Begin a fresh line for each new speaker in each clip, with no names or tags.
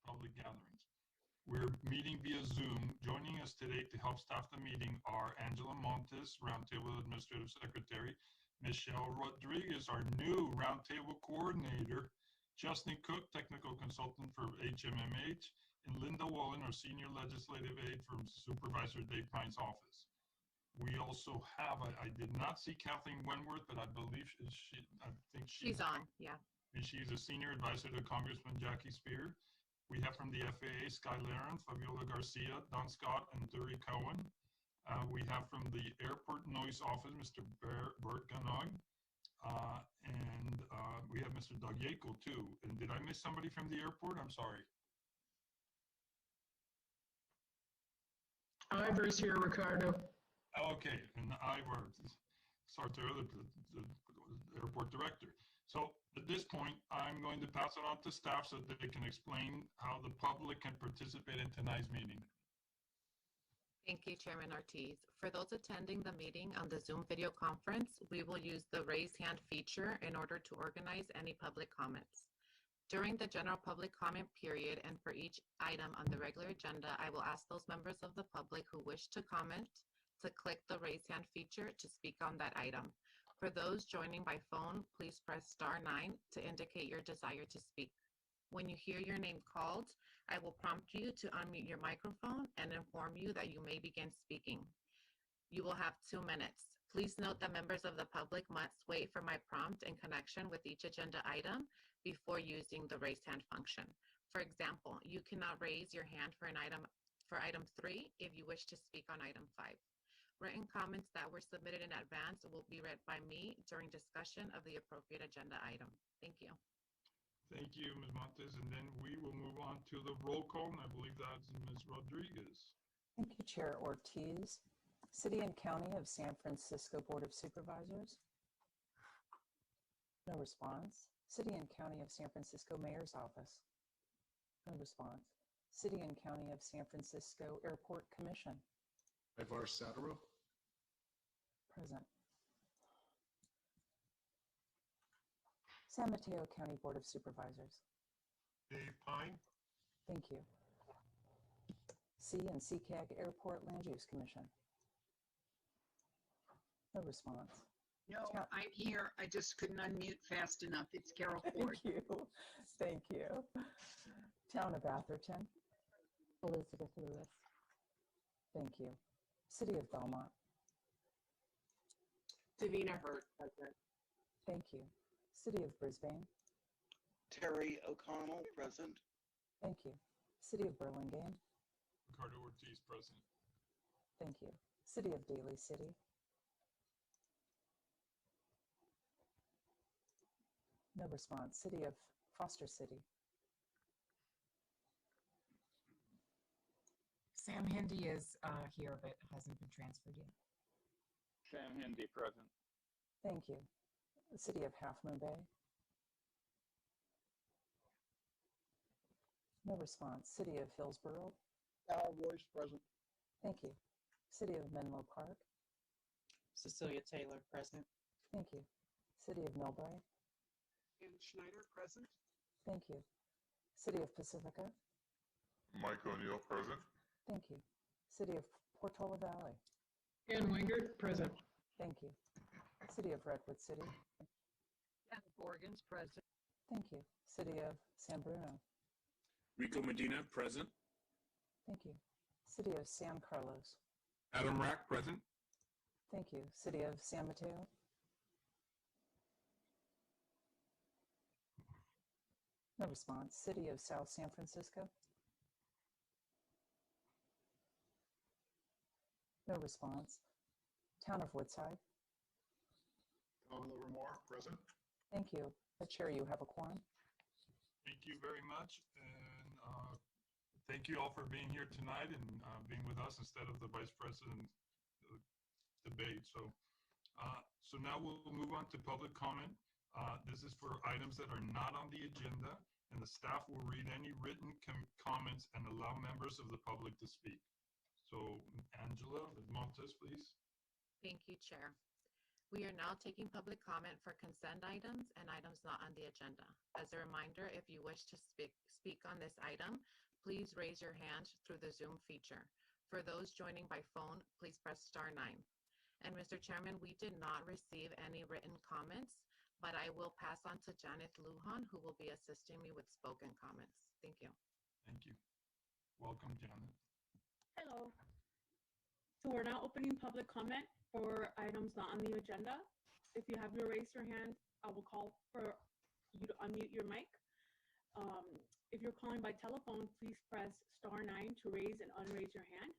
public gatherings. We're meeting via Zoom. Joining us today to help staff the meeting are Angela Montes, Roundtable Administrative Secretary, Michelle Rodriguez, our new Roundtable Coordinator, Justin Cook, Technical Consultant for HMMH, and Linda Wallen, our Senior Legislative Aide from Supervisor Dave Pine's office. We also have, I did not see Kathleen Wenworth, but I believe she's
on, yeah.
And she's a Senior Advisor to Congressman Jackie Spear. We have from the FAA, Sky Laren, Fabiola Garcia, Don Scott, and Dury Cohen. We have from the Airport Noise Office, Mr. Bert Ganog. And we have Mr. Doug Yako, too. And did I miss somebody from the airport? I'm sorry.
Ivor's here, Ricardo.
Okay, and Ivor, Sartor, the airport director. So at this point, I'm going to pass it on to staff so that they can explain how the public can participate in tonight's meeting.
Thank you, Chairman Ortiz. For those attending the meeting on the Zoom video conference, we will use the raise hand feature in order to organize any public comments. During the general public comment period and for each item on the regular agenda, I will ask those members of the public who wish to comment to click the raise hand feature to speak on that item. For those joining by phone, please press *9 to indicate your desire to speak. When you hear your name called, I will prompt you to unmute your microphone and inform you that you may begin speaking. You will have 2 minutes. Please note that members of the public must wait for my prompt in connection with each agenda item before using the raise hand function. For example, you cannot raise your hand for item 3 if you wish to speak on item 5. Written comments that were submitted in advance will be read by me during discussion of the appropriate agenda item. Thank you.
Thank you, Ms. Montes. And then we will move on to the roll call, and I believe that's Ms. Rodriguez.
Thank you, Chair Ortiz. City and County of San Francisco Board of Supervisors. No response. City and County of San Francisco Mayor's Office. No response. City and County of San Francisco Airport Commission.
Ivar Sataro.
Present. San Mateo County Board of Supervisors.
Dave Pine.
Thank you. C and CCAG Airport Land Use Commission. No response.
No, I'm here. I just couldn't unmute fast enough. It's Carol Ford.
Thank you. Thank you. Town of Atherton. Elizabeth Lewis. Thank you. City of Belmont.
Davina Hurt, present.
Thank you. City of Brisbane.
Terry O'Connell, present.
Thank you. City of Burlingame.
Ricardo Ortiz, present.
Thank you. City of Daly City. No response. City of Foster City.
Sam Hindi is here, but hasn't been transferred yet.
Sam Hindi, present.
Thank you. The City of Half Moon Bay. No response. City of Hillsborough.
Al Royce, present.
Thank you. City of Menlo Park.
Cecilia Taylor, present.
Thank you. City of Millbrae.
Ann Schneider, present.
Thank you. City of Pacifica.
Mike O'Neill, present.
Thank you. City of Portola Valley.
Ann Wingert, present.
Thank you. City of Redwood City.
Ann Borgens, present.
Thank you. City of San Bruno.
Rico Medina, present.
Thank you. City of San Carlos.
Adam Rack, present.
Thank you. City of San Mateo. No response. City of South San Francisco. No response. Town of Woodside.
Tom Livermore, present.
Thank you. Chair, you have a quorum.
Thank you very much. And thank you all for being here tonight and being with us instead of the Vice President debate. So now we'll move on to public comment. This is for items that are not on the agenda, and the staff will read any written comments and allow members of the public to speak. So Angela Montes, please.
Thank you, Chair. We are now taking public comment for consent items and items not on the agenda. As a reminder, if you wish to speak on this item, please raise your hand through the Zoom feature. For those joining by phone, please press *9. And Mr. Chairman, we did not receive any written comments, but I will pass on to Janet Lujan, who will be assisting me with spoken comments. Thank you.
Thank you. Welcome, Janet.
Hello. So we're now opening public comment for items not on the agenda. If you have your raise your hand, I will call for you to unmute your mic. If you're calling by telephone, please press *9 to raise and unraise your hand.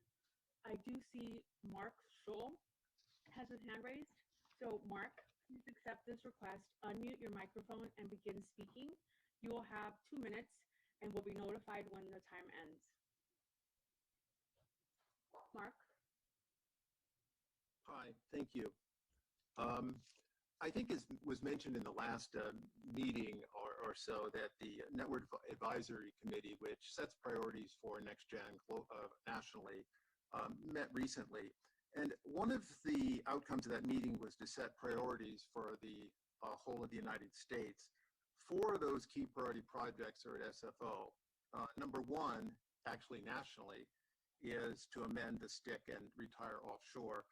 I do see Mark Scholl has his hand raised. So Mark, please accept this request, unmute your microphone and begin speaking. You will have 2 minutes and will be notified when the time ends. Mark?
Hi, thank you. I think as was mentioned in the last meeting or so that the Network Advisory Committee, which sets priorities for NextGen nationally, met recently. And one of the outcomes of that meeting was to set priorities for the whole of the United States. 4 of those key priority projects are at SFO. Number 1, actually nationally, is to amend the stick and retire offshore.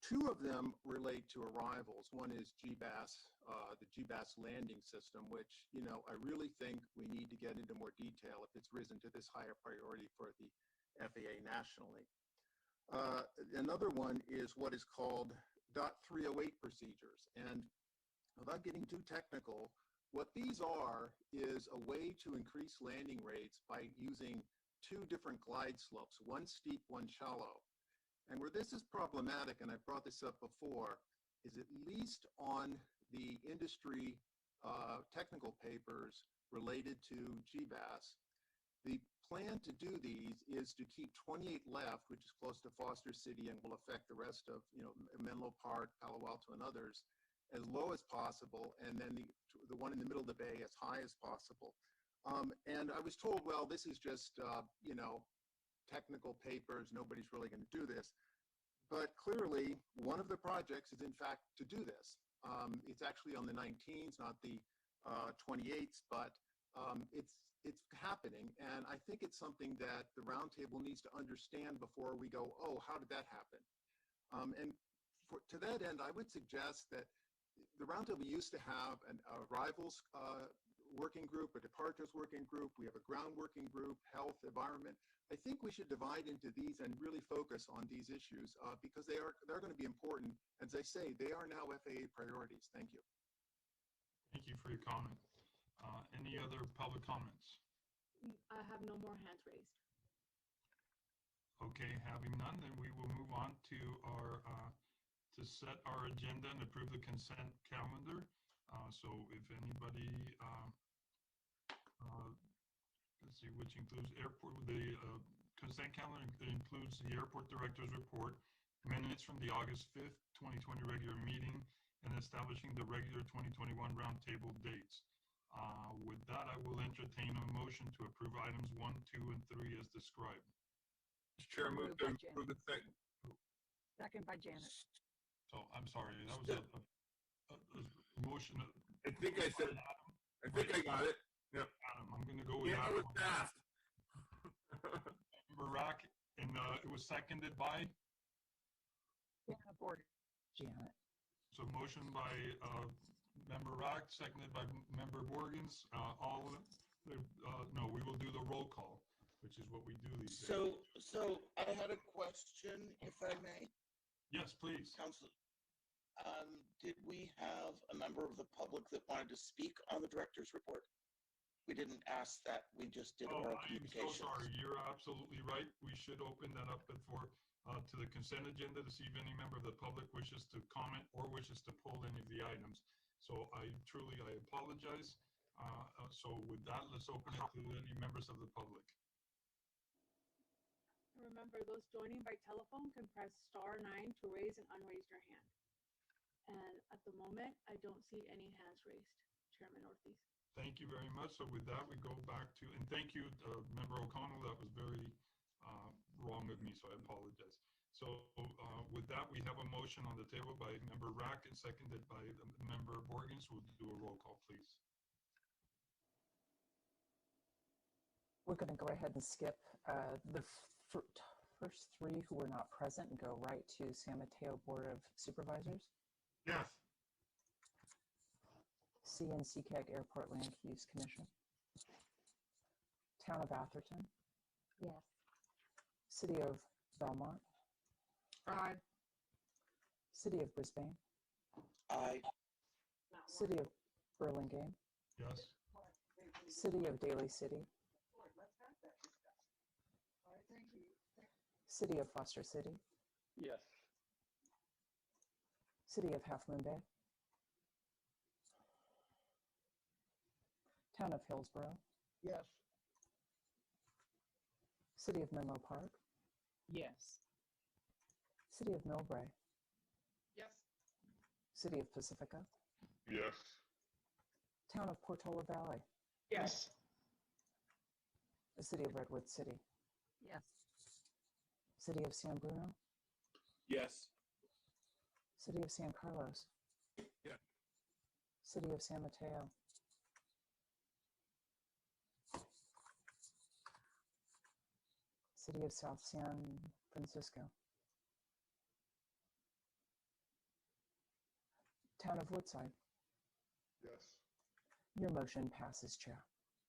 2 of them relate to arrivals. One is GBAS, the GBAS landing system, which, you know, I really think we need to get into more detail if it's risen to this higher priority for the FAA nationally. Another one is what is called .308 procedures. And without getting too technical, what these are is a way to increase landing rates by using 2 different glide slopes, one steep, one shallow. And where this is problematic, and I've brought this up before, is at least on the industry technical papers related to GBAS, the plan to do these is to keep 28 left, which is close to Foster City and will affect the rest of, you know, Menlo Park, Palo Alto, and others, as low as possible, and then the one in the middle of the bay as high as possible. And I was told, well, this is just, you know, technical papers, nobody's really going to do this. But clearly, one of the projects is in fact to do this. It's actually on the 19th, not the 28th, but it's happening. And I think it's something that the Roundtable needs to understand before we go, oh, how did that happen? And to that end, I would suggest that the Roundtable used to have a arrivals working group, a departures working group. We have a ground working group, health, environment. I think we should divide into these and really focus on these issues because they're going to be important. As I say, they are now FAA priorities. Thank you.
Thank you for your comment. Any other public comments?
I have no more hands raised.
Okay, having none, then we will move on to our to set our agenda and approve the consent calendar. So if anybody, let's see, which includes airport, the consent calendar includes the airport director's report, minutes from the August 5th, 2020 regular meeting, and establishing the regular 2021 roundtable dates. With that, I will entertain a motion to approve items 1, 2, and 3 as described.
Mr. Chair, move to approve the second.
Second by Janet.
So I'm sorry, that was a motion.
I think I said, I think I got it. Yep.
Adam, I'm going to go with
Yeah, I
Adam.
was fast.
Barack, and it was seconded by?
Janet.
So motion by Member Rack, seconded by Member Borgens. No, we will do the roll call, which is what we do these days.
So I had a question, if I may.
Yes, please.
Council, did we have a member of the public that wanted to speak on the director's report? We didn't ask that. We just did oral
I am so
communications.
sorry. You're absolutely right. We should open that up before to the consent agenda to see if any member of the public wishes to comment or wishes to pull any of the items. So I apologize. So with that, let's open it to any members of the public.
Remember, those joining by telephone can press *9 to raise and unraise your hand. And at the moment, I don't see any hands raised, Chairman Ortiz.
Thank you very much. So with that, we go back to, and thank you, Member O'Connell. That was very wrong of me, so I apologize. So with that, we have a motion on the table by member Rack and seconded by member Borgens. We'll do a roll call, please.
We're going to go ahead and skip the first three who were not present and go right to San Mateo Board of Supervisors.
Yes.
CNCCAG Airport Land Use Commission. Town of Atherton.
Yes.
City of Belmont.
Aye.
City of Brisbane.
Aye.
City of Burlingame.
Yes.
City of Daly City. City of Foster City.
Yes.
City of Half Moon Bay. Town of Hillsborough.
Yes.
City of Menlo Park.
Yes.
City of Millbrae.
Yes.
City of Pacifica.
Yes.
Town of Portola Valley.
Yes.
The City of Redwood City.
Yes.
City of San Bruno.
Yes.
City of San Carlos.
Yeah.
City of San Mateo. City of South San Francisco. Town of Woodside.
Yes.
Your motion passes, Chair.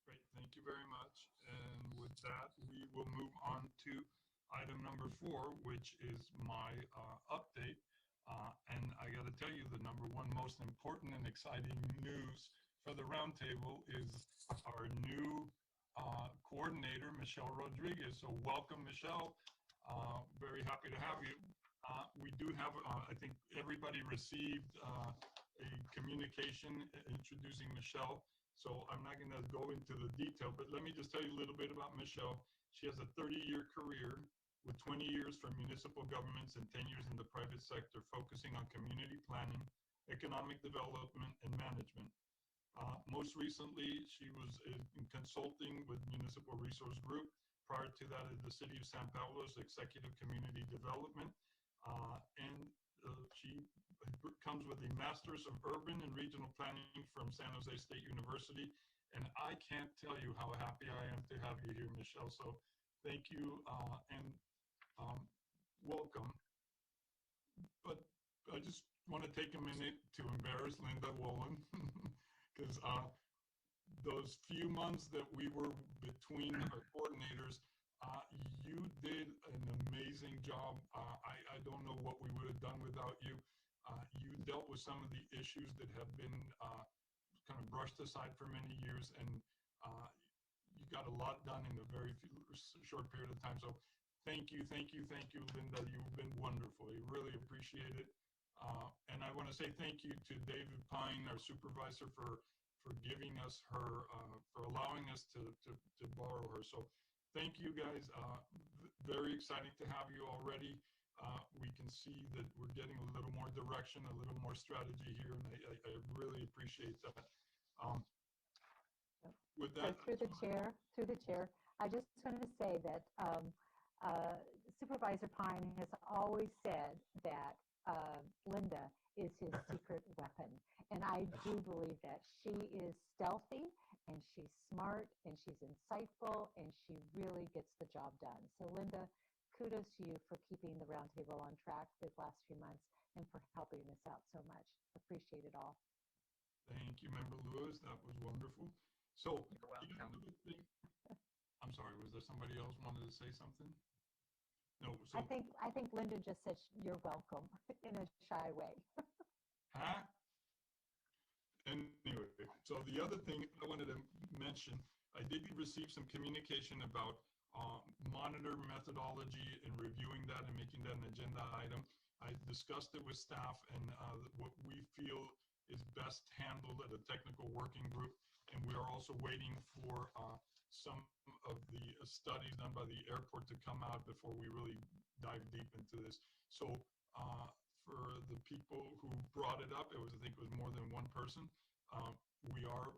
Great, thank you very much. And with that, we will move on to item number 4, which is my update. And I got to tell you, the number one most important and exciting news for the roundtable is our new coordinator, Michelle Rodriguez. So welcome, Michelle. Very happy to have you. We do have, I think everybody received a communication introducing Michelle. So I'm not going to go into the detail, but let me just tell you a little bit about Michelle. She has a 30-year career with 20 years from municipal governments and 10 years in the private sector, focusing on community planning, economic development, and management. Most recently, she was in consulting with Municipal Resource Group. Prior to that, at the City of San Paulo's Executive Community Development. She comes with a Master's of Urban and Regional Planning from San Jose State University. And I can't tell you how happy I am to have you here, Michelle. So thank you and welcome. But I just want to take a minute to embarrass Linda Wolin because those few months that we were between our coordinators, you did an amazing job. I don't know what we would have done without you. You dealt with some of the issues that have been kind of brushed aside for many years, and you got a lot done in a very short period of time. So thank you, Linda. You've been wonderful. I really appreciate it. And I want to say thank you to David Pine, our supervisor, for giving us her, for allowing us to borrow her. So thank you guys. Very exciting to have you already. We can see that we're getting a little more direction, a little more strategy here, and I really appreciate that. With that,
through the chair, I just wanted to say that Supervisor Pine has always said that Linda is his secret weapon. And I do believe that she is stealthy and she's smart and she's insightful and she really gets the job done. So Linda, kudos to you for keeping the roundtable on track these last few months and for helping us out so much. Appreciate it all.
Thank you, Member Lewis. That was wonderful. So, I'm sorry, was there somebody else wanted to say something? No. So,
I think Linda just said you're welcome in a shy way.
Huh? Anyway, so the other thing I wanted to mention, I did receive some communication about monitor methodology and reviewing that and making that an agenda item. I discussed it with staff and what we feel is best handled at a technical working group. And we are also waiting for some of the studies done by the airport to come out before we really dive deep into this. So for the people who brought it up, I think it was more than one person. We are,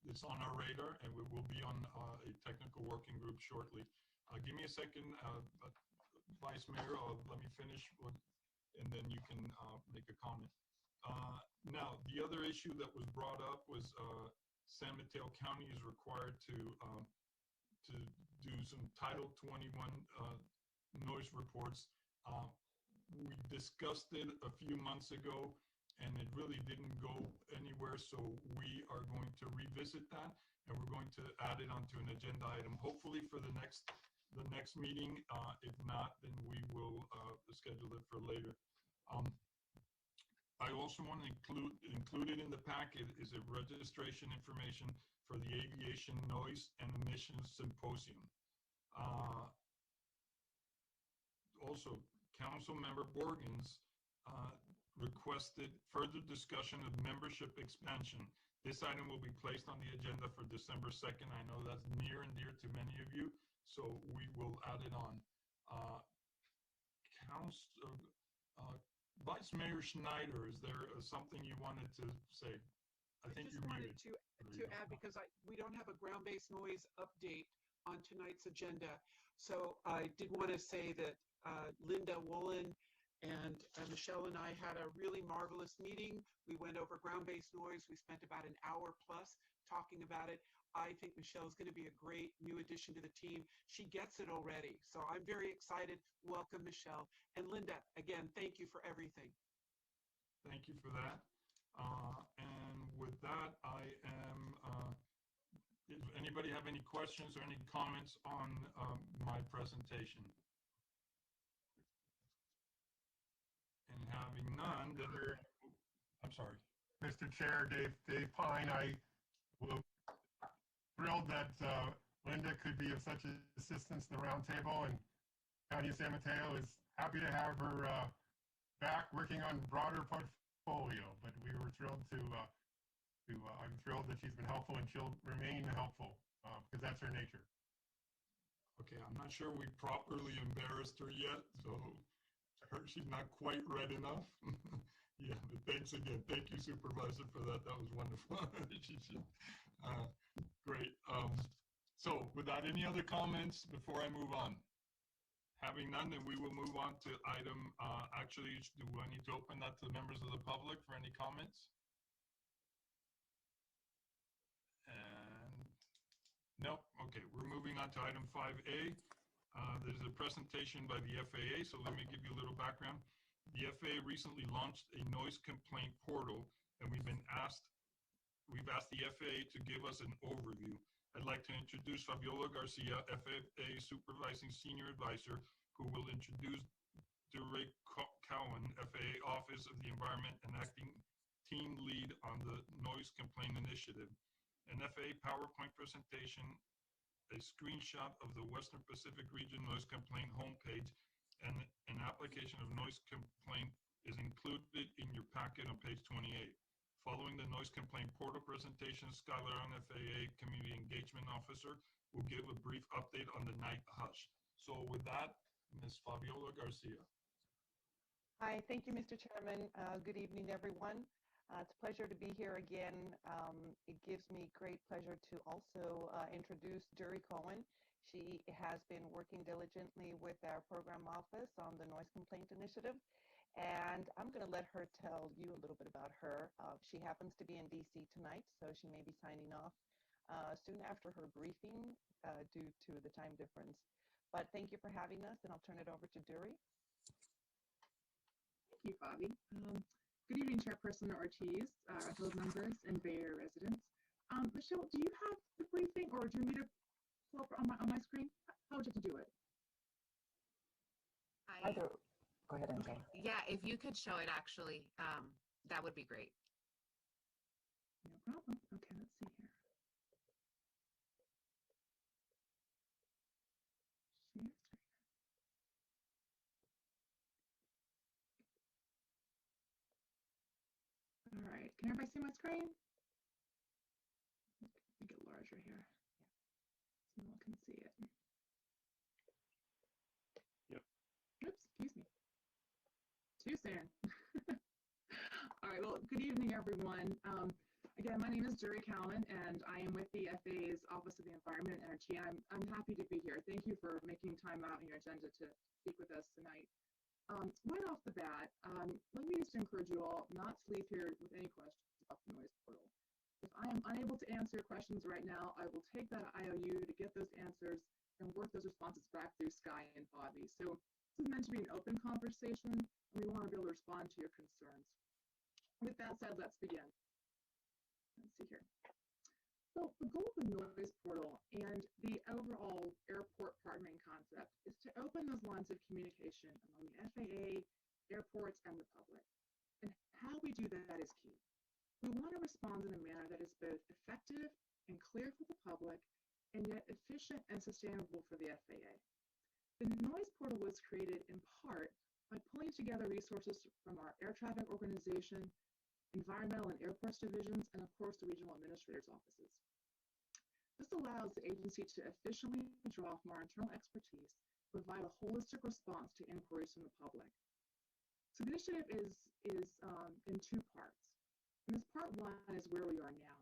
it's on our radar and we will be on a technical working group shortly. Give me a second. Vice Mayor, let me finish, and then you can make a comment. Now, the other issue that was brought up was San Mateo County is required to do some Title 21 noise reports. We discussed it a few months ago, and it really didn't go anywhere. So we are going to revisit that, and we're going to add it onto an agenda item, hopefully for the next meeting. If not, then we will schedule it for later. I also want to included in the packet is a registration information for the Aviation Noise and Emissions Symposium. Also, Council Member Borgens requested further discussion of membership expansion. This item will be placed on the agenda for December 2nd. I know that's near and dear to many of you, so we will add it on. Vice Mayor Schneider, is there something you wanted to say? I think
just wanted to add, because we don't have a ground-based noise update on tonight's agenda. So I did want to say that Linda Woolen and Michelle and I had a really marvelous meeting. We went over ground-based noise. We spent about an hour plus talking about it. I think Michelle is going to be a great new addition to the team. She gets it already. So I'm very excited. Welcome, Michelle. And Linda, again, thank you for everything.
Thank you for that. And with that, does anybody have any questions or any comments on my presentation? And having none, then I'm sorry.
Mr. Chair, Dave Pine, I will thrilled that Linda could be of such assistance in the roundtable, and County of San Mateo is happy to have her back working on broader portfolio. But we were thrilled I'm thrilled that she's been helpful, and she'll remain helpful because that's her nature.
Okay, I'm not sure we properly embarrassed her yet, so she's not quite red enough. Yeah, but thanks again. Thank you, Supervisor, for that. That was wonderful. Great. So without any other comments, before I move on, having none, then we will move on to item, actually, do I need to open that to the members of the public for any comments? And nope. Okay, we're moving on to item 5A. There's a presentation by the FAA, so let me give you a little background. The FAA recently launched a noise complaint portal, and we've asked the FAA to give us an overview. I'd like to introduce Fabiola Garcia, FAA Supervising Senior Advisor, who will introduce Derek Cowan, FAA Office of the Environment and Acting Team Lead on the Noise Complaint Initiative, an FAA PowerPoint presentation, a screenshot of the Western Pacific Region Noise Complaint homepage, and an application of noise complaint is included in your packet on page 28. Following the noise complaint portal presentation, Skylar, FAA Community Engagement Officer, will give a brief update on the night hush. So with that, Ms. Fabiola Garcia.
Hi, thank you, Mr. Chairman. Good evening, everyone. It's a pleasure to be here again. It gives me great pleasure to also introduce Dury Cohen. She has been working diligently with our program office on the Noise Complaint Initiative, and I'm going to let her tell you a little bit about her. She happens to be in DC tonight, so she may be signing off soon after her briefing due to the time difference. But thank you for having us, and I'll turn it over to Dury.
Thank you, Bobby. Good evening, Chairperson Ortiz, fellow members, and Bay Area residents. Michelle, do you have the briefing, or do you need to pull up on my screen? How would you have to do it?
Either. Go ahead, MJ.
Yeah, if you could show it, actually, that would be great.
No problem. Okay, let's see here. Share screen. All right, can everybody see my screen? Make it larger here. So no one can see it.
Yep.
Oops, excuse me. Too soon. All right, well, good evening, everyone. Again, my name is Jury Cowan, and I am with the FAA's Office of the Environment and Energy. I'm happy to be here. Thank you for making time out in your agenda to speak with us tonight. Right off the bat, let me just encourage you all not to leave here with any questions about the noise portal. If I am unable to answer your questions right now, I will take that IOU to get those answers and work those responses back through Sky and Bobby. So this is meant to be an open conversation, and we want to be able to respond to your concerns. With that said, let's begin. Let's see here. So the goal of the noise portal and the overall airport partnering concept is to open those lines of communication among the FAA, airports, and the public. And how we do that is key. We want to respond in a manner that is both effective and clear for the public, and yet efficient and sustainable for the FAA. The noise portal was created in part by pulling together resources from our air traffic organization, environmental and airports divisions, and of course the regional administrators' offices. This allows the agency to efficiently draw from our internal expertise, provide a holistic response to inquiries from the public. So the initiative is in two parts. And this part one is where we are now.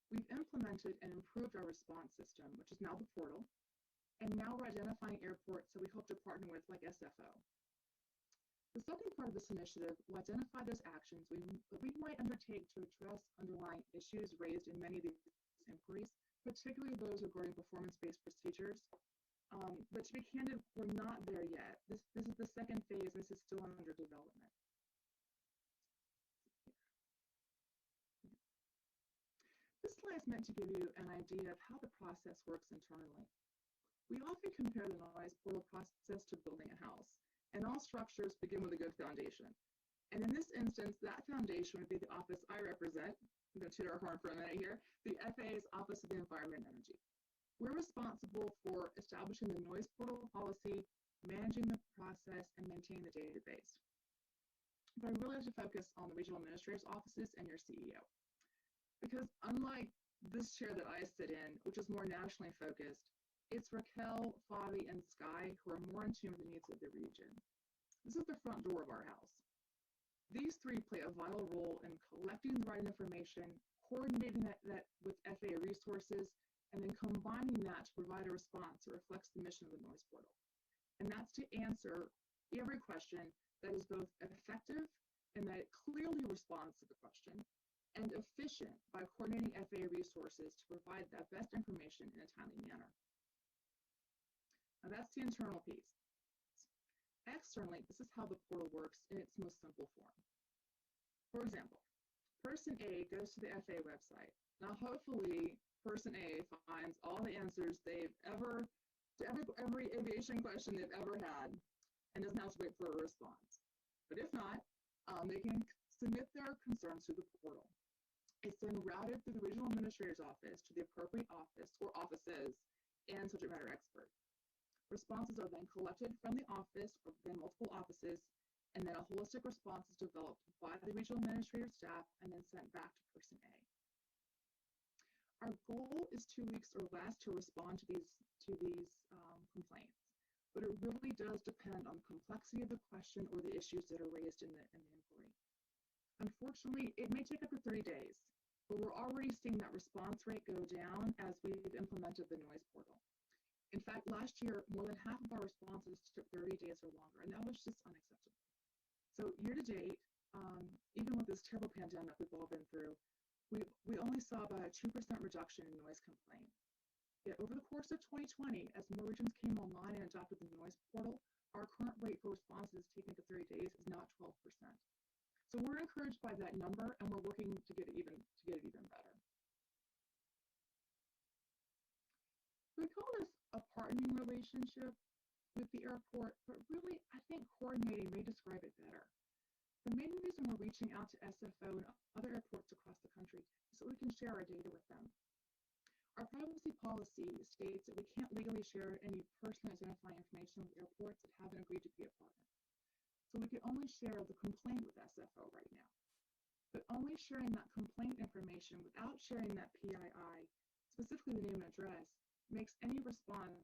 We've implemented and improved our response system, which is now the portal, and now we're identifying airports that we hope to partner with, like SFO. The second part of this initiative will identify those actions we might undertake to address underlying issues raised in many of these inquiries, particularly those regarding performance-based procedures. But to be candid, we're not there yet. This is the second phase, and this is still under development. This slide is meant to give you an idea of how the process works internally. We often compare the noise portal process to building a house. And all structures begin with a good foundation. And in this instance, that foundation would be the office I represent. I'm going to toot our horn for a minute here, the FAA's Office of the Environment and Energy. We're responsible for establishing the noise portal policy, managing the process, and maintaining the database. But I really have to focus on the regional administrators' offices and your CEO. Because unlike this chair that I sit in, which is more nationally focused, it's Raquel, Fabi, and Sky who are more in tune with the needs of the region. This is the front door of our house. These three play a vital role in collecting the right information, coordinating that with FAA resources, and then combining that to provide a response that reflects the mission of the noise portal. And that's to answer every question that is both effective and that it clearly responds to the question, and efficient by coordinating FAA resources to provide that best information in a timely manner. Now that's the internal piece. Externally, this is how the portal works in its most simple form. For example, person A goes to the FAA website. Now hopefully, person A finds all the answers they've ever, to every aviation question they've ever had, and doesn't have to wait for a response. But if not, they can submit their concerns through the portal. It's then routed through the regional administrator's office to the appropriate office or offices and subject matter expert. Responses are then collected from the office or within multiple offices, and then a holistic response is developed by the regional administrator staff and then sent back to person A. Our goal is 2 weeks or less to respond to these complaints, but it really does depend on the complexity of the question or the issues that are raised in the inquiry. Unfortunately, it may take up to 30 days, but we're already seeing that response rate go down as we've implemented the noise portal. In fact, last year, more than half of our responses took 30 days or longer, and that was just unacceptable. So year to date, even with this terrible pandemic we've all been through, we only saw about a 2% reduction in noise complaints. Yet over the course of 2020, as more regions came online and adopted the noise portal, our current rate for responses taking up to 30 days is now 12%. So we're encouraged by that number, and we're working to get it even better. We call this a partnering relationship with the airport, but really, I think coordinating may describe it better. The main reason we're reaching out to SFO and other airports across the country is so we can share our data with them. Our privacy policy states that we can't legally share any personally identifying information with airports that haven't agreed to be a partner. So we can only share the complaint with SFO right now. But only sharing that complaint information without sharing that PII, specifically the name and address, makes any response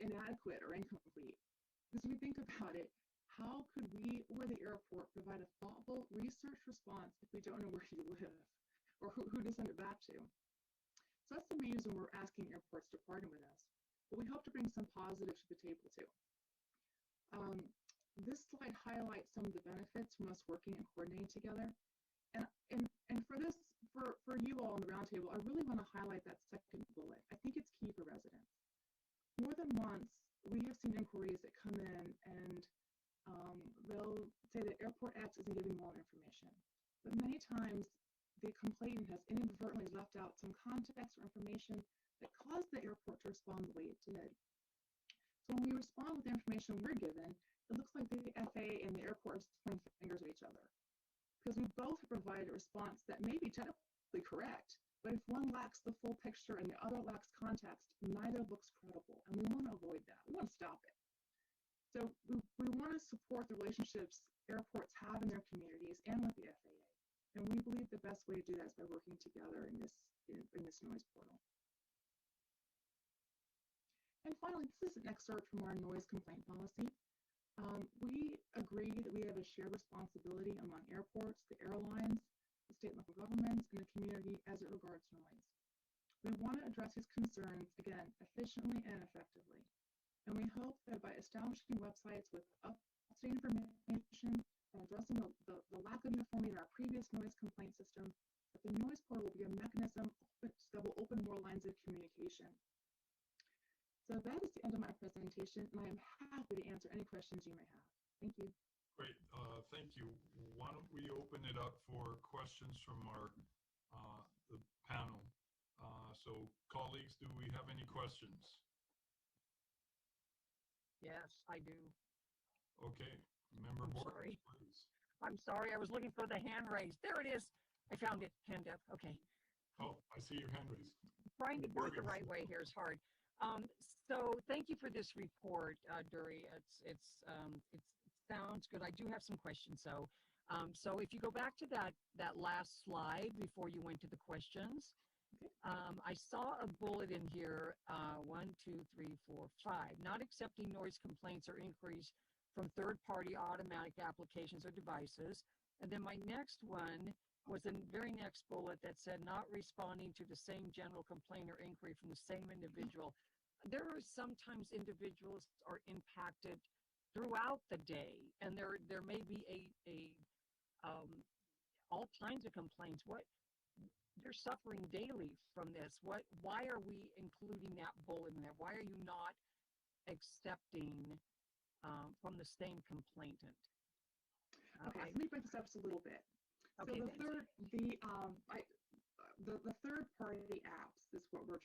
inadequate or incomplete. Because if we think about it, how could we or the airport provide a thoughtful research response if we don't know where you live? or who to send it back to. So that's the reason we're asking airports to partner with us. But we hope to bring some positives to the table too. This slide highlights some of the benefits from us working and coordinating together. And for you all on the roundtable, I really want to highlight that second bullet. I think it's key for residents. More than once, we have seen inquiries that come in and they'll say that Airport X isn't giving more information. But many times, the complainant has inadvertently left out some context or information that caused the airport to respond the way it did. So when we respond with the information we're given, it looks like the FAA and the airport are pointing fingers at each other. Because we both have provided a response that may be technically correct, but if one lacks the full picture and the other lacks context, neither looks credible. And we want to avoid that. We want to stop it. So we want to support the relationships airports have in their communities and with the FAA. And we believe the best way to do that is by working together in this noise portal. And finally, this is an excerpt from our noise complaint policy. We agree that we have a shared responsibility among airports, the airlines, the state and local governments, and the community as it regards noise. We want to address these concerns, again, efficiently and effectively. And we hope that by establishing websites with up-to-date information and addressing the lack of uniformity in our previous noise complaint system, that the noise portal will be a mechanism that will open more lines of communication. So that is the end of my presentation, and I am happy to answer any questions you may have. Thank you.
Great, thank you. Why don't we open it up for questions from our the panel? So colleagues, do we have any questions?
Yes, I do.
Okay, Member Borges, please.
I'm sorry, I was looking for the hand raised. There it is. I found it. Hand up. Okay.
Oh, I see your hand raised.
Trying to do it the right way here is hard. So thank you for this report, Dury. It sounds good. I do have some questions. So if you go back to that last slide before you went to the questions, I saw a bullet in here, 1, 2, 3, 4, 5, not accepting noise complaints or inquiries from third-party automatic applications or devices. And then my next one was the very next bullet that said not responding to the same general complaint or inquiry from the same individual. There are sometimes individuals are impacted throughout the day, and there may be all kinds of complaints. They're suffering daily from this. Why are we including that bullet in there? Why are you not accepting from the same complainant?
Okay, let me break this up just a little bit.
Okay,
so the third-party apps is what we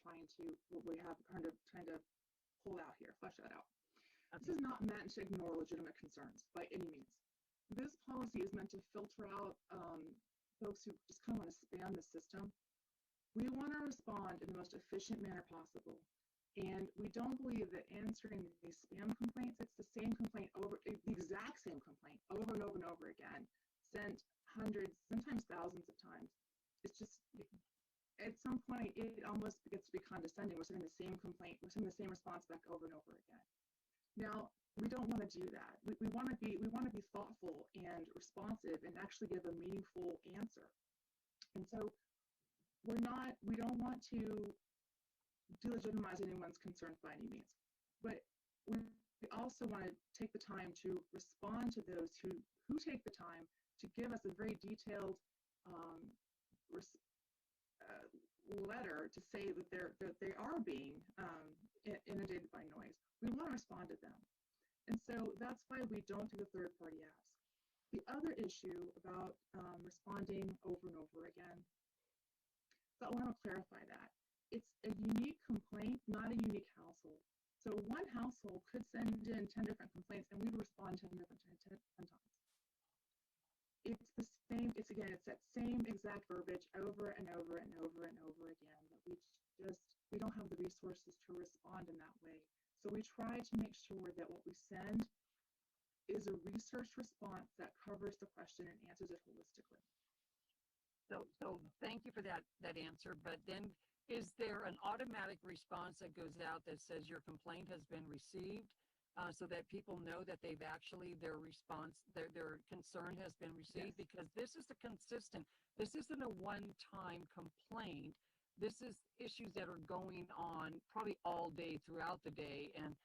have kind of trying to pull out here, flesh that out. Okay. This is not meant to ignore legitimate concerns by any means. This policy is meant to filter out folks who just kind of want to spam the system. We want to respond in the most efficient manner possible. And we don't believe that answering these spam complaints, it's the same complaint the exact same complaint over and over and over again, sent hundreds, sometimes thousands of times. It's just, at some point, it almost gets to be condescending. We're sending the same complaint, we're sending the same response back over and over again. Now, we don't want to do that. We want to be thoughtful and responsive and actually give a meaningful answer. And so we don't want to delegitimize anyone's concerns by any means. But we also want to take the time to respond to those who take the time to give us a very detailed letter to say that they are being inundated by noise. We want to respond to them. And so that's why we don't do the third-party ask. The other issue about responding over and over again, so I want to clarify that. It's a unique complaint, not a unique household. So one household could send in 10 different complaints and we would respond 10 times. It's the same, it's that same exact verbiage over and over and over and over again, but we don't have the resources to respond in that way. So we try to make sure that what we send is a research response that covers the question and answers it holistically.
So thank you for that answer, but then is there an automatic response that goes out that says your complaint has been received so that people know that they've actually, their response, their concern has been received, because this is this isn't a one-time complaint. This is issues that are going on probably all day throughout the day, and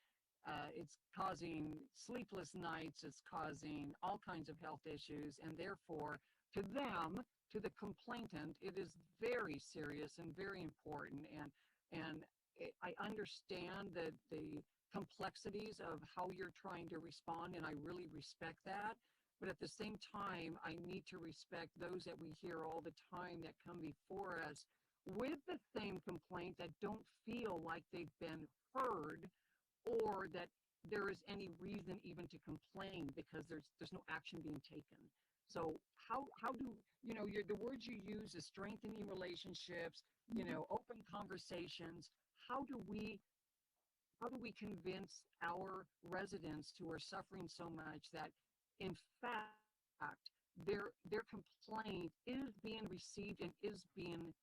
it's causing sleepless nights, it's causing all kinds of health issues, and therefore, to them, to the complainant, it is very serious and very important. And I understand that the complexities of how you're trying to respond, and I really respect that. But at the same time, I need to respect those that we hear all the time that come before us with the same complaint, that don't feel like they've been heard, or that there is any reason even to complain because there's no action being taken. So how do the words you use is strengthening relationships, open conversations. How do we convince our residents who are suffering so much that in fact their complaint is being received and is being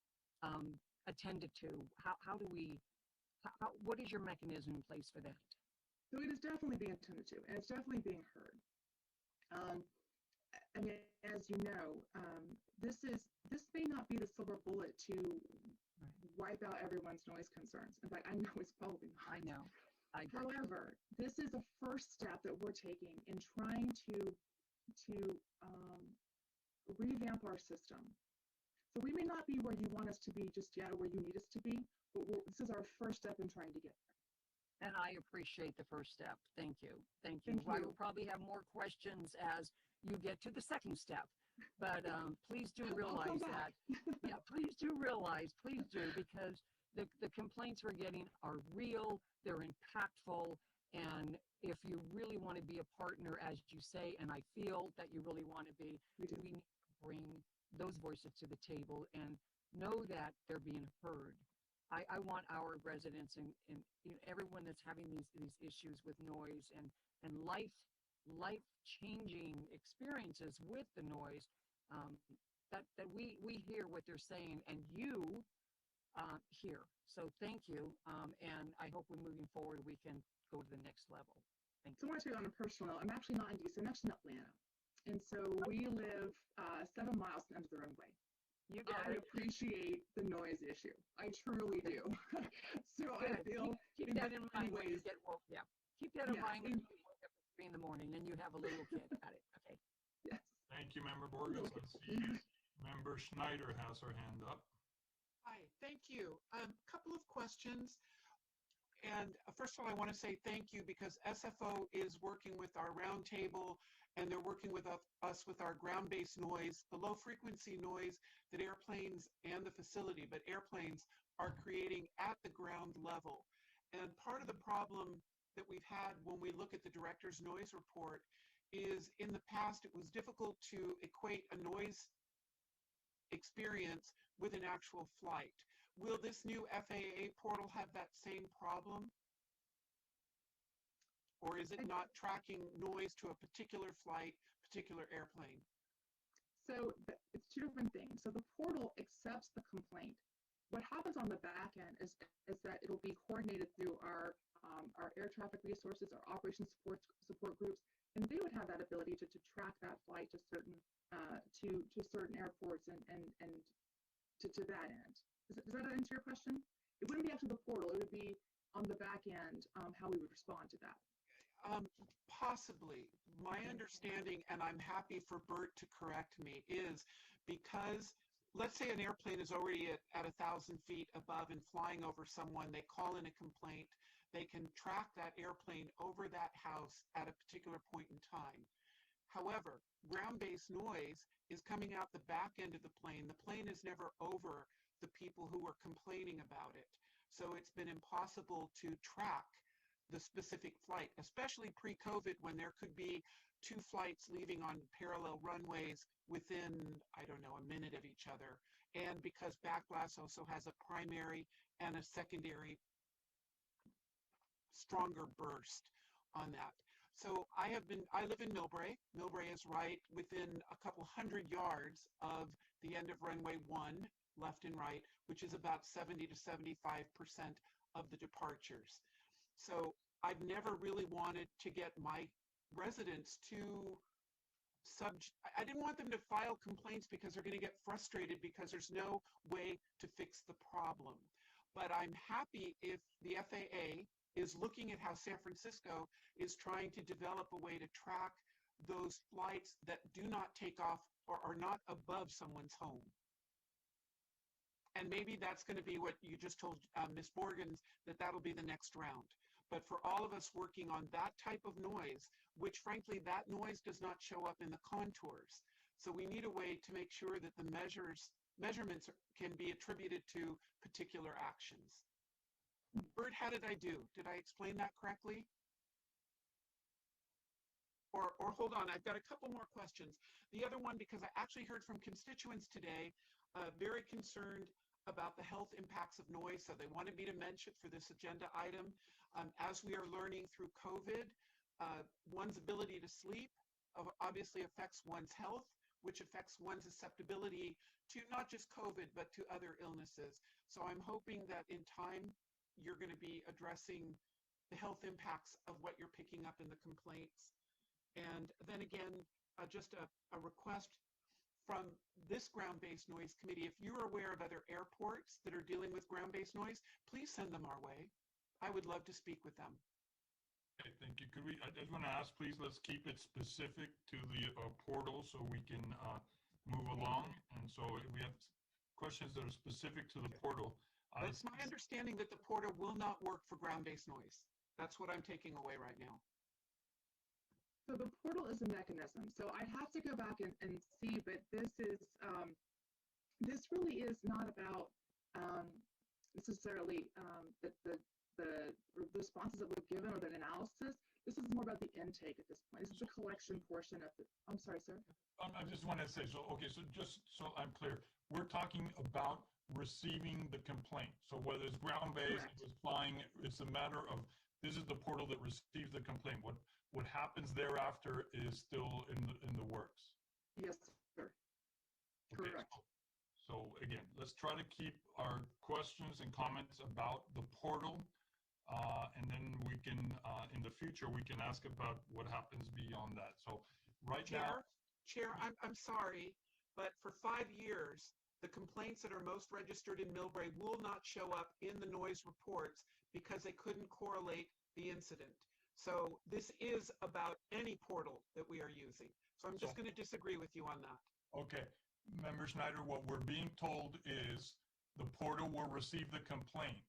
attended to? What is your mechanism in place for that?
So it is definitely being attended to, and it's definitely being heard. I mean, as you know, this may not be the silver bullet to wipe out everyone's noise concerns. In fact, I know it's probably not.
I know.
However, this is a first step that we're taking in trying to revamp our system. So we may not be where you want us to be just yet, or where you need us to be, but this is our first step in trying to get there.
And I appreciate the first step. Thank you. Thank you. I will probably have more questions as you get to the second step. But please do realize that. Yeah, please do, because the complaints we're getting are real, they're impactful, and if you really want to be a partner, as you say, and I feel that you really want to be, we need to bring those voices to the table and know that they're being heard. I want our residents and everyone that's having these issues with noise and life-changing experiences with the noise, that we hear what they're saying, and you hear. So thank you, and I hope we're moving forward, we can go to the next level. Thank you.
So I want to tell you on a personal note, I'm actually not in DC, I'm actually in Atlanta. And so we live 7 miles from the end of the runway. I appreciate the noise issue. I truly do. So I feel
keep that in mind when you get woke. Yeah, keep that in mind when you wake up at 3 in the morning and you have a little kid. Got it. Okay.
Yes.
Thank you, Member Borges. Let's see. Member Schneider has her hand up.
Hi, thank you. Couple of questions. And first of all, I want to say thank you, because SFO is working with our roundtable, and they're working with us with our ground-based noise, the low-frequency noise that airplanes and the facility, but airplanes are creating at the ground level. And part of the problem that we've had when we look at the director's noise report is, in the past, it was difficult to equate a noise experience with an actual flight. Will this new FAA portal have that same problem? Or is it not tracking noise to a particular flight, particular airplane?
So it's two different things. So the portal accepts the complaint. What happens on the back end is that it'll be coordinated through our air traffic resources, our operations support groups, and they would have that ability to track that flight to certain airports and to that end. Does that answer your question? It wouldn't be up to the portal. It would be on the back end how we would respond to that.
Possibly. My understanding, and I'm happy for Bert to correct me, is because, let's say an airplane is already at 1,000 feet above and flying over someone, they call in a complaint, they can track that airplane over that house at a particular point in time. However, ground-based noise is coming out the back end of the plane. The plane is never over the people who were complaining about it. So it's been impossible to track the specific flight, especially pre-COVID, when there could be 2 flights leaving on parallel runways within, I don't know, a minute of each other. And because backblast also has a primary and a secondary stronger burst on that. So I live in Millbrae. Millbrae is right within a couple 100 yards of the end of runway 1, left and right, which is about 70 to 75% of the departures. So I've never really wanted to get my residents to I didn't want them to file complaints because they're going to get frustrated because there's no way to fix the problem. But I'm happy if the FAA is looking at how San Francisco is trying to develop a way to track those flights that do not take off or are not above someone's home. And maybe that's going to be what you just told Ms. Morgan, that'll be the next round. But for all of us working on that type of noise, which frankly, that noise does not show up in the contours. So we need a way to make sure that the measurements can be attributed to particular actions. Bert, how did I do? Did I explain that correctly? Or hold on, I've got a couple more questions. The other one, because I actually heard from constituents today, very concerned about the health impacts of noise, so they wanted me to mention for this agenda item. As we are learning through COVID, one's ability to sleep obviously affects one's health, which affects one's susceptibility to not just COVID, but to other illnesses. So I'm hoping that in time, you're going to be addressing the health impacts of what you're picking up in the complaints. And then again, just a request from this ground-based noise committee, if you're aware of other airports that are dealing with ground-based noise, please send them our way. I would love to speak with them.
Okay, thank you. I just want to ask, please, let's keep it specific to the portal so we can move along. And so if we have questions that are specific to the portal.
It's my understanding that the portal will not work for ground-based noise. That's what I'm taking away right now.
So the portal is a mechanism. So I have to go back and see, but this really is not about necessarily the responses that we've given or the analysis. This is more about the intake at this point. This is the collection portion of it. I'm sorry, sir.
I just want to say, so just so I'm clear, we're talking about receiving the complaint. So whether it's ground-based, it was flying, it's a matter of, this is the portal that receives the complaint. What happens thereafter is still in the works.
Yes, sir.
Okay,
Correct.
So again, let's try to keep our questions and comments about the portal. And then we can, in the future, we can ask about what happens beyond that. So right now.
Chair, I'm sorry, but for 5 years, the complaints that are most registered in Millbrae will not show up in the noise reports because they couldn't correlate the incident. So this is about any portal that we are using. So I'm just going to disagree with you on that.
Okay. Member Schneider, what we're being told is the portal will receive the complaint.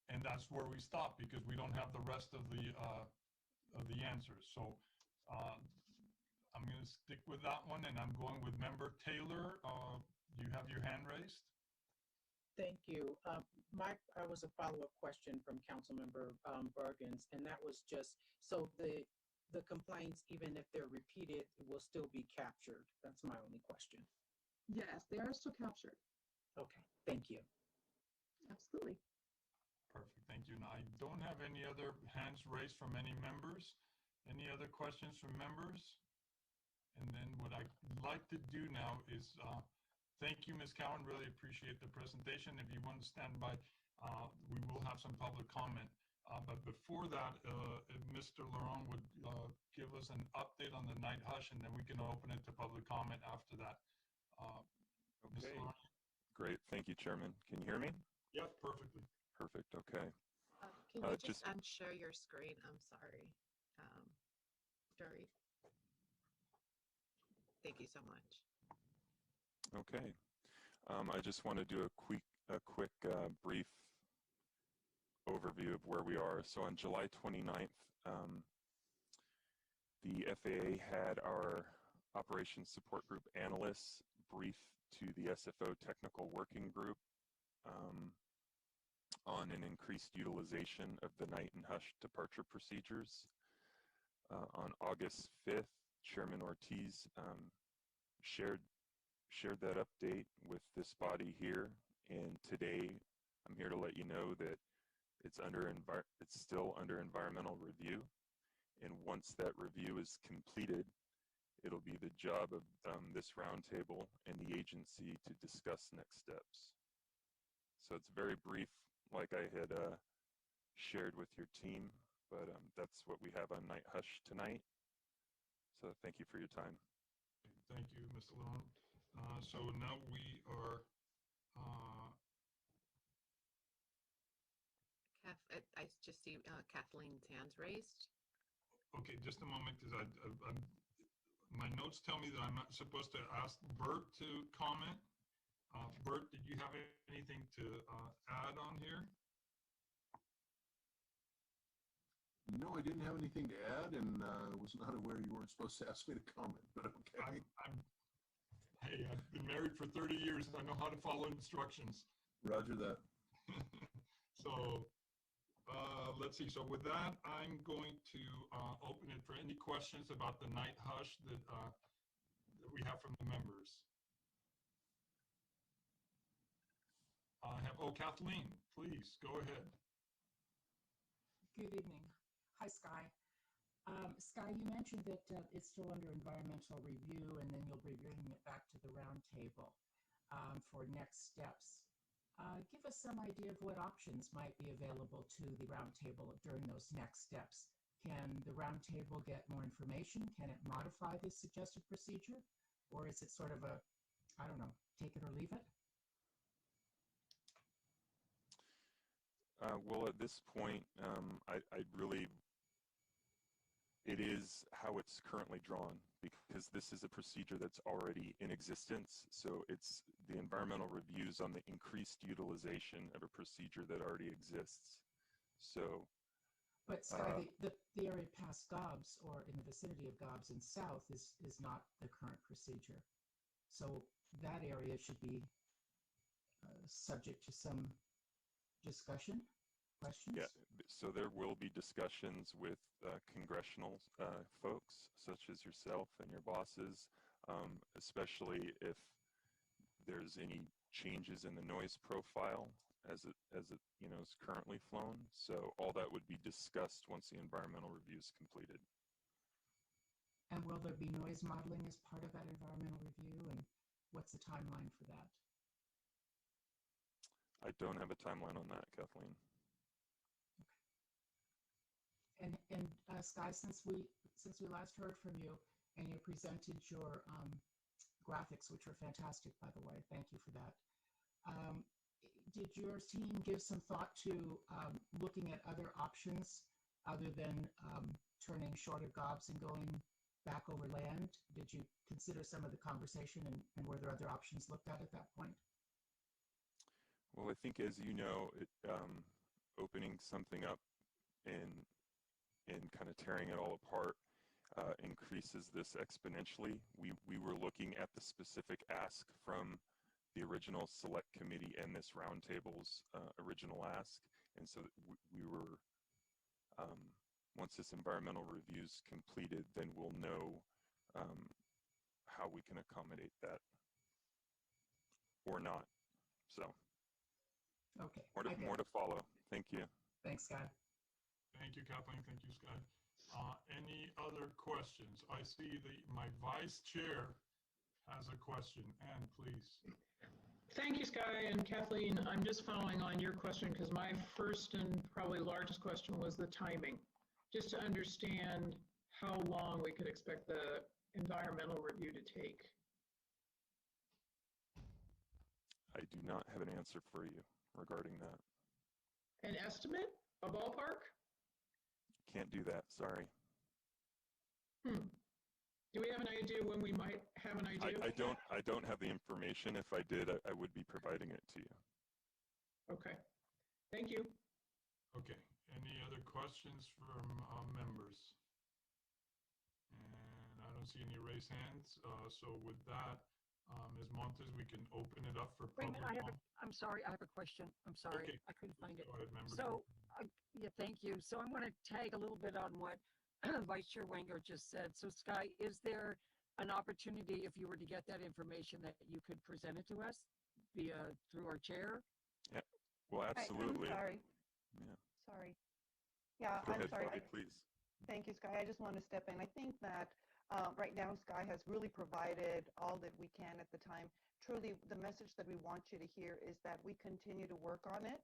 And that's where we stop because we don't have the rest of the answers. So I'm going to stick with that one, and I'm going with Member Taylor. You have your hand raised.
Thank you. Mike, I was a follow-up question from Councilmember Bergens, and that was just, so the complaints, even if they're repeated, will still be captured. That's my only question.
Yes, they are still captured.
Okay, thank you.
Absolutely.
Perfect, thank you. Now, I don't have any other hands raised from any members. Any other questions from members? And then what I'd like to do now is thank you, Ms. Cowan. Really appreciate the presentation. If you want to stand by, we will have some public comment. But before that, if Mr. Laurent would give us an update on the night hush, and then we can open it to public comment after that.
Okay. Great. Thank you, Chairman. Can you hear me?
Yes, perfectly.
Perfect. Okay.
Can you just unshare your screen? I'm sorry. Dory. Thank you so much.
Okay. I just want to do a quick brief overview of where we are. So on July 29th, the FAA had our Operations Support Group analysts brief to the SFO Technical Working Group on an increased utilization of the night and hush departure procedures. On August 5th, Chairman Ortiz shared that update with this body here, and today I'm here to let you know that it's still under environmental review, and once that review is completed, it'll be the job of this roundtable and the agency to discuss next steps. So it's very brief, like I had shared with your team. But that's what we have on Night Hush tonight. So thank you for your time.
Thank you, Mr. Long. So now we are,
I just see Kathleen's hand's raised.
okay, just a moment, because my notes tell me that I'm not supposed to ask Bert to comment. Bert, did you have anything to add on here?
No, I didn't have anything to add, and was not aware you weren't supposed to ask me to comment, but okay.
Hey, I've been married for 30 years. I know how to follow instructions.
Roger that.
So let's see. So with that, I'm going to open it for any questions about the night hush that we have from the members. I have, Kathleen, please go ahead.
Good evening. Hi, Sky. Sky, you mentioned that it's still under environmental review, and then you'll be bringing it back to the roundtable for next steps. Give us some idea of what options might be available to the roundtable during those next steps. Can the roundtable get more information? Can it modify the suggested procedure? Or is it sort of a, I don't know, take it or leave it?
Well, at this point, I really, it is how it's currently drawn, because this is a procedure that's already in existence. So it's the environmental reviews on the increased utilization of a procedure that already exists. So.
But Sky, the area past Gobbs or in the vicinity of Gobbs and south is not the current procedure. So that area should be subject to some discussion, questions?
Yeah, so there will be discussions with congressional folks such as yourself and your bosses, especially if there's any changes in the noise profile as it is currently flown. So all that would be discussed once the environmental review is completed.
And will there be noise modeling as part of that environmental review? And what's the timeline for that?
I don't have a timeline on that, Kathleen.
And Sky, since we last heard from you, and you presented your graphics, which were fantastic, by the way, thank you for that. Did your team give some thought to looking at other options other than turning short of Gobbs and going back over land? Did you consider some of the conversation, and were there other options looked at that point?
Well, I think, as you know, opening something up and kind of tearing it all apart increases this exponentially. We were looking at the specific ask from the original select committee and this roundtable's original ask, and so we were once this environmental review is completed, then we'll know how we can accommodate that or not. So
okay,
more to follow. Thank you.
Thanks, Sky.
Thank you, Kathleen. Thank you, Sky. Any other questions? I see my vice chair has a question. Ann, please.
Thank you, Sky and Kathleen. I'm just following on your question because my first and probably largest question was the timing. Just to understand how long we could expect the environmental review to take.
I do not have an answer for you regarding that.
An estimate? A ballpark?
Can't do that, sorry.
Do we have an idea when we might have an idea?
I don't have the information. If I did, I would be providing it to you.
Okay. Thank you.
Okay. Any other questions from members? And I don't see any raised hands. So with that, Ms. Montes, we can open it up for
Wait a
public.
minute, I'm sorry, I have a question. I'm sorry,
Okay.
I couldn't find it.
Go ahead, member.
So, yeah, thank you. So I'm going to tag a little bit on what Vice Chair Wenger just said. So Sky, is there an opportunity, if you were to get that information, that you could present it to us through our chair?
Yeah, well, absolutely.
I'm sorry.
Yeah.
Sorry. Yeah,
Go
I'm
ahead,
sorry.
Bobby, please.
Thank you, Sky. I just want to step in. I think that right now Sky has really provided all that we can at the time. Truly, the message that we want you to hear is that we continue to work on it.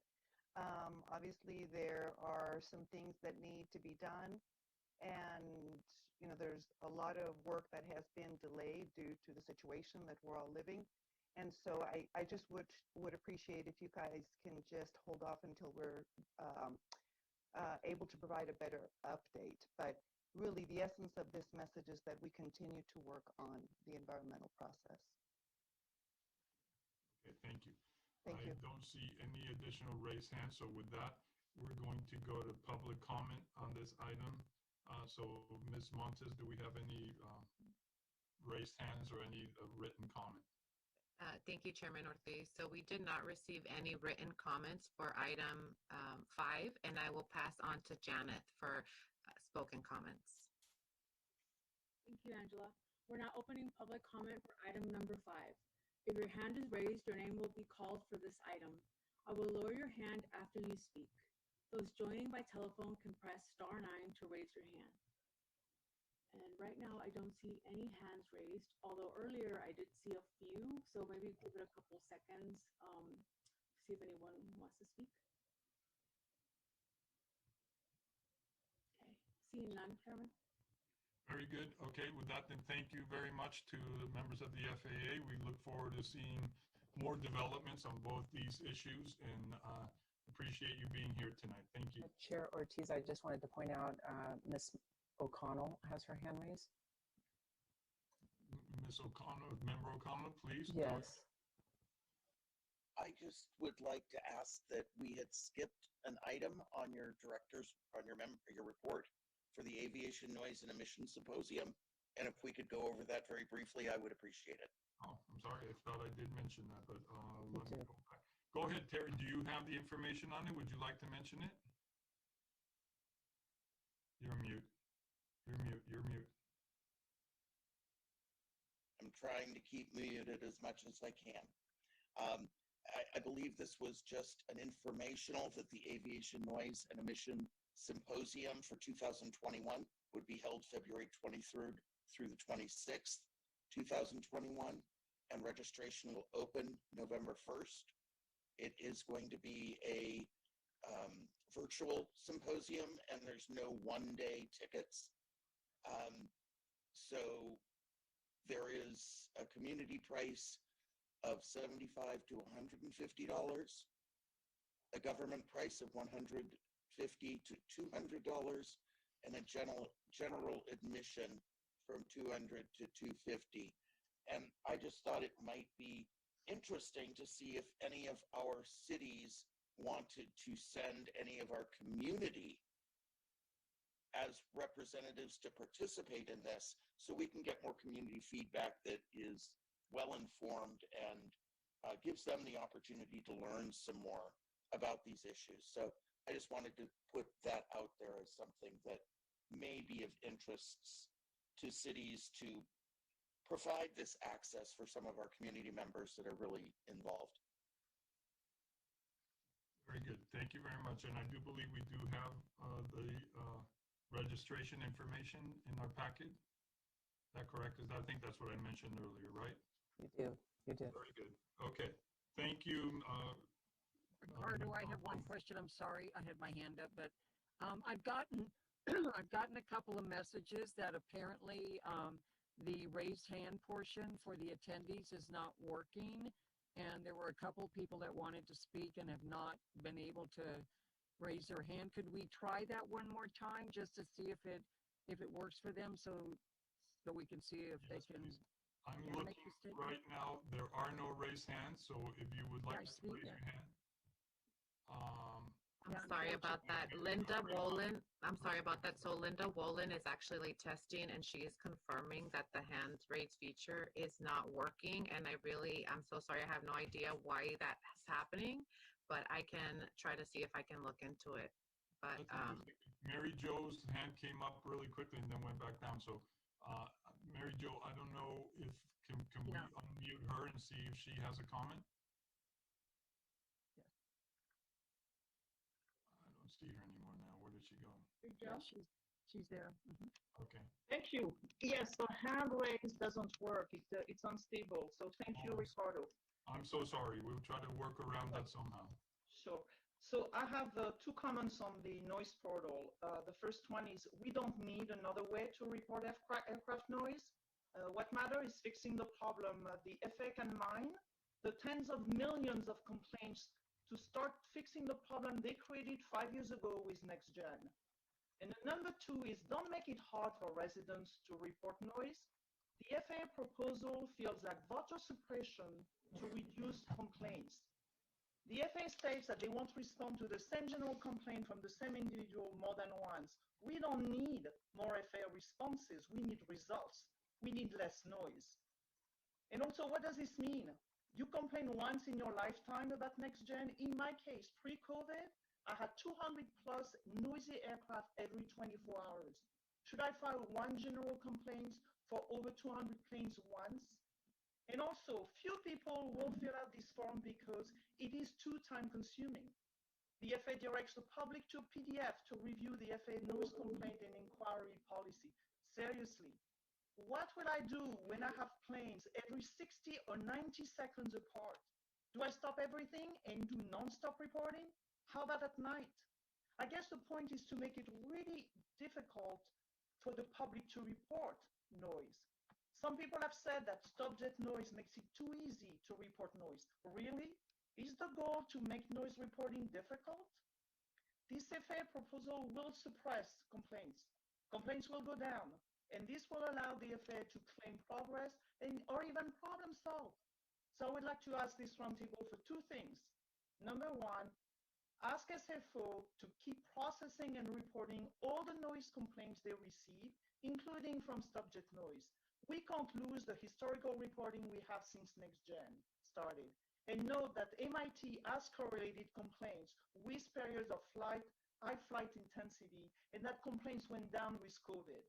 Obviously, there are some things that need to be done, and there's a lot of work that has been delayed due to the situation that we're all living. And so I just would appreciate if you guys can just hold off until we're able to provide a better update. But really, the essence of this message is that we continue to work on the environmental process.
Okay, thank you.
Thank
I
you.
don't see any additional raised hands, so with that, we're going to go to public comment on this item. So Ms. Montes, do we have any raised hands or any written comment?
Thank you, Chairman Ortiz. So we did not receive any written comments for item 5, and I will pass on to Janet for spoken comments.
Thank you, Angela. We're now opening public comment for item number 5. If your hand is raised, your name will be called for this item. I will lower your hand after you speak. Those joining by telephone can press *9 to raise your hand. And right now, I don't see any hands raised, although earlier I did see a few, so maybe give it a couple seconds, see if anyone wants to speak. Okay, seeing none, Chairman.
Very good. Okay, with that, then thank you very much to the members of the FAA. We look forward to seeing more developments on both these issues and appreciate you being here tonight. Thank you.
Chair Ortiz, I just wanted to point out Ms. O'Connell has her hand raised.
Ms. O'Connell, Member O'Connell, please.
Yes.
I just would like to ask that we had skipped an item on your report for the Aviation Noise and Emissions Symposium. And if we could go over that very briefly, I would appreciate it.
Oh, I'm sorry. I thought I did mention that, but let me go back. Go ahead, Terry. Do you have the information on it? Would you like to mention it? You're mute. You're mute. You're mute.
I'm trying to keep muted as much as I can. I believe this was just an informational that the Aviation Noise and Emission Symposium for 2021 would be held February 23rd through the 26th, 2021, and registration will open November 1st. It is going to be a virtual symposium, and there's no one-day tickets. So there is a community price of $75 to $150, a government price of $150 to $200, and a general admission from $200 to $250. And I just thought it might be interesting to see if any of our cities wanted to send any of our community as representatives to participate in this, so we can get more community feedback that is well-informed and gives them the opportunity to learn some more about these issues. So I just wanted to put that out there as something that may be of interest to cities to provide this access for some of our community members that are really involved.
Very good. Thank you very much. And I do believe we do have the registration information in our packet. Is that correct? I think that's what I mentioned earlier, right?
You do. You did.
Very good. Okay. Thank you.
Ricardo, I have one question. I'm sorry, I had my hand up, but I've gotten I've gotten a couple of messages that apparently the raised hand portion for the attendees is not working, and there were a couple people that wanted to speak and have not been able to raise their hand. Could we try that one more time just to see if it works for them, so we can see if they can?
Please. I'm looking right now. There are no raised hands, so if you would like to raise your hand.
I'm sorry about that. Linda Wolin, I'm sorry about that. So Linda Wolin is actually testing, and she is confirming that the hands raised feature is not working. And I'm so sorry. I have no idea why that's happening, but I can try to see if I can look into it. But
Mary Jo's hand came up really quickly and then went back down. So Mary Jo, I don't know if can we unmute her and see if she has a comment? I don't see her anymore now. Where did she go?
Yeah, she's there.
Okay.
Thank you. Yes, the hand raise doesn't work. It's unstable. So thank you, Ricardo.
I'm so sorry. We'll try to work around that somehow.
Sure. So I have two comments on the noise portal. The first one is we don't need another way to report aircraft noise. What matters is fixing the problem. The FAA can mine the tens of millions of complaints to start fixing the problem they created 5 years ago with NextGen. And the number two is don't make it hard for residents to report noise. The FAA proposal feels like voter suppression to reduce complaints. The FAA states that they won't respond to the same general complaint from the same individual more than once. We don't need more FAA responses. We need results. We need less noise. And also, what does this mean? You complain once in your lifetime about NextGen. In my case, pre-COVID, I had 200 plus noisy aircraft every 24 hours. Should I file one general complaint for over 200 planes once? And also, few people will fill out this form because it is too time consuming. The FAA directs the public to a PDF to review the FAA noise complaint and inquiry policy. Seriously, what will I do when I have planes every 60 or 90 seconds apart? Do I stop everything and do non-stop reporting? How about at night? I guess the point is to make it really difficult for the public to report noise. Some people have said that stop-jet noise makes it too easy to report noise. Really? Is the goal to make noise reporting difficult? This FAA proposal will suppress complaints. Complaints will go down, and this will allow the FAA to claim progress or even problem solve. So I would like to ask this roundtable for two things. Number one, ask SFO to keep processing and reporting all the noise complaints they receive, including from stop-jet noise. We can't lose the historical reporting we have since NextGen started. And note that MIT has correlated complaints with periods of high flight intensity, and that complaints went down with COVID.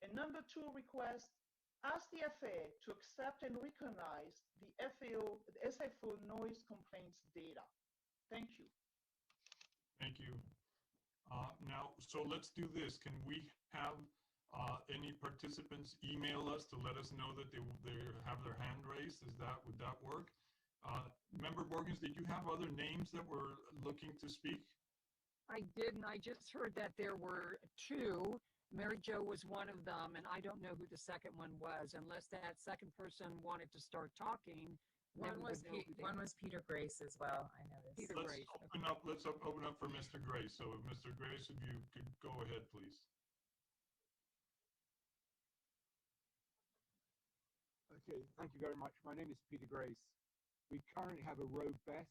And number two request, ask the FAA to accept and recognize the SFO noise complaints data. Thank you.
Thank you. Now, so let's do this. Can we have any participants email us to let us know that they have their hand raised? Would that work? Member Borgens, did you have other names that were looking to speak?
I didn't. I just heard that there were two. Mary Jo was one of them, and I don't know who the second one was, unless that second person wanted to start talking.
One was Peter Grace as well, I noticed.
Peter
Let's
Grace.
let's open up for Mr. Grace. So Mr. Grace, if you could go ahead, please.
Okay, thank you very much. My name is Peter Grace. We currently have a robust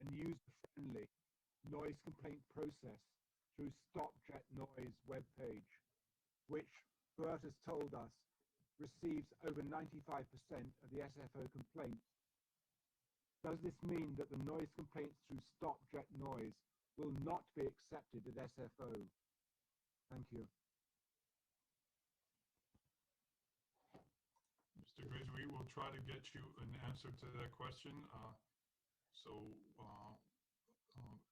and user-friendly noise complaint process through StopJet Noise webpage, which Bert has told us receives over 95% of the SFO complaints. Does this mean that the noise complaints through StopJet Noise will not be accepted at SFO? Thank you.
Mr. Grace, we will try to get you an answer to that question.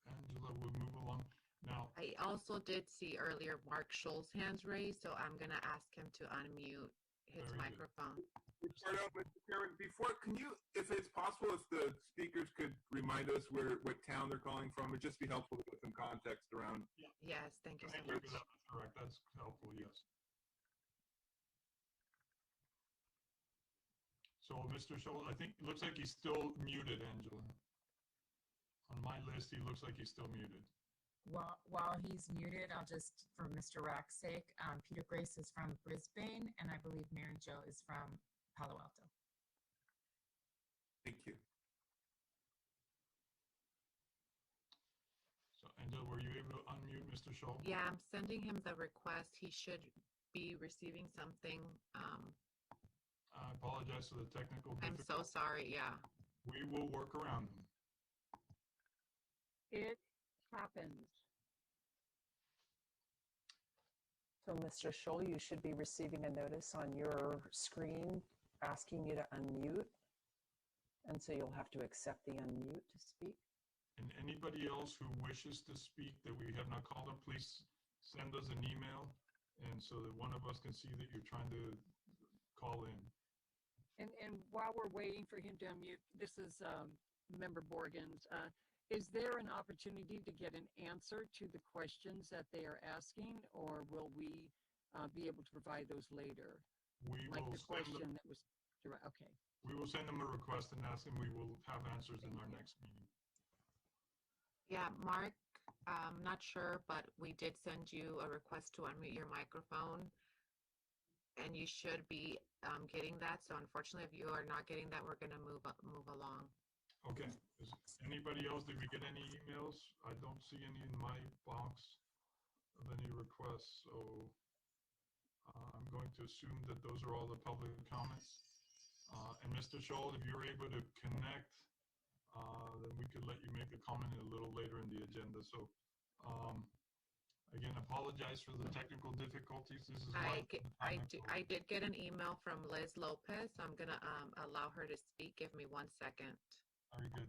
Angela, we'll move along. Now,
I also did see earlier Mark Scholl's hands raised, so I'm going to ask him to unmute his microphone.
Before, can you, if it's possible, if the speakers could remind us what town they're calling from, it'd just be helpful to put some context around.
Yes, thank you so
Thank you
much.
for that. That's correct. That's helpful, yes. So Mr. Scholl, I think it looks like he's still muted, Angela. On my list, he looks like he's still muted.
While he's muted, I'll just, for Mr. Rock's sake, Peter Grace is from Brisbane, and I believe Mary Jo is from Palo Alto.
Thank you.
So Angela, were you able to unmute Mr. Scholl?
Yeah, I'm sending him the request. He should be receiving something.
I apologize for the technical
I'm so
difficulties.
sorry, yeah.
We will work around them.
It happens.
So Mr. Scholl, you should be receiving a notice on your screen asking you to unmute. And so you'll have to accept the unmute to speak.
And anybody else who wishes to speak that we have not called on, please send us an email, and so that one of us can see that you're trying to call in.
And while we're waiting for him to unmute, this is Member Borgens. Is there an opportunity to get an answer to the questions that they are asking, or will we be able to provide those later?
We
Like
will
the
send
question
them,
that was direct, okay.
we will send them a request and ask them. We will have answers in our next meeting.
Yeah, Mark, I'm not sure, but we did send you a request to unmute your microphone. And you should be getting that. So unfortunately, if you are not getting that, we're going to move along.
Okay. Is anybody else? Did we get any emails? I don't see any in my box of any requests. So I'm going to assume that those are all the public comments. And Mr. Scholl, if you're able to connect, then we could let you make a comment a little later in the agenda. So again, apologize for the technical difficulties. This is
I did get an email from Liz Lopez. I'm going to allow her to speak. Give me 1 second.
Very good.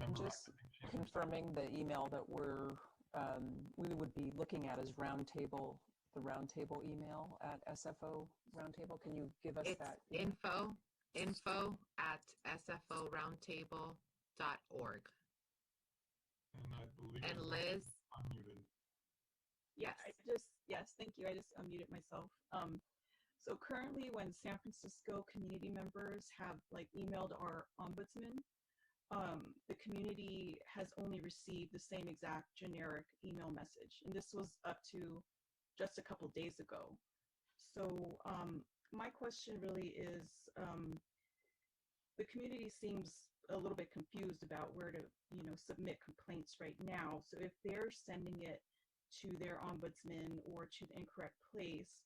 I'm just confirming the email that we would be looking at is Roundtable, the Roundtable email at SFO Roundtable. Can you give us that?
Info at sforoundtable.org.
And I believe
and Liz
unmuted.
Yes, thank you. I just unmuted myself. So currently when San Francisco community members have emailed our ombudsman, the community has only received the same exact generic email message. And this was up to just a couple days ago. So my question really is, the community seems a little bit confused about where to, submit complaints right now. So if they're sending it to their ombudsman or to the incorrect place,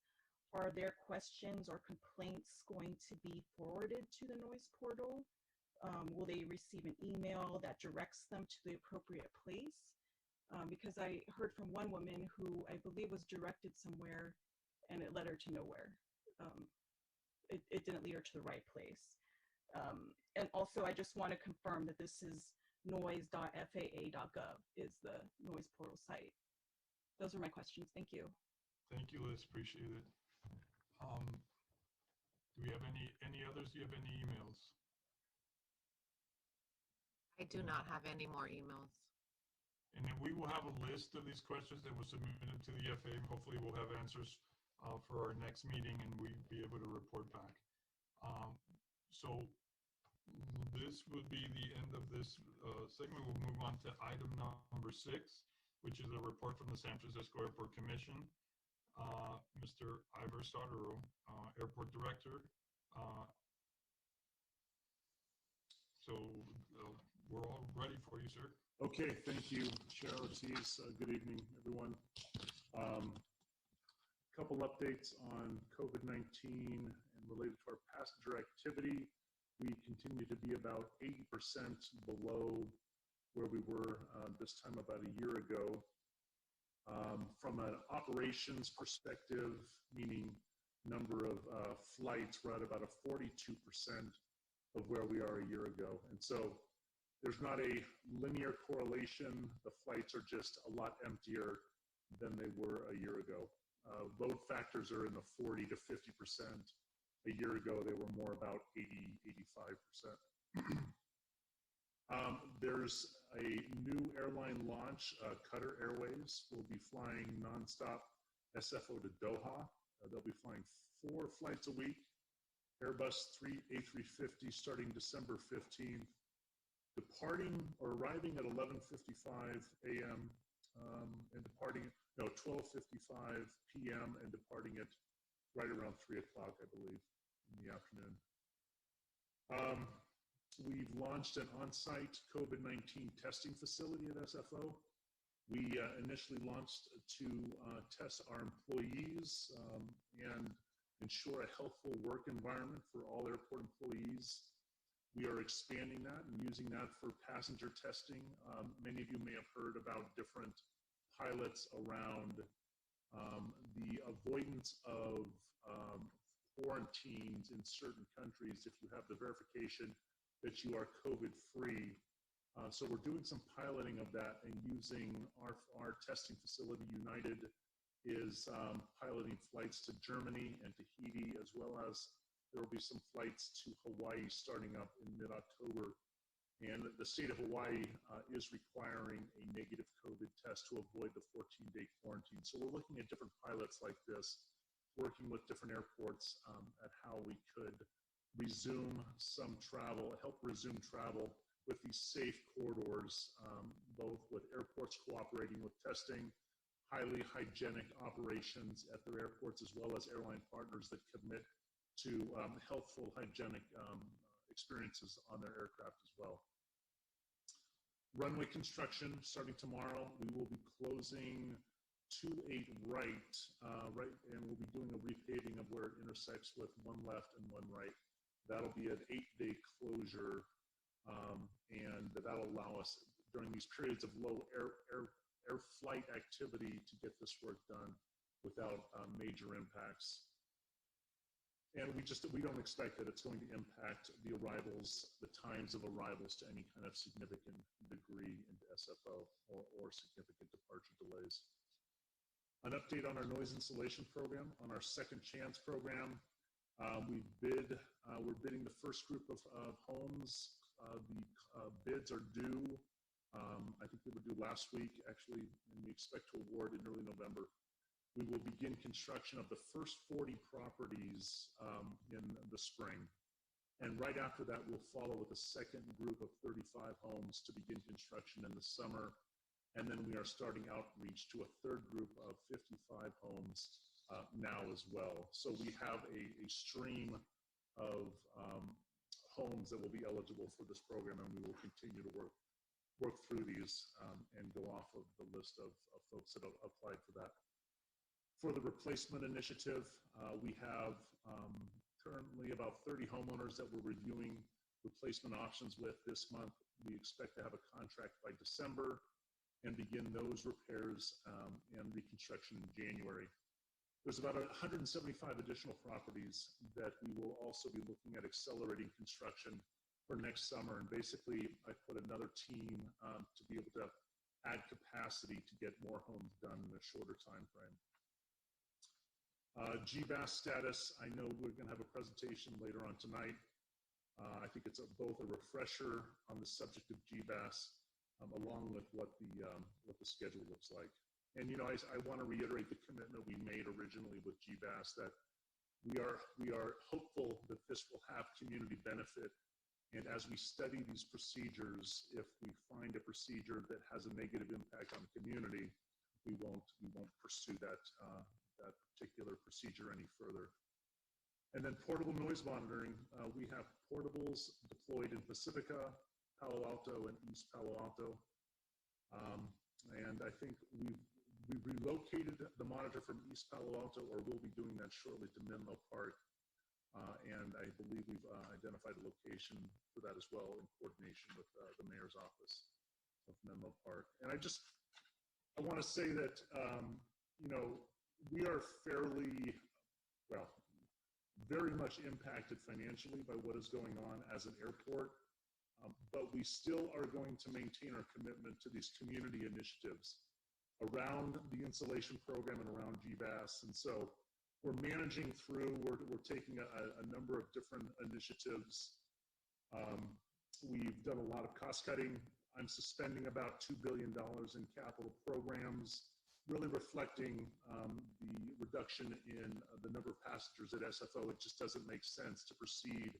are their questions or complaints going to be forwarded to the noise portal? Will they receive an email that directs them to the appropriate place? Because I heard from one woman who I believe was directed somewhere and it led her to nowhere. It didn't lead her to the right place. And also I just want to confirm that this is noise.faa.gov is the noise portal site. Those are my questions. Thank you.
Thank you, Liz. Appreciate it. Do we have any others? Do you have any emails?
I do not have any more emails.
And then we will have a list of these questions that were submitted to the FAA. Hopefully we'll have answers for our next meeting and we'll be able to report back. So this would be the end of this segment. We'll move on to item number 6, which is a report from the San Francisco Airport Commission. Mr. Ivor Sotero, Airport Director. So we're all ready for you, sir.
Okay, thank you, Chair Ortiz. Good evening, everyone. Couple updates on COVID-19 and related to our passenger activity. We continue to be about 80% below where we were this time about a year ago. From an operations perspective, meaning number of flights, we're at about a 42% of where we are a year ago. And so there's not a linear correlation. The flights are just a lot emptier than they were a year ago. Load factors are in the 40 to 50%. A year ago, they were more about 80, 85%. There's a new airline launch. Qatar Airways will be flying nonstop SFO to Doha. They'll be flying 4 flights a week. Airbus A350 starting December 15th. Departing or arriving at 11:55 a.m. And departing, 12:55 p.m. and departing at right around 3 o'clock, I believe, in the afternoon. We've launched an on-site COVID-19 testing facility at SFO. We initially launched to test our employees and ensure a healthful work environment for all airport employees. We are expanding that and using that for passenger testing. Many of you may have heard about different pilots around the avoidance of quarantines in certain countries if you have the verification that you are COVID-free. So we're doing some piloting of that and using our testing facility. United is piloting flights to Germany and Tahiti, as well as there will be some flights to Hawaii starting up in mid-October And the state of Hawaii is requiring a negative COVID test to avoid the 14-day quarantine. So we're looking at different pilots like this, working with different airports at how we could resume some travel, help resume travel with these safe corridors, both with airports cooperating with testing, highly hygienic operations at their airports, as well as airline partners that commit to healthful, hygienic experiences on their aircraft as well. Runway construction starting tomorrow. We will be closing 28 right, and we'll be doing a repaving of where it intersects with one left and one right. That'll be an 8-day closure, and that'll allow us during these periods of low air flight activity to get this work done without major impacts. And we don't expect that it's going to impact the times of arrivals to any kind of significant degree into SFO or significant departure delays. An update on our noise insulation program, on our Second Chance program. We're bidding the first group of homes. The bids are due. I think they were due last week, actually, and we expect to award in early November. We will begin construction of the first 40 properties in the spring. And right after that, we'll follow with a second group of 35 homes to begin construction in the summer. And then we are starting outreach to a third group of 55 homes now as well. So we have a stream of homes that will be eligible for this program, and we will continue to work through these and go off of the list of folks that have applied for that. For the replacement initiative, we have currently about 30 homeowners that we're reviewing replacement options with this month. We expect to have a contract by December and begin those repairs and reconstruction in January. There's about 175 additional properties that we will also be looking at accelerating construction for next summer. And basically, I put another team to be able to add capacity to get more homes done in a shorter time frame. GBAS status, I know we're going to have a presentation later on tonight. I think it's both a refresher on the subject of GBAS along with what the schedule looks like. And I want to reiterate the commitment we made originally with GBAS, that we are hopeful that this will have community benefit. And as we study these procedures, if we find a procedure that has a negative impact on the community, we won't pursue that particular procedure any further. And then portable noise monitoring. We have portables deployed in Pacifica, Palo Alto, and East Palo Alto. And I think we've relocated the monitor from East Palo Alto, or we'll be doing that shortly, to Menlo Park. And I believe we've identified a location for that as well in coordination with the mayor's office of Menlo Park. And I want to say that, we are very much impacted financially by what is going on as an airport, but we still are going to maintain our commitment to these community initiatives around the insulation program and around GBAS. And so we're managing through, we're taking a number of different initiatives. We've done a lot of cost cutting. I'm suspending about $2 billion in capital programs, really reflecting the reduction in the number of passengers at SFO. It just doesn't make sense to proceed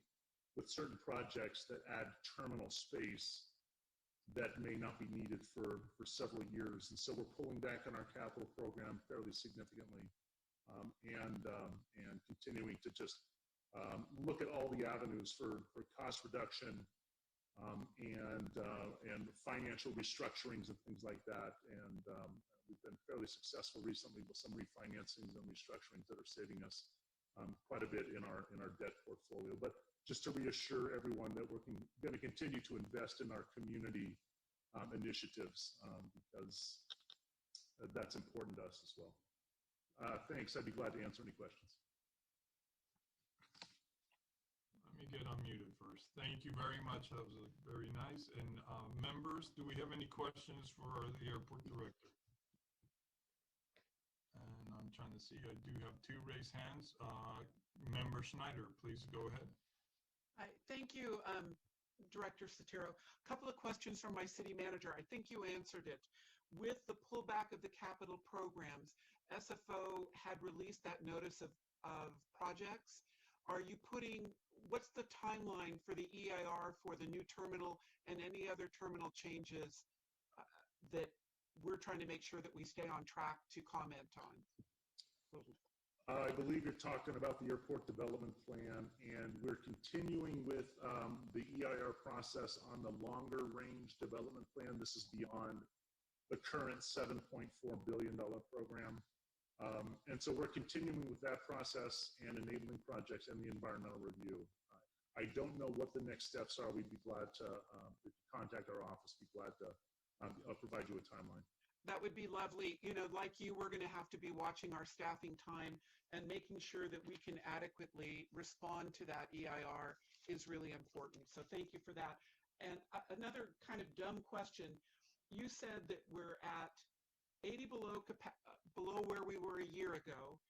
with certain projects that add terminal space that may not be needed for several years. And so we're pulling back on our capital program fairly significantly, and continuing to just look at all the avenues for cost reduction and financial restructurings and things like that. And we've been fairly successful recently with some refinancings and restructurings that are saving us quite a bit in our debt portfolio. But just to reassure everyone that we're going to continue to invest in our community initiatives because that's important to us as well. Thanks. I'd be glad to answer any questions.
Let me get unmuted first. Thank you very much. That was very nice. And members, do we have any questions for the airport director? And I'm trying to see, I do have 2 raised hands. Member Schneider, please go ahead.
Hi, thank you. Director Sotero, a couple of questions from my city manager. I think you answered it. With the pullback of the capital programs, SFO had released that notice of projects. Are you putting, what's the timeline for the EIR for the new terminal and any other terminal changes that we're trying to make sure that we stay on track to comment on?
I believe you're talking about the airport development plan, and we're continuing with the EIR process on the longer range development plan. This is beyond the current $7.4 billion program. And so we're continuing with that process and enabling projects and the environmental review. I don't know what the next steps are. We'd be glad to contact our office, be glad to provide you a timeline.
That would be lovely. You know, like you, we're going to have to be watching our staffing time and making sure that we can adequately respond to that EIR is really important. So thank you for that. And another kind of dumb question. You said that we're at 80 below where we were a year ago,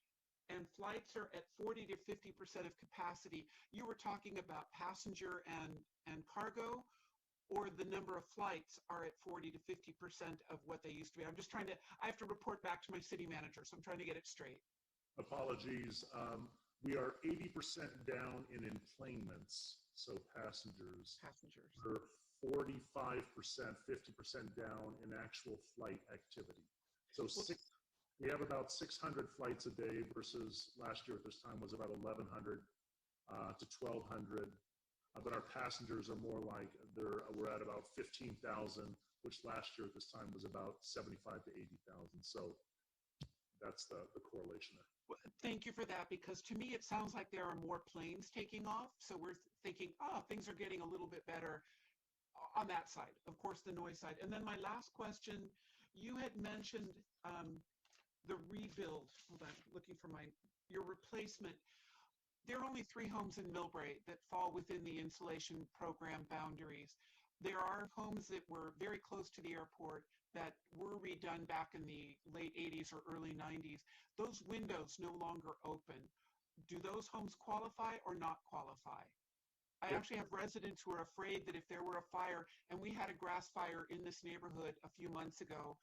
and flights are at 40 to 50% of capacity. You were talking about passenger and cargo, or the number of flights are at 40 to 50% of what they used to be? I'm just trying to, I have to report back to my city manager, so I'm trying to get it straight.
Apologies. We are 80% down in enplanements, so passengers. We're 45%, 50% down in actual flight activity. So we have about 600 flights a day versus last year at this time was about 1,100 to 1,200. But our passengers are more like, we're at about 15,000, which last year at this time was about 75 to 80,000. So that's the correlation there.
Well, thank you for that, because to me it sounds like there are more planes taking off. So we're thinking, oh, things are getting a little bit better on that side. Of course, the noise side. And then my last question, you had mentioned the rebuild. Hold on, looking for your replacement. There are only 3 homes in Millbrae that fall within the insulation program boundaries. There are homes that were very close to the airport that were redone back in the late 80s or early 90s. Those windows no longer open. Do those homes qualify or not qualify? I actually have residents who are afraid that if there were a fire, and we had a grass fire in this neighborhood a few months ago,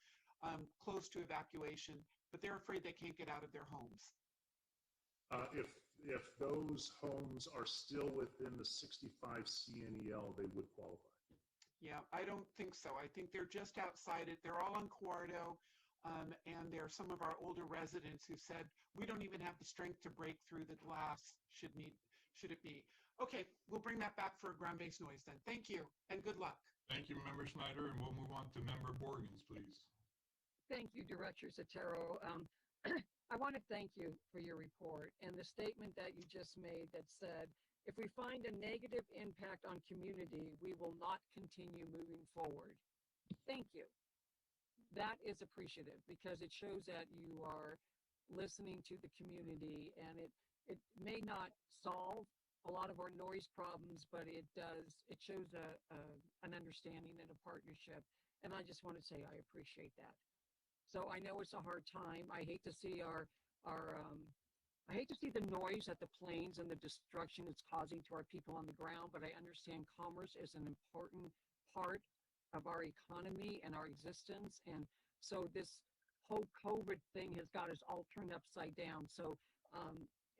close to evacuation, but they're afraid they can't get out of their homes.
If those homes are still within the 65 CNEL, they would qualify.
Yeah, I don't think so. I think they're just outside it. They're all on Cuarto, and they're some of our older residents who said, we don't even have the strength to break through the glass should it be. Okay, we'll bring that back for ground-based noise then. Thank you, and good luck.
Thank you, Member Schneider, and we'll move on to Member Borgens, please.
Thank you, Director Sotero. I want to thank you for your report and the statement that you just made that said, if we find a negative impact on community, we will not continue moving forward. Thank you. That is appreciative because it shows that you are listening to the community, and it may not solve a lot of our noise problems, but it shows an understanding and a partnership. And I just want to say I appreciate that. So I know it's a hard time. I hate to see I hate to see the noise at the planes and the destruction it's causing to our people on the ground, but I understand commerce is an important part of our economy and our existence. And so this whole COVID thing has got us all turned upside down. So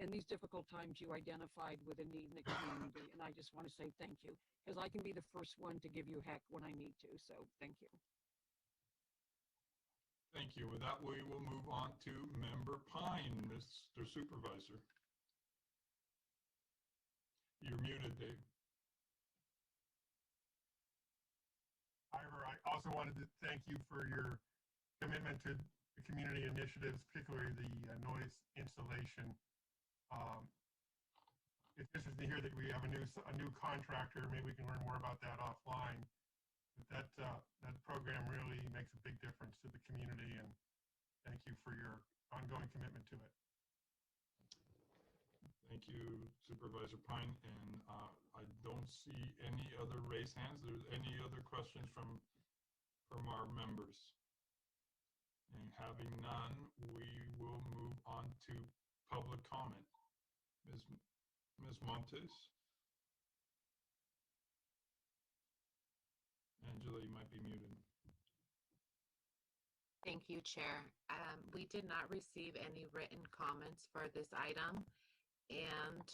in these difficult times, you identified with a need in the community. And I just want to say thank you, because I can be the first one to give you heck when I need to. So thank you.
Thank you. With that, we will move on to Member Pine, Mr. Supervisor. You're muted, Dave.
However, I also wanted to thank you for your commitment to the community initiatives, particularly the noise installation. It's interesting to hear that we have a new contractor. Maybe we can learn more about that offline. But that program really makes a big difference to the community, and thank you for your ongoing commitment to it.
Thank you, Supervisor Pine, and I don't see any other raised hands. There's any other questions from our members? And having none, we will move on to public comment. Ms. Montes? be muted.
Thank you, Chair. We did not receive any written comments for this item, and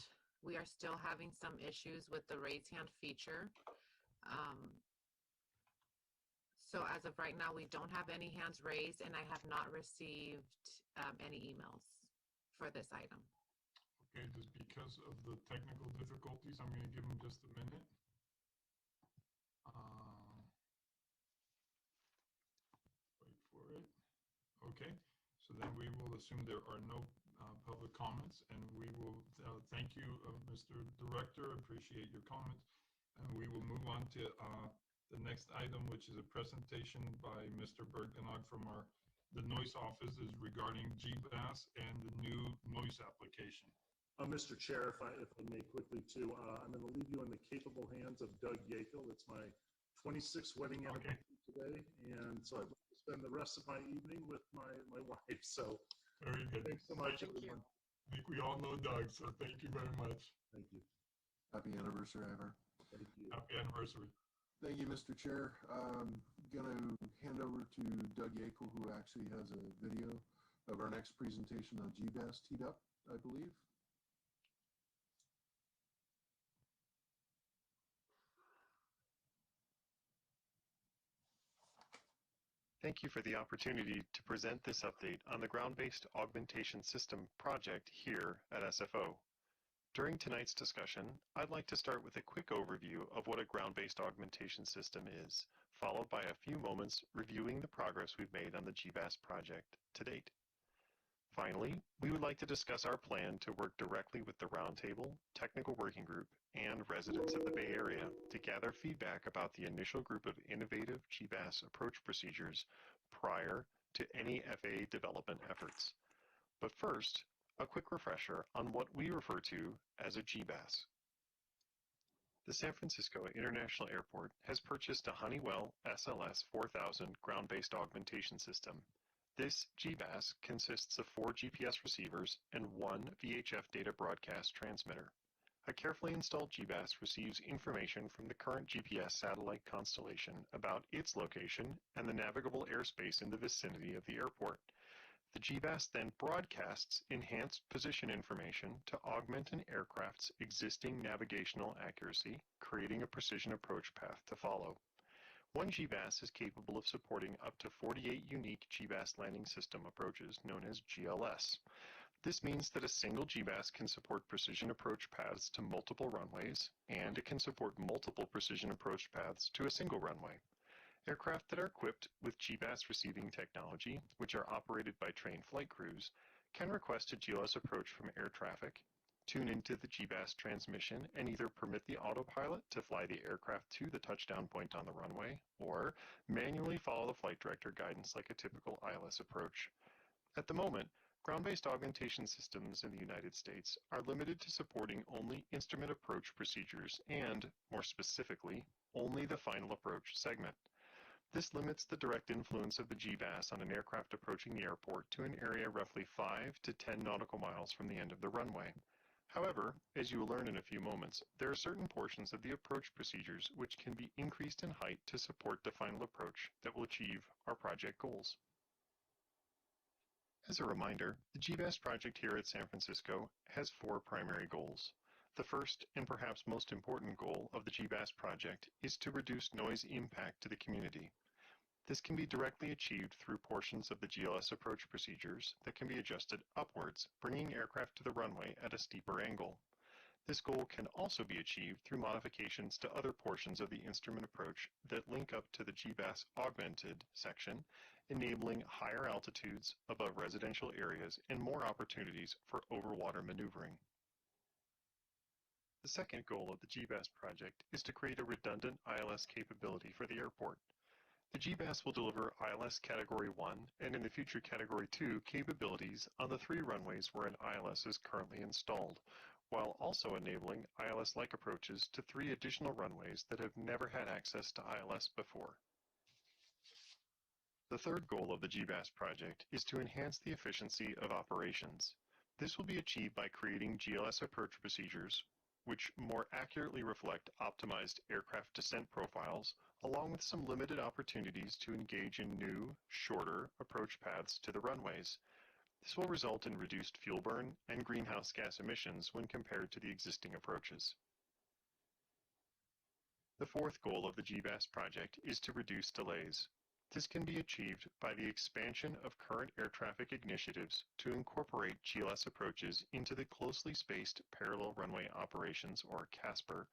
we are still having some issues with the raise hand feature. So as of right now, we don't have any hands raised, and I have not received any emails for this item.
Okay, just because of the technical difficulties, I'm going to give them just a minute. Wait for it. Okay, so then we will assume there are no public comments, and we will thank you, Mr. Director. Appreciate your comments, and we will move on to the next item, which is a presentation by Mr. Bergenog from the noise office is regarding GBAS and the new noise application.
Mr. Chair, if I may quickly too, I'm going to leave you in the capable hands of Doug Yakel. It's my 26th wedding anniversary today, and so I'd like to spend the rest of my evening with my wife. So
very good.
Thanks so much,
Thank
everyone.
I think we all know Doug, so thank you very much.
Thank you.
Happy anniversary, Ivar.
Thank you.
Happy anniversary.
Thank you, Mr. Chair. Gonna hand over to Doug Yakel, who actually has a video of our next presentation on GBAS teed up, I believe.
Thank you for the opportunity to present this update on the Ground-Based Augmentation System project here at SFO. During tonight's discussion, I'd like to start with a quick overview of what a ground-based augmentation system is, followed by a few moments reviewing the progress we've made on the GBAS project to date. Finally, we would like to discuss our plan to work directly with the Roundtable, Technical Working Group, and residents of the Bay Area to gather feedback about the initial group of innovative GBAS approach procedures prior to any FAA development efforts. But first, a quick refresher on what we refer to as a GBAS. The San Francisco International Airport has purchased a Honeywell SLS 4000 ground-based augmentation system. This GBAS consists of 4 GPS receivers and 1 VHF data broadcast transmitter. A carefully installed GBAS receives information from the current GPS satellite constellation about its location and the navigable airspace in the vicinity of the airport. The GBAS then broadcasts enhanced position information to augment an aircraft's existing navigational accuracy, creating a precision approach path to follow. One GBAS is capable of supporting up to 48 unique GBAS landing system approaches, known as GLS. This means that a single GBAS can support precision approach paths to multiple runways, and it can support multiple precision approach paths to a single runway. Aircraft that are equipped with GBAS receiving technology, which are operated by trained flight crews, can request a GLS approach from air traffic, tune into the GBAS transmission, and either permit the autopilot to fly the aircraft to the touchdown point on the runway, or manually follow the flight director guidance like a typical ILS approach. At the moment, ground-based augmentation systems in the United States are limited to supporting only instrument approach procedures and, more specifically, only the final approach segment. This limits the direct influence of the GBAS on an aircraft approaching the airport to an area roughly 5 to 10 nautical miles from the end of the runway. However, as you will learn in a few moments, there are certain portions of the approach procedures which can be increased in height to support the final approach that will achieve our project goals. As a reminder, the GBAS project here at San Francisco has 4 primary goals. The first and perhaps most important goal of the GBAS project is to reduce noise impact to the community. This can be directly achieved through portions of the GLS approach procedures that can be adjusted upwards, bringing aircraft to the runway at a steeper angle. This goal can also be achieved through modifications to other portions of the instrument approach that link up to the GBAS augmented section, enabling higher altitudes above residential areas and more opportunities for overwater maneuvering. The second goal of the GBAS project is to create a redundant ILS capability for the airport. The GBAS will deliver ILS Category 1 and in the future Category 2 capabilities on the 3 runways where an ILS is currently installed, while also enabling ILS-like approaches to 3 additional runways that have never had access to ILS before. The third goal of the GBAS project is to enhance the efficiency of operations. This will be achieved by creating GLS approach procedures, which more accurately reflect optimized aircraft descent profiles along with some limited opportunities to engage in new, shorter approach paths to the runways. This will result in reduced fuel burn and greenhouse gas emissions when compared to the existing approaches. The fourth goal of the GBAS project is to reduce delays. This can be achieved by the expansion of current air traffic initiatives to incorporate GLS approaches into the closely spaced parallel runway operations, or CASPR,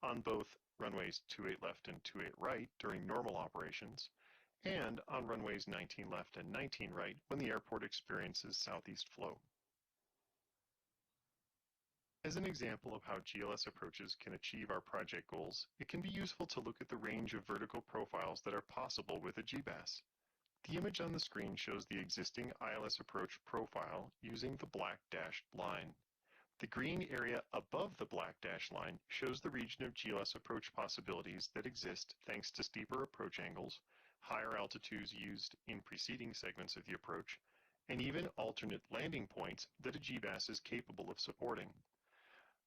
on both runways 28 left and 28 right during normal operations, and on runways 19 left and 19 right when the airport experiences southeast flow. As an example of how GLS approaches can achieve our project goals, it can be useful to look at the range of vertical profiles that are possible with a GBAS. The image on the screen shows the existing ILS approach profile using the black dashed line. The green area above the black dashed line shows the region of GLS approach possibilities that exist thanks to steeper approach angles, higher altitudes used in preceding segments of the approach, and even alternate landing points that a GBAS is capable of supporting.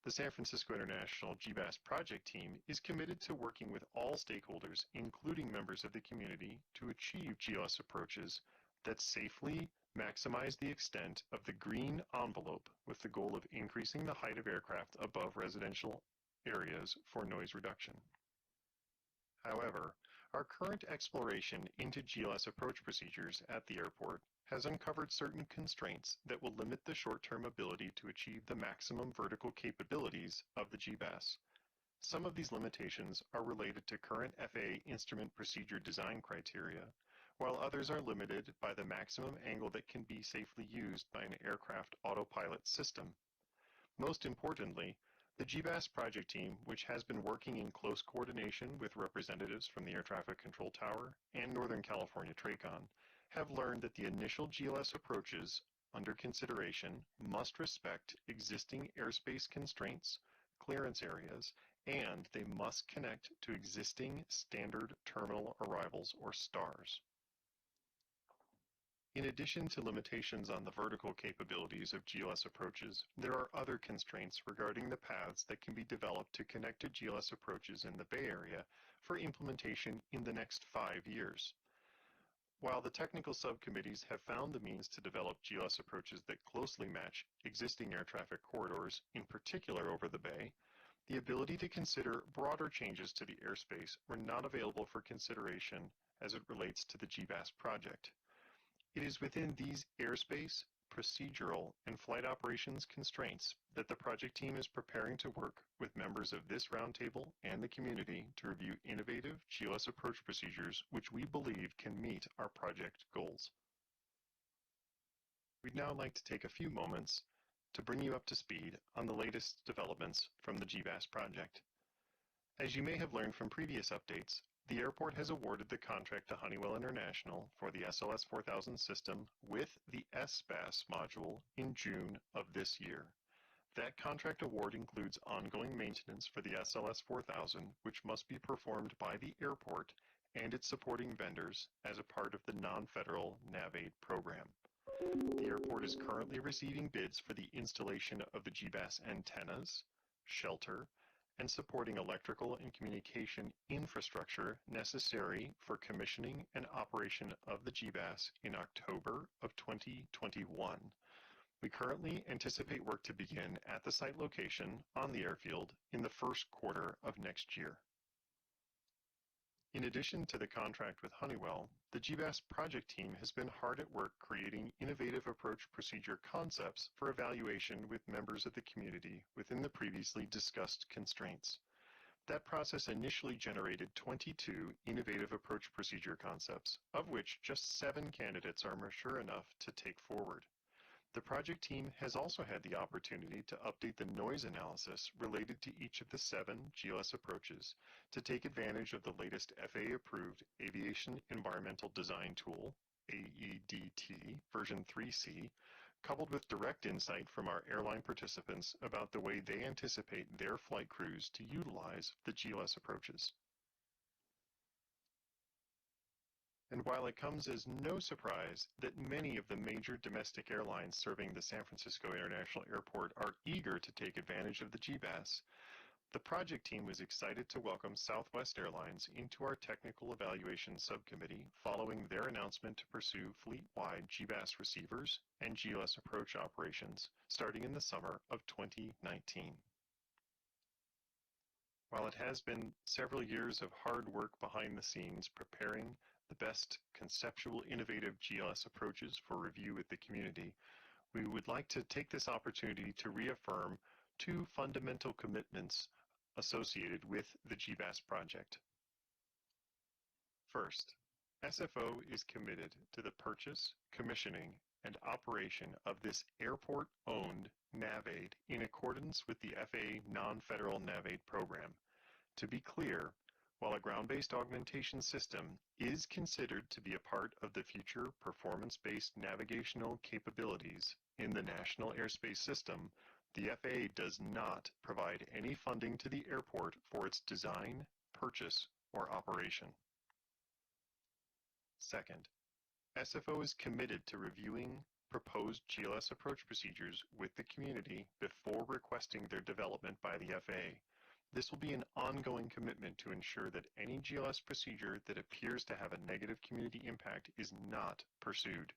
The San Francisco International GBAS project team is committed to working with all stakeholders, including members of the community, to achieve GLS approaches that safely maximize the extent of the green envelope with the goal of increasing the height of aircraft above residential areas for noise reduction. However, our current exploration into GLS approach procedures at the airport has uncovered certain constraints that will limit the short-term ability to achieve the maximum vertical capabilities of the GBAS. Some of these limitations are related to current FAA instrument procedure design criteria, while others are limited by the maximum angle that can be safely used by an aircraft autopilot system. Most importantly, the GBAS project team, which has been working in close coordination with representatives from the Air Traffic Control Tower and Northern California TRACON, have learned that the initial GLS approaches under consideration must respect existing airspace constraints, clearance areas, and they must connect to existing standard terminal arrivals, or STARs. In addition to limitations on the vertical capabilities of GLS approaches, there are other constraints regarding the paths that can be developed to connect to GLS approaches in the Bay Area for implementation in the next 5 years. While the technical subcommittees have found the means to develop GLS approaches that closely match existing air traffic corridors, in particular over the Bay, the ability to consider broader changes to the airspace were not available for consideration as it relates to the GBAS project. It is within these airspace, procedural, and flight operations constraints that the project team is preparing to work with members of this roundtable and the community to review innovative GLS approach procedures which we believe can meet our project goals. We'd now like to take a few moments to bring you up to speed on the latest developments from the GBAS project. As you may have learned from previous updates, the airport has awarded the contract to Honeywell International for the SLS 4000 system with the SBAS module in June of this year. That contract award includes ongoing maintenance for the SLS 4000, which must be performed by the airport and its supporting vendors as a part of the non-federal NAVAID program. The airport is currently receiving bids for the installation of the GBAS antennas, shelter, and supporting electrical and communication infrastructure necessary for commissioning and operation of the GBAS in October of 2021. We currently anticipate work to begin at the site location on the airfield in the first quarter of next year. In addition to the contract with Honeywell, the GBAS project team has been hard at work creating innovative approach procedure concepts for evaluation with members of the community within the previously discussed constraints. That process initially generated 22 innovative approach procedure concepts, of which just 7 candidates are mature enough to take forward. The project team has also had the opportunity to update the noise analysis related to each of the 7 GLS approaches to take advantage of the latest FAA-approved Aviation Environmental Design Tool, AEDT, version 3C, coupled with direct insight from our airline participants about the way they anticipate their flight crews to utilize the GLS approaches. And while it comes as no surprise that many of the major domestic airlines serving the San Francisco International Airport are eager to take advantage of the GBAS, The project team was excited to welcome Southwest Airlines into our technical evaluation subcommittee following their announcement to pursue fleet-wide GBAS receivers and GLS approach operations starting in the summer of 2019. While it has been several years of hard work behind the scenes preparing the best conceptual innovative GLS approaches for review with the community, we would like to take this opportunity to reaffirm two fundamental commitments associated with the GBAS project. First, SFO is committed to the purchase, commissioning, and operation of this airport-owned NavAid in accordance with the FAA non-federal NavAid program. To be clear, while a ground-based augmentation system is considered to be a part of the future performance-based navigational capabilities in the National Airspace System, the FAA does not provide any funding to the airport for its design, purchase, or operation. Second, SFO is committed to reviewing proposed GLS approach procedures with the community before requesting their development by the FAA. This will be an ongoing commitment to ensure that any GLS procedure that appears to have a negative community impact is not pursued.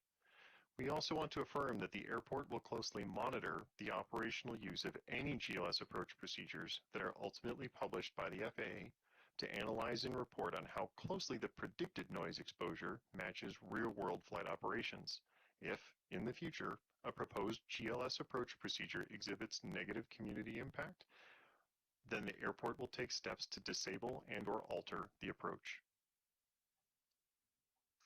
We also want to affirm that the airport will closely monitor the operational use of any GLS approach procedures that are ultimately published by the FAA to analyze and report on how closely the predicted noise exposure matches real-world flight operations. If, in the future, a proposed GLS approach procedure exhibits negative community impact, then the airport will take steps to disable and/or alter the approach.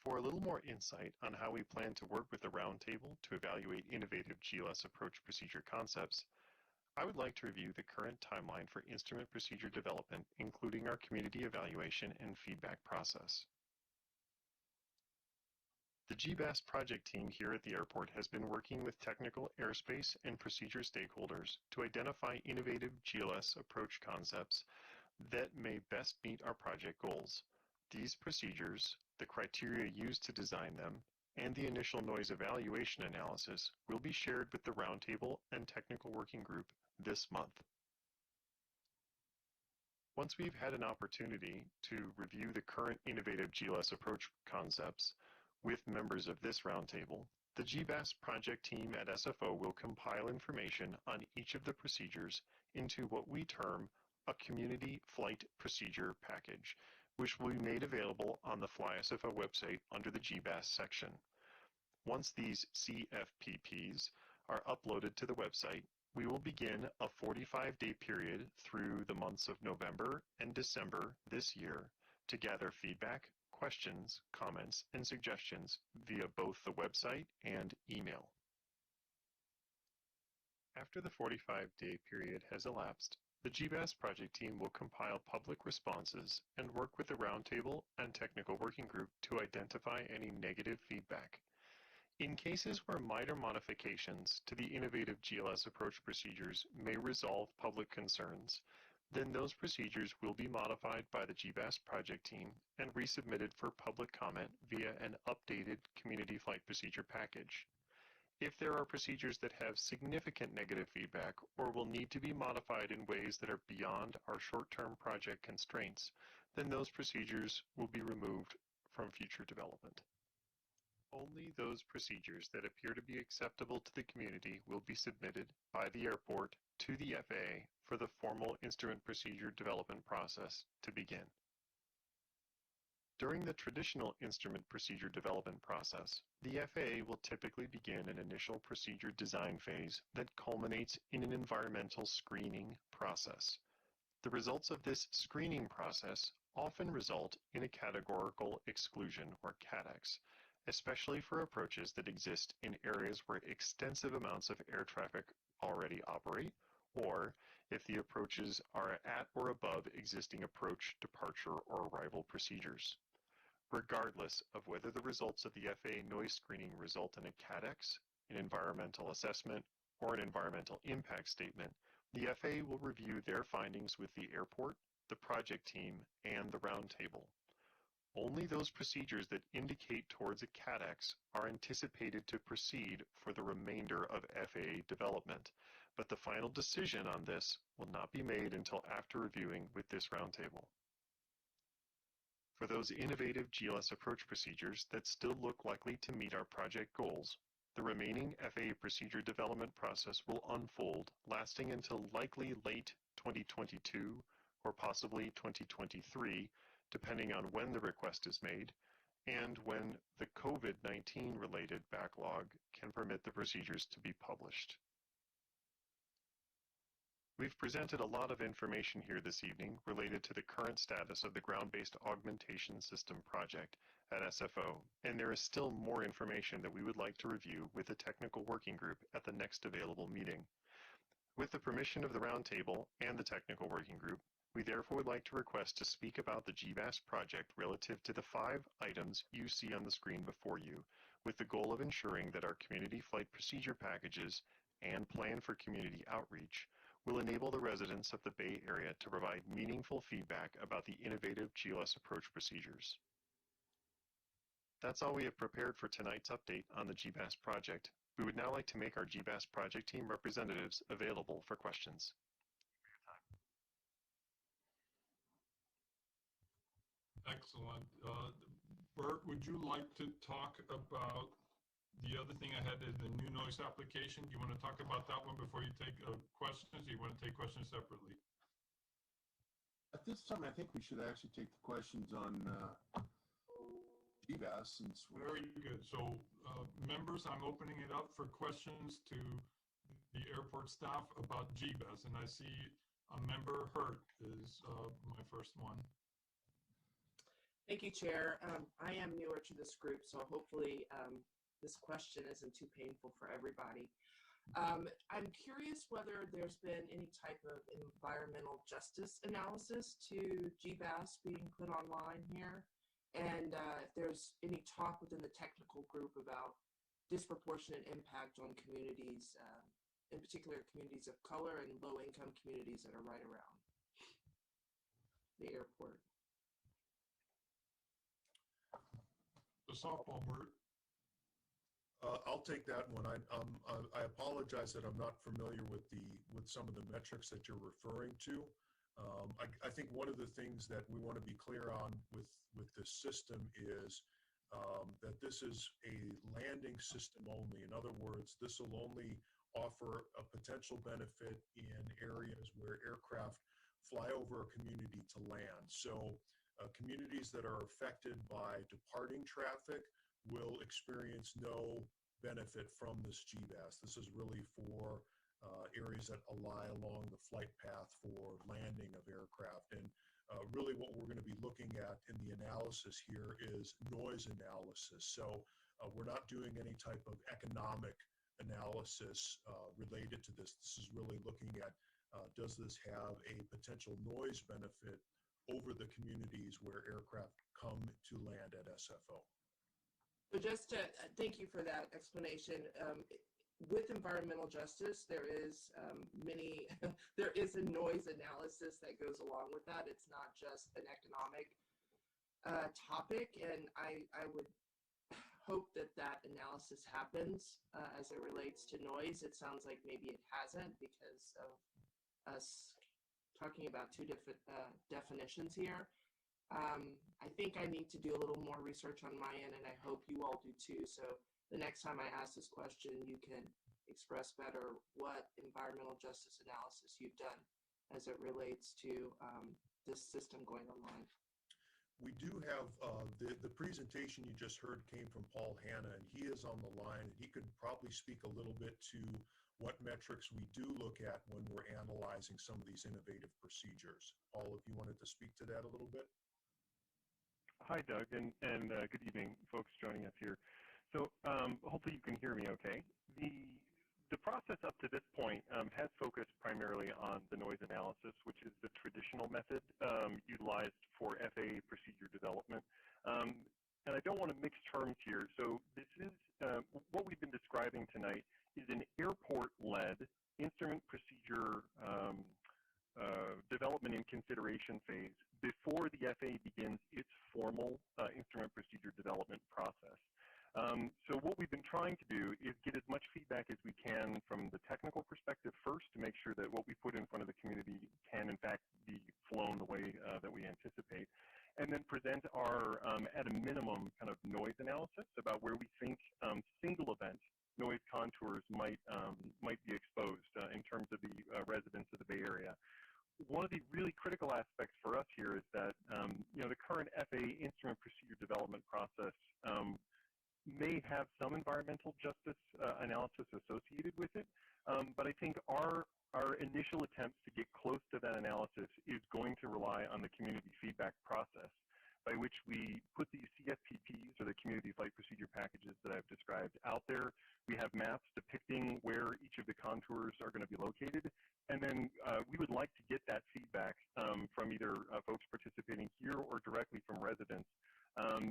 For a little more insight on how we plan to work with the Roundtable to evaluate innovative GLS approach procedure concepts, I would like to review the current timeline for instrument procedure development, including our community evaluation and feedback process. The GBAS project team here at the airport has been working with technical airspace and procedure stakeholders to identify innovative GLS approach concepts that may best meet our project goals. These procedures, the criteria used to design them, and the initial noise evaluation analysis will be shared with the Roundtable and Technical Working Group this month. Once we've had an opportunity to review the current innovative GLS approach concepts with members of this Roundtable, the GBAS project team at SFO will compile information on each of the procedures into what we term a Community Flight Procedure Package, which will be made available on the FlySFO website under the GBAS section. Once these CFPPs are uploaded to the website, we will begin a 45-day period through the months of November and December this year to gather feedback, questions, comments, and suggestions via both the website and email. After the 45-day period has elapsed, the GBAS project team will compile public responses and work with the Roundtable and Technical Working Group to identify any negative feedback. In cases where minor modifications to the innovative GLS approach procedures may resolve public concerns, then those procedures will be modified by the GBAS project team and resubmitted for public comment via an updated Community Flight Procedure Package. If there are procedures that have significant negative feedback or will need to be modified in ways that are beyond our short-term project constraints, then those procedures will be removed from future development. Only those procedures that appear to be acceptable to the community will be submitted by the airport to the FAA for the formal instrument procedure development process to begin. During the traditional instrument procedure development process, the FAA will typically begin an initial procedure design phase that culminates in an environmental screening process. The results of this screening process often result in a categorical exclusion, or CADEX, especially for approaches that exist in areas where extensive amounts of air traffic already operate, or if the approaches are at or above existing approach, departure, or arrival procedures. Regardless of whether the results of the FAA noise screening result in a CADEX, an environmental assessment, or an environmental impact statement, the FAA will review their findings with the airport, the project team, and the Roundtable. Only those procedures that indicate towards a CADEX are anticipated to proceed for the remainder of FAA development, but the final decision on this will not be made until after reviewing with this roundtable. For those innovative GLS approach procedures that still look likely to meet our project goals, the remaining FAA procedure development process will unfold, lasting until likely late 2022 or possibly 2023, depending on when the request is made and when the COVID-19 related backlog can permit the procedures to be published. We've presented a lot of information here this evening related to the current status of the Ground-Based Augmentation System project at SFO, and there is still more information that we would like to review with the technical working group at the next available meeting. With the permission of the Roundtable and the technical working group, we therefore would like to request to speak about the GBAS project relative to the 5 items you see on the screen before you, with the goal of ensuring that our community flight procedure packages and plan for community outreach will enable the residents of the Bay Area to provide meaningful feedback about the innovative GLS approach procedures. That's all we have prepared for tonight's update on the GBAS project. We would now like to make our GBAS project team representatives available for questions.
Excellent. Bert, would you like to talk about the other thing I had is the new noise application? Do you want to talk about that one before you take questions? Do you want to take questions separately?
At this time, I think we should actually take the questions on GBAS since we're...
Very good. So members, I'm opening it up for questions to the airport staff about GBAS, and I see a member, Hurt, is my first one.
Thank you, Chair. I am newer to this group, so hopefully this question isn't too painful for everybody. I'm curious whether there's been any type of environmental justice analysis to GBAS being put online here, and if there's any talk within the technical group about disproportionate impact on communities, in particular communities of color and low-income communities that are right around the airport.
The softball, Bert.
I'll take that one. I apologize that I'm not familiar with some of the metrics that you're referring to. I think one of the things that we want to be clear on with this system is that this is a landing system only. In other words, this will only offer a potential benefit in areas where aircraft fly over a community to land. So communities that are affected by departing traffic will experience no benefit from this GBAS. This is really for areas that lie along the flight path for landing of aircraft. And really what we're going to be looking at in the analysis here is noise analysis. So we're not doing any type of economic analysis related to this. This is really looking at does this have a potential noise benefit over the communities where aircraft come to land at SFO.
So just to thank you for that explanation. With environmental justice, there is there is a noise analysis that goes along with that. It's not just an economic topic, and I would hope that that analysis happens as it relates to noise. It sounds like maybe it hasn't because of us talking about two different definitions here. I think I need to do a little more research on my end, and I hope you all do too. So the next time I ask this question, you can express better what environmental justice analysis you've done as it relates to this system going online.
We do have the presentation you just heard came from Paul Hanna, and he is on the line, and he could probably speak a little bit to what metrics we do look at when we're analyzing some of these innovative procedures. Paul, if you wanted to speak to that a little bit.
Hi, Doug, and good evening, folks joining us here. So hopefully you can hear me okay. The process up to this point has focused primarily on the noise analysis, which is the traditional method utilized for FAA procedure development. And I don't want to mix terms here. So this is what we've been describing tonight is an airport-led instrument procedure development and consideration phase before the FAA begins its formal instrument procedure development process. So what we've been trying to do is get as much feedback as we can from the technical perspective first to make sure that what we put in front of the community can in fact be flown the way that we anticipate, and then present our, at a minimum, kind of noise analysis about where we think single event noise contours might be exposed in terms of the residents of the Bay Area. One of the really critical aspects for us here is that the current FA instrument procedure development process may have some environmental justice analysis associated with it, but I think our initial attempts to get close to that analysis is going to rely on the community feedback process, by which we put these CFPPs, or the Community Flight Procedure Packages that I've described, out there. We have maps depicting where each of the contours are going to be located, and then we would like to get that feedback from either folks participating here or directly from residents,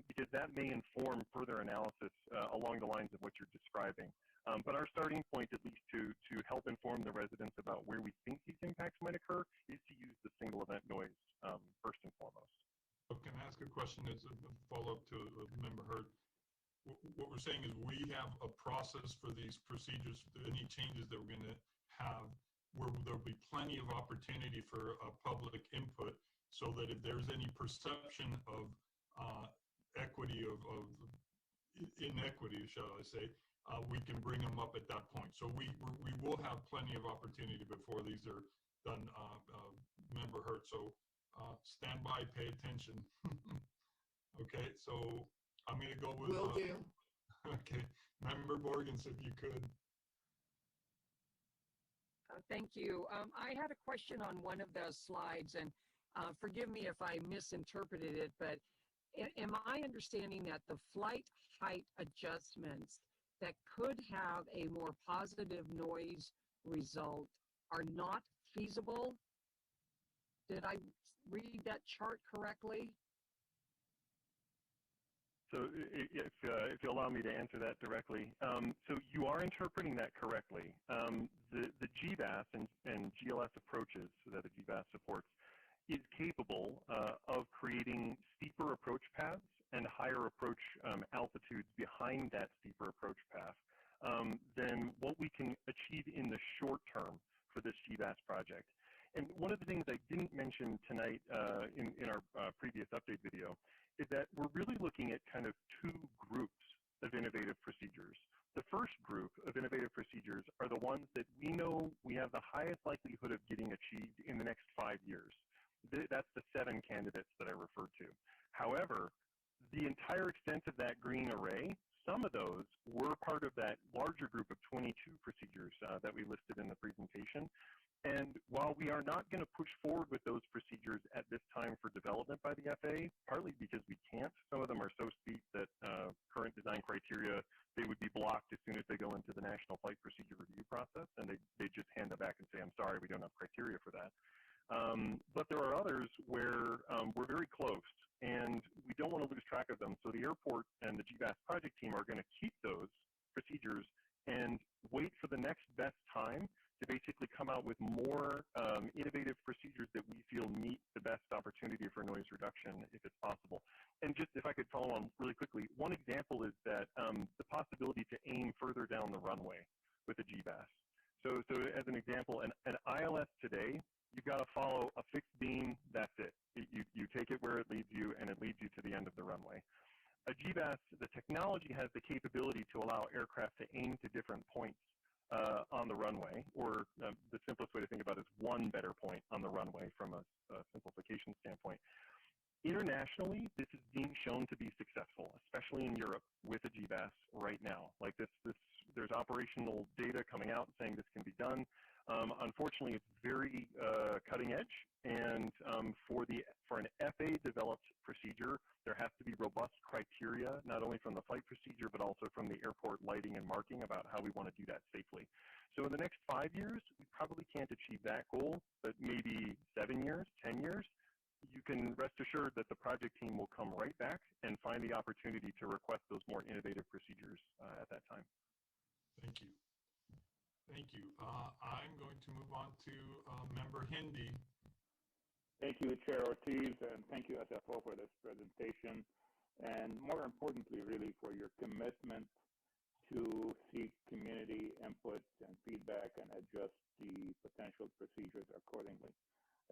because that may inform further analysis along the lines of what you're describing. But our starting point, at least to help inform the residents about where we think these impacts might occur, is to use the single event noise first and foremost.
Can I ask a question as a follow-up to Member Hurd? What we're saying is we have a process for these procedures, any changes that we're going to have, where there'll be plenty of opportunity for public input, so that if there's any perception of equity, of inequity, shall I say, we can bring them up at that point. So we will have plenty of opportunity before these are done, Member Hurd. So stand by, pay attention. Okay, so I'm going to go with.
Will do.
Okay, Member Borgens, if you could.
Thank you. I had a question on one of those slides, and forgive me if I misinterpreted it, but am I understanding that the flight height adjustments that could have a more positive noise result are not feasible? Did I read that chart correctly?
So if you'll allow me to answer that directly. So you are interpreting that correctly. The GBAS and GLS approaches that the GBAS supports is capable of creating steeper approach paths and higher approach altitudes behind that steeper approach path than what we can achieve in the short term for this GBAS project. And one of the things I didn't mention tonight in our previous update video is that we're really looking at kind of two groups of innovative procedures. The first group of innovative procedures are the ones that we know we have the highest likelihood of getting achieved in the next 5 years. That's the 7 candidates that I referred to. However, the entire extent of that green array, some of those were part of that larger group of 22 procedures that we listed in the presentation. And while we are not going to push forward with those procedures at this time for development by the FAA, partly because we can't, some of them are so steep that current design criteria, they would be blocked as soon as they go into the National Flight Procedure Review process, and they just hand them back and say, I'm sorry, we don't have criteria for that. But there are others where we're very close, and we don't want to lose track of them. So the airport and the GBAS project team are going to keep those procedures and wait for the next best time to basically come out with more innovative procedures that we feel meet the best opportunity for noise reduction, if it's possible. And just if I could follow on really quickly, one example is that the possibility to aim further down the runway with a GBAS. So as an example, an ILS today, you've got to follow a fixed beam, that's it. You take it where it leads you, and it leads you to the end of the runway. A GBAS, the technology has the capability to allow aircraft to aim to different points on the runway, or the simplest way to think about it is one better point on the runway from a simplification standpoint. Internationally, this is being shown to be successful, especially in Europe with a GBAS right now. Like there's operational data coming out saying this can be done. Unfortunately, it's very cutting edge, and for an FAA-developed procedure, there has to be robust criteria, not only from the flight procedure, but also from the airport lighting and marking about how we want to do that safely. So in the next 5 years, we probably can't achieve that goal, but maybe 7 years, 10 years, you can rest assured that the project team will come right back and find the opportunity to request those more innovative procedures at that time.
Thank you. Thank you. I'm going to move on to Member Hindi.
Thank you, Chair Ortiz, and thank you, SFO, for this presentation. and more importantly, really, for your commitment to seek community input and feedback and adjust the potential procedures accordingly.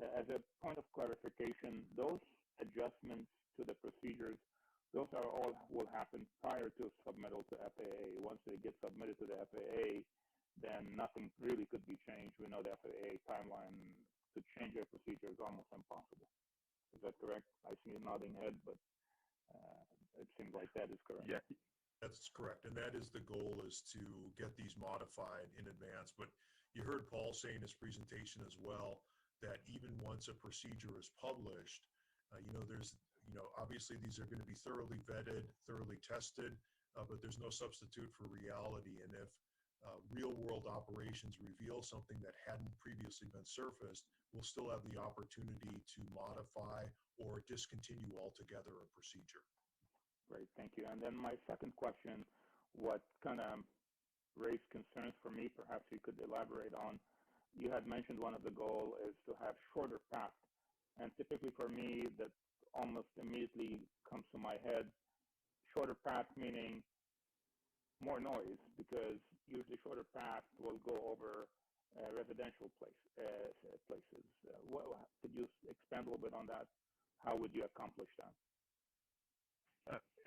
As a point of clarification, those adjustments to the procedures, those are all will happen prior to submittal to FAA. Once they get submitted to the FAA, then nothing really could be changed. We know the FAA timeline to change their procedure is almost impossible. Is that correct? I see you nodding head, but it seems like that is correct.
Yeah, that's correct. And that is the goal, is to get these modified in advance. But you heard Paul say in his presentation as well that even once a procedure is published, obviously these are going to be thoroughly vetted, thoroughly tested, but there's no substitute for reality. And if real world operations reveal something that hadn't previously been surfaced, we'll still have the opportunity to modify or discontinue altogether a procedure.
Great, thank you. And then my second question, what kind of raised concerns for me, perhaps you could elaborate on. You had mentioned one of the goals is to have shorter paths. And typically for me, that almost immediately comes to my head, shorter path meaning more noise, because usually shorter paths will go over residential places. Could you expand a little bit on that? How would you accomplish that?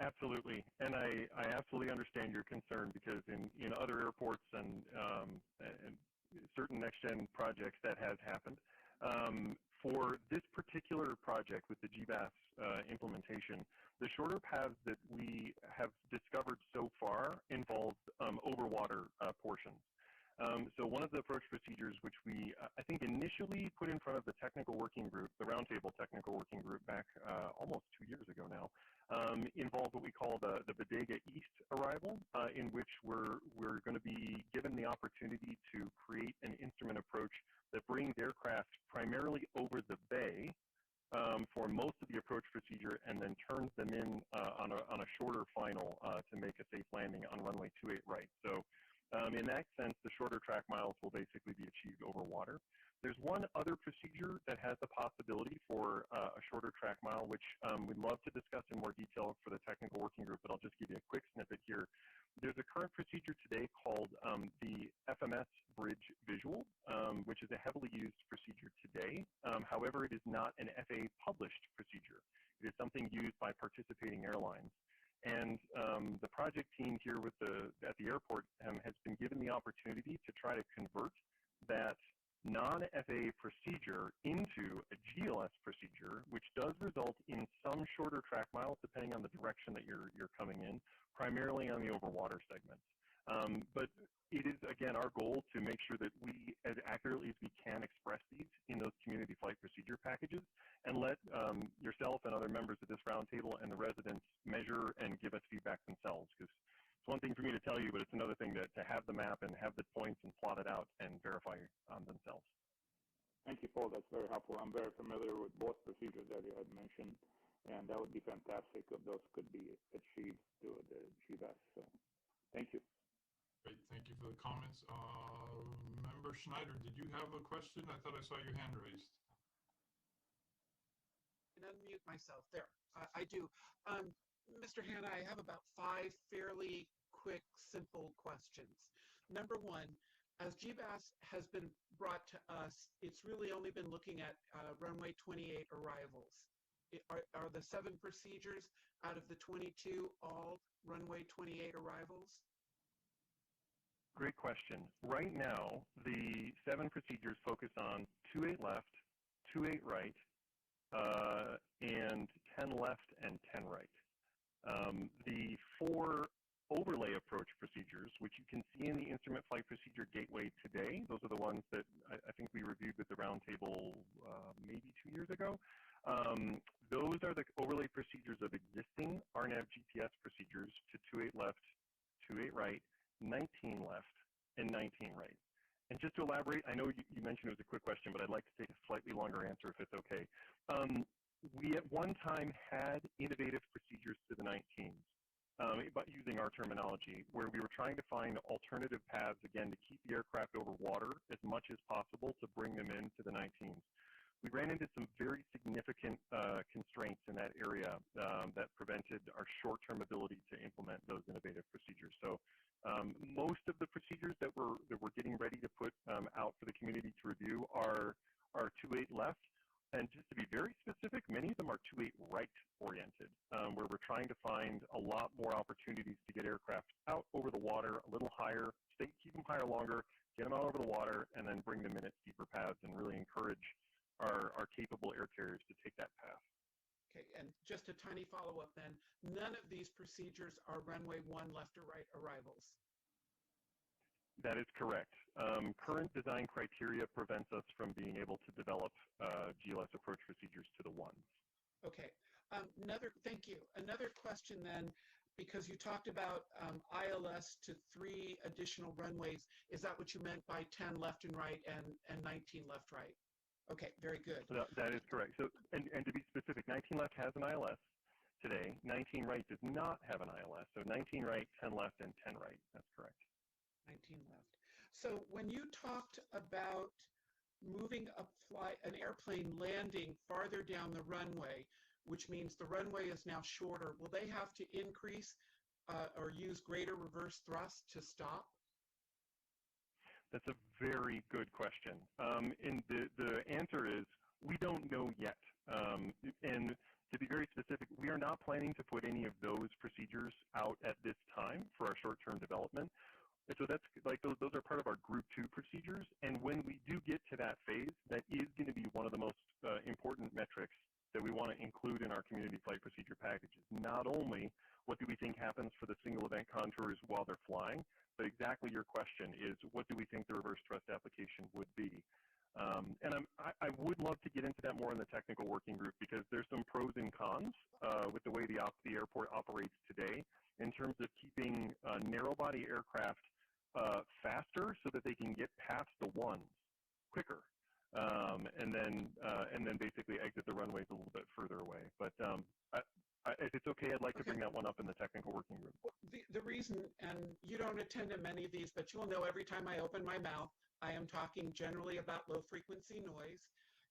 Absolutely, and I absolutely understand your concern, because in other airports and certain next-gen projects that has happened. For this particular project with the GBAS implementation, the shorter paths that we have discovered so far involve overwater portions. So one of the approach procedures which we, I think, initially put in front of the technical working group, the Roundtable technical working group back almost 2 years ago now, involved what we call the Bodega East arrival, in which we're going to be given the opportunity to create an instrument approach that brings aircraft primarily over the bay for most of the approach procedure, and then turns them in on a shorter final to make a safe landing on runway 28 right. So in that sense, the shorter track miles will basically be achieved over water. There's one other procedure that has the possibility for a shorter track mile, which we'd love to discuss in more detail for the technical working group, but I'll just give you a quick snippet here. There's a current procedure today called the FMS Bridge Visual, which is a heavily used procedure today. However, it is not an FAA published procedure. It is something used by participating airlines. And the project team here at the airport has been given the opportunity to try to convert that non-FAA procedure into a GLS procedure, which does result in some shorter track miles depending on the direction that you're coming in, primarily on the overwater segments. But it is, again, our goal to make sure that we, as accurately as we can, express these in those community flight procedure packages, and let yourself and other members of this roundtable and the residents measure and give us feedback themselves. Because it's one thing for me to tell you, but it's another thing to have the map and have the points and plot it out and verify themselves.
Thank you, Paul. That's very helpful. I'm very familiar with both procedures that you had mentioned, and that would be fantastic if those could be achieved through the GBAS. So, thank you.
Great, thank you for the comments. Member Schneider, did you have a question? I thought I saw your hand raised.
And unmute myself. There, I do. Mr. Hanna, I have about 5 fairly quick, simple questions. Number one, as GBAS has been brought to us, it's really only been looking at runway 28 arrivals. Are the 7 procedures out of the 22 all runway 28 arrivals?
Great question. Right now, the 7 procedures focus on 28 left, 28 right, and 10 left and 10 right. The 4 overlay approach procedures, which you can see in the instrument flight procedure gateway today, those are the ones that I think we reviewed with the Roundtable maybe 2 years ago. Those are the overlay procedures of existing RNAV GPS procedures to 28 left, 28 right, 19 left, and 19 right. And just to elaborate, I know you mentioned it was a quick question, but I'd like to take a slightly longer answer if it's okay. We at one time had innovative procedures to the 19s, but using our terminology, where we were trying to find alternative paths, again, to keep the aircraft over water as much as possible to bring them into the 19s. we ran into some very significant constraints in that area that prevented our short-term ability to implement those innovative procedures. So most of the procedures that we're getting ready to put out for the community to review are 2.8 left. And just to be very specific, many of them are 2.8 right oriented, where we're trying to find a lot more opportunities to get aircraft out over the water a little higher, keep them higher longer, get them out over the water, and then bring them in at steeper paths and really encourage our capable air carriers to take that path.
Okay, and just a tiny follow-up then. None of these procedures are runway 1 left or right arrivals.
That is correct. Current design criteria prevents us from being able to develop GLS approach procedures to the ones.
Okay, thank you. Another question then, because you talked about ILS to 3 additional runways. Is that what you meant by 10 left and right and 19 left right? Okay, very good.
That is correct. So, and to be specific, 19 left has an ILS today. 19 right does not have an ILS. So 19 right, 10 left, and 10 right. That's correct.
19 left. So when you talked about moving an airplane landing farther down the runway, which means the runway is now shorter, will they have to increase or use greater reverse thrust to stop?
That's a very good question. And the answer is we don't know yet. And to be very specific, we are not planning to put any of those procedures out at this time for our short-term development. And so that's like those are part of our Group 2 procedures. And when we do get to that phase, that is going to be one of the most important metrics that we want to include in our community flight procedure packages. Not only what do we think happens for the single event contours while they're flying, but exactly your question is, what do we think the reverse thrust application would be? And I would love to get into that more in the technical working group, because there's some pros and cons with the way the airport operates today in terms of keeping narrow body aircraft faster so that they can get past the ones quicker. And then basically exit the runways a little bit further away. But if it's okay, I'd like to bring that one up in the technical working group.
The reason, and you don't attend to many of these, but you'll know every time I open my mouth, I am talking generally about low frequency noise.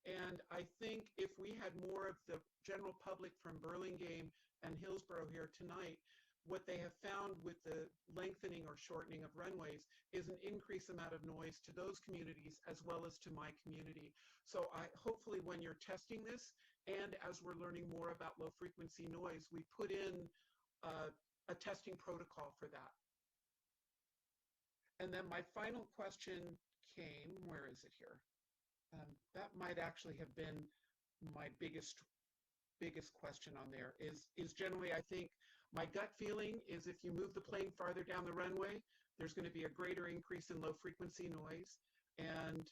And I think if we had more of the general public from Burlingame and Hillsborough here tonight, what they have found with the lengthening or shortening of runways is an increased amount of noise to those communities as well as to my community. So hopefully when you're testing this, and as we're learning more about low frequency noise, we put in a testing protocol for that. And then my final question came, where is it here? That might actually have been my biggest question on there is generally, I think, my gut feeling is if you move the plane farther down the runway, there's going to be a greater increase in low frequency noise, and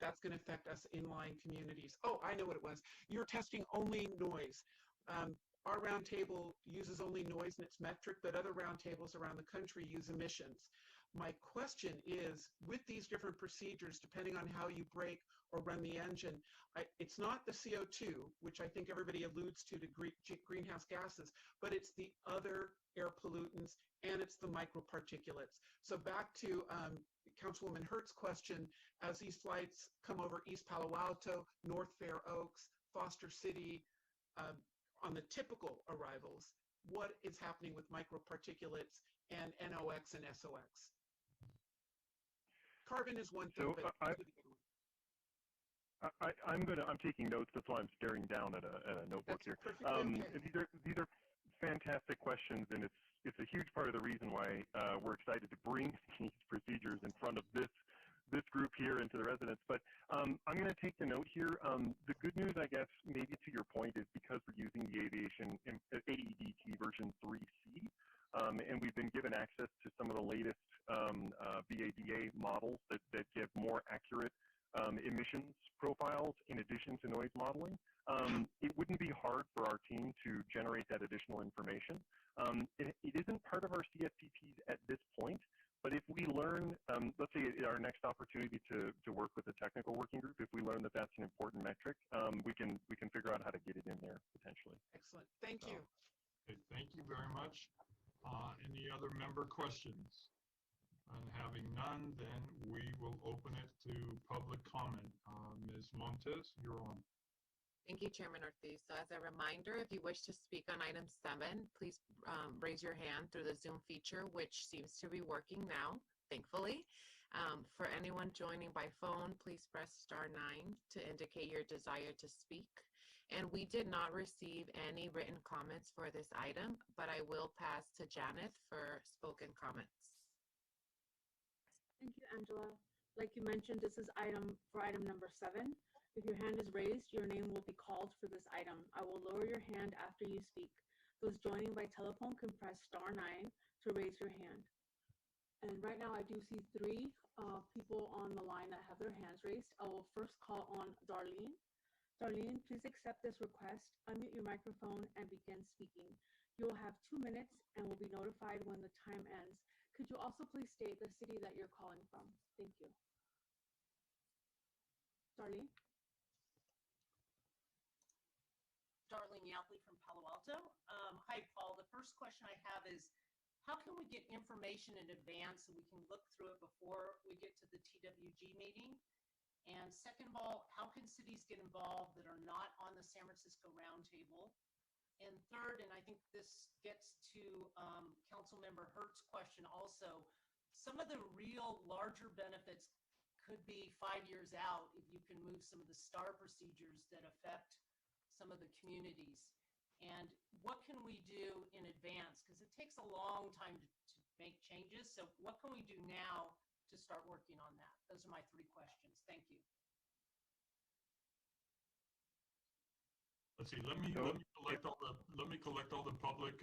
that's going to affect us inline communities. Oh, I know what it was. You're testing only noise. Our roundtable uses only noise in its metric, but other roundtables around the country use emissions. My question is, with these different procedures, depending on how you brake or run the engine, it's not the CO2, which I think everybody alludes to greenhouse gases, but it's the other air pollutants, and it's the microparticulates. So back to Councilwoman Hurt's question, as these flights come over East Palo Alto, North Fair Oaks, Foster City, on the typical arrivals, what is happening with microparticulates and NOx and SOx? Carbon is one thing, but
I'm taking notes. That's why I'm staring down at a notebook here. These are fantastic questions, and it's a huge part of the reason why we're excited to bring these procedures in front of this group here and to the residents. But I'm going to take the note here. The good news, I guess, maybe to your point, is because we're using the aviation AEDT version 3C, and we've been given access to some of the latest VADA models that give more accurate emissions profiles in addition to noise modeling. It wouldn't be hard for our team to generate that additional information. It isn't part of our CFPPs at this point, but if we learn, let's say our next opportunity to work with the technical working group, if we learn that that's an important metric, we can figure out how to get it in there potentially.
Excellent. Thank you.
Okay, thank you very much. Any other member questions? And having none, then we will open it to public comment. Ms. Montes, you're on.
Thank you, Chairman Ortiz. So as a reminder, if you wish to speak on item 7, please raise your hand through the Zoom feature, which seems to be working now, thankfully. For anyone joining by phone, please press *9 to indicate your desire to speak. And we did not receive any written comments for this item, but I will pass to Janet for spoken comments.
Thank you, Angela. Like you mentioned, this is item number 7. If your hand is raised, your name will be called for this item. I will lower your hand after you speak. Those joining by telephone can press *9 to raise your hand. And right now I do see 3 people on the line that have their hands raised. I will first call on Darlene. Darlene, please accept this request, unmute your microphone, and begin speaking. You will have 2 minutes and will be notified when the time ends. Could you also please state the city that you're calling from? Thank you. Darlene?
Darlene Yapley from Palo Alto. Hi, Paul. The first question I have is, how can we get information in advance so we can look through it before we get to the TWG meeting? And second of all, how can cities get involved that are not on the San Francisco Roundtable? And third, and I think this gets to Councilmember Hurt's question also, some of the real larger benefits could be 5 years out if you can move some of the STAR procedures that affect some of the communities. And what can we do in advance? Because it takes a long time to make changes. So what can we do now to start working on that? Those are my 3 questions. Thank you.
Let's see. Let me collect all the public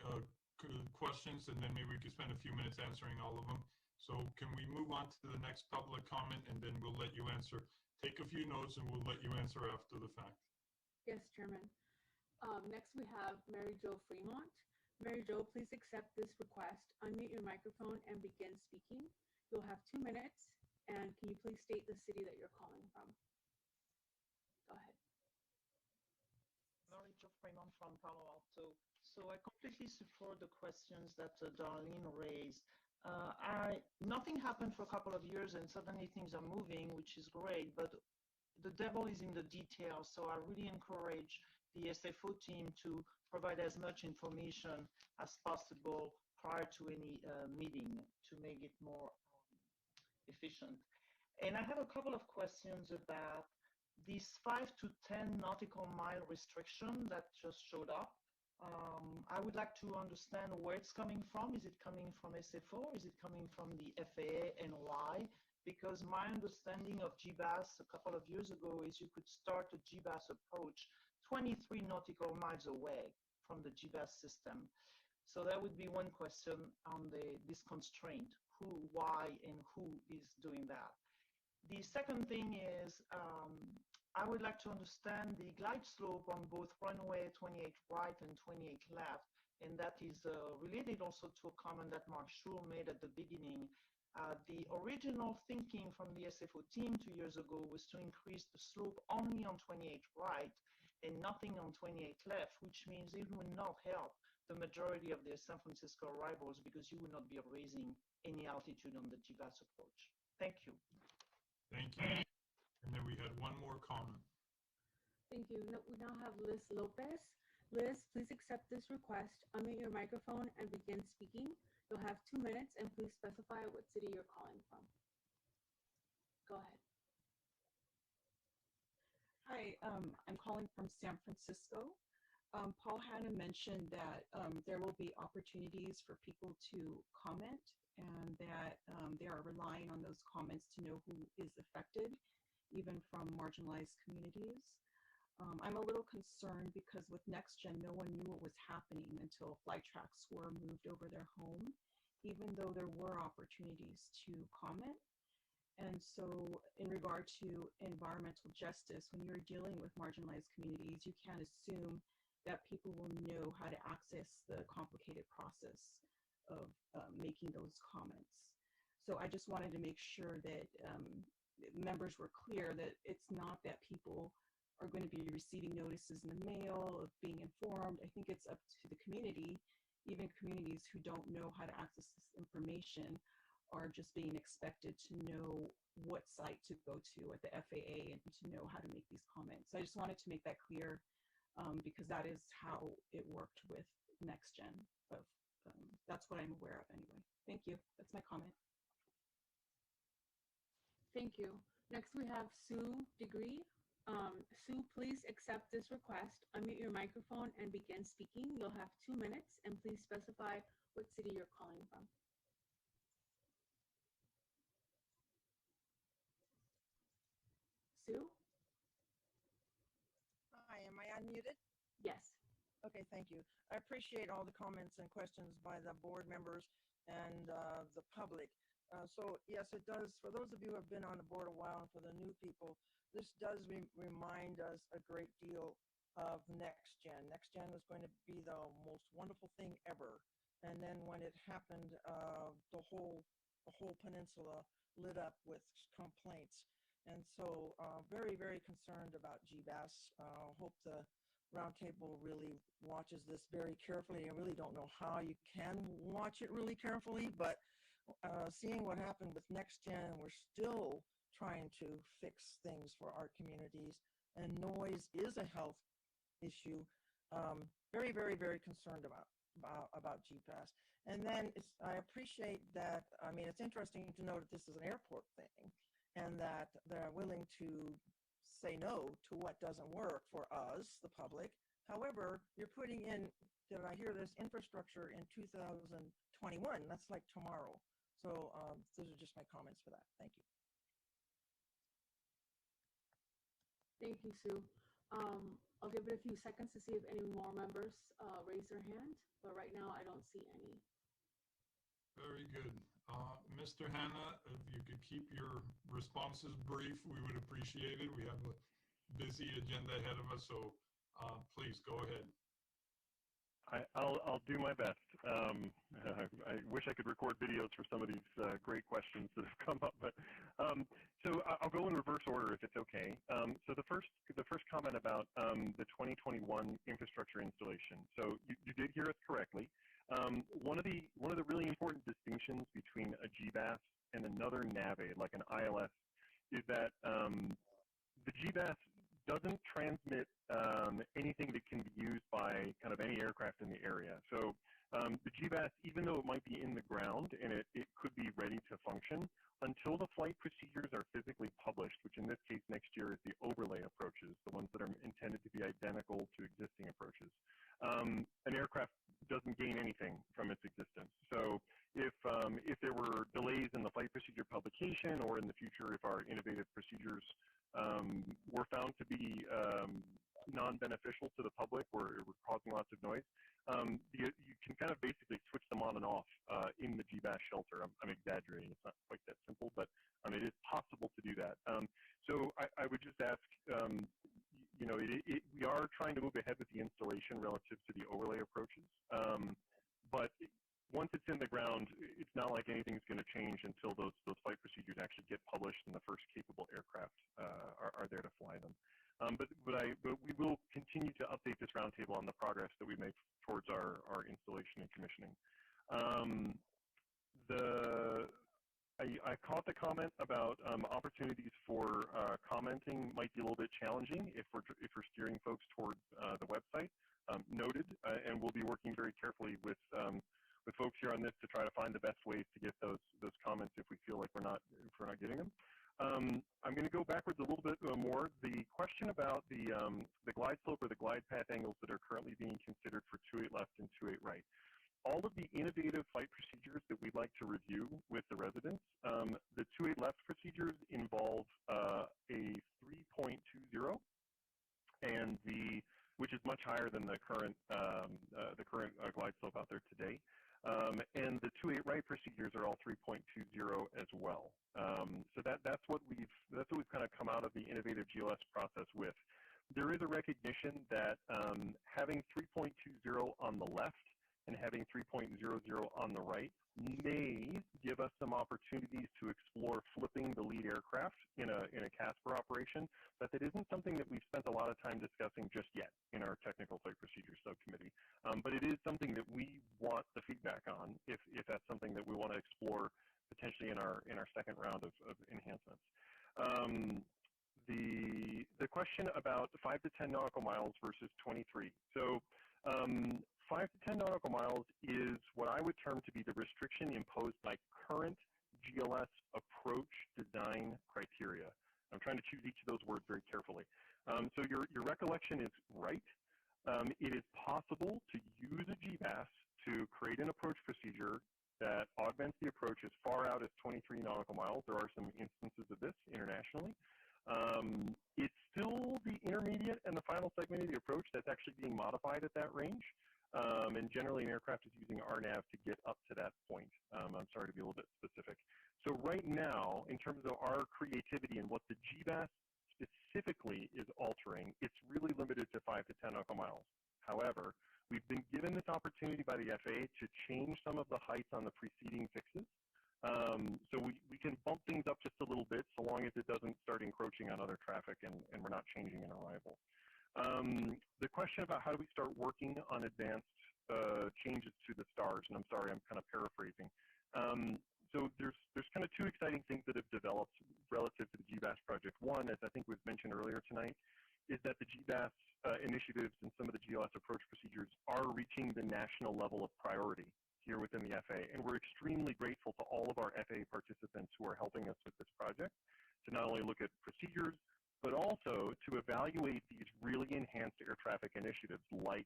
questions, and then maybe we could spend a few minutes answering all of them. So can we move on to the next public comment, and then we'll let you answer. Take a few notes, and we'll let you answer after the fact.
Yes, Chairman. Next we have Mary Jo Fremont. Mary Jo, please accept this request, unmute your microphone, and begin speaking. You'll have 2 minutes, and can you please state the city that you're calling from? Go ahead.
Mary Jo Fremont from Palo Alto. So I completely support the questions that Darlene raised. Nothing happened for a couple of years, and suddenly things are moving, which is great, but the devil is in the details. So I really encourage the SFO team to provide as much information as possible prior to any meeting to make it more efficient. And I have a couple of questions about this 5 to 10 nautical mile restriction that just showed up. I would like to understand where it's coming from. Is it coming from SFO? Is it coming from the FAA, and why? Because my understanding of GBAS a couple of years ago is you could start a GBAS approach 23 nautical miles away from the GBAS system. So that would be one question on this constraint, who, why, and who is doing that. The second thing is I would like to understand the glide slope on both runway 28 right and 28 left, and that is related also to a comment that Mark Schul made at the beginning. The original thinking from the SFO team 2 years ago was to increase the slope only on 28 right and nothing on 28 left, which means it will not help the majority of their San Francisco arrivals because you will not be raising any altitude on the GBAS approach. Thank you.
Thank you. And then we had one more comment.
Thank you. We now have Liz Lopez. Liz, please accept this request, unmute your microphone, and begin speaking. You'll have 2 minutes, and please specify what city you're calling from. Go ahead.
Hi, I'm calling from San Francisco. Paul Hanna mentioned that there will be opportunities for people to comment, and that they are relying on those comments to know who is affected, even from marginalized communities. I'm a little concerned because with NextGen, no one knew what was happening until flight tracks were moved over their home, even though there were opportunities to comment. And so in regard to environmental justice, when you're dealing with marginalized communities, you can't assume that people will know how to access the complicated process of making those comments. So I just wanted to make sure that members were clear that it's not that people are going to be receiving notices in the mail of being informed. I think it's up to the community, even communities who don't know how to access this information are just being expected to know what site to go to at the FAA and to know how to make these comments. So I just wanted to make that clear because that is how it worked with NextGen. But that's what I'm aware of anyway. Thank you. That's my comment.
Thank you. Next, we have Sue Degree. Sue, please accept this request, unmute your microphone, and begin speaking. You'll have 2 minutes, and please specify what city you're calling from. Sue?
Hi, am I unmuted?
Yes.
Okay, thank you. I appreciate all the comments and questions by the board members and the public. So yes, it does, for those of you who have been on the board a while and for the new people, this does remind us a great deal of NextGen. NextGen was going to be the most wonderful thing ever. And then when it happened, the whole peninsula lit up with complaints. And so very, very concerned about GBAS. Hope the Roundtable really watches this very carefully. I really don't know how you can watch it really carefully, but seeing what happened with NextGen, we're still trying to fix things for our communities, and noise is a health issue. Very, very, very concerned about GPAS. And then I appreciate that. I mean, it's interesting to know that this is an airport thing, and that they're willing to say no to what doesn't work for us, the public. However, you're putting in, did I hear this, infrastructure in 2021? That's like tomorrow. So those are just my comments for that. Thank you.
Thank you, Sue. I'll give it a few seconds to see if any more members raise their hand, but right now I don't see any.
Very good. Mr. Hanna, if you could keep your responses brief, we would appreciate it. We have a busy agenda ahead of us, so please go ahead.
I'll do my best. I wish I could record videos for some of these great questions that have come up, but so I'll go in reverse order if it's okay. So the first comment about the 2021 infrastructure installation. So you did hear us correctly. One of the really important distinctions between a GBAS and another NAVAID, like an ILS, is that the GBAS doesn't transmit anything that can be used by kind of any aircraft in the area. So the GBAS, even though it might be in the ground and it could be ready to function, until the flight procedures are physically published, which in this case next year is the overlay approaches, the ones that are intended to be identical to existing approaches, an aircraft doesn't gain anything from its existence. So if there were delays in the flight procedure publication, or in the future if our innovative procedures were found to be non-beneficial to the public or were causing lots of noise, you can kind of basically switch them on and off in the GBAS shelter. I'm exaggerating, it's not quite that simple, but it is possible to do that. So I would just ask, we are trying to move ahead with the installation relative to the overlay approaches, but once it's in the ground, it's not like anything's going to change until those flight procedures actually get published and the first capable aircraft are there to fly them. But we will continue to update this roundtable on the progress that we make towards our installation and commissioning. I caught the comment about opportunities for commenting might be a little bit challenging if we're steering folks towards the website. Noted, and we'll be working very carefully with folks here on this to try to find the best ways to get those comments if we feel like we're not getting them. I'm going to go backwards a little bit more. The question about the glide slope or the glide path angles that are currently being considered for 28 left and 28 right. All of the innovative flight procedures that we'd like to review with the residents, the 28 left procedures involve a 3.20, and which is much higher than the current glide slope out there today. And the 28 right procedures are all 3.20 as well. So that's what we've kind of come out of the innovative GLS process with. There is a recognition that having 3.20 on the left and having 3.00 on the right may give us some opportunities to explore flipping the lead aircraft in a CASPER operation, but that isn't something that we've spent a lot of time discussing just yet in our technical flight procedures subcommittee. But it is something that we want the feedback on if that's something that we want to explore potentially in our second round of enhancements. The question about 5 to 10 nautical miles versus 23. So 5 to 10 nautical miles is what I would term to be the restriction imposed by current GLS approach design criteria. I'm trying to choose each of those words very carefully. So your recollection is right. It is possible to use a GBAS to create an approach procedure that augments the approach as far out as 23 nautical miles. There are some instances of this internationally. It's still the intermediate and the final segment of the approach that's actually being modified at that range. And generally an aircraft is using RNAV to get up to that point. I'm sorry to be a little bit specific. So right now, in terms of our creativity and what the GBAS specifically is altering, it's really limited to 5 to 10 nautical miles. However, we've been given this opportunity by the FAA to change some of the heights on the preceding fixes. So we can bump things up just a little bit so long as it doesn't start encroaching on other traffic and we're not changing an arrival. The question about how do we start working on advanced changes to the stars, and I'm sorry, I'm kind of paraphrasing. So there's kind of two exciting things that have developed relative to the GBAS project. One, as I think was mentioned earlier tonight, is that the GBAS initiatives and some of the GLS approach procedures are reaching the national level of priority here within the FAA. And we're extremely grateful to all of our FAA participants who are helping us with this project to not only look at procedures, but also to evaluate these really enhanced air traffic initiatives like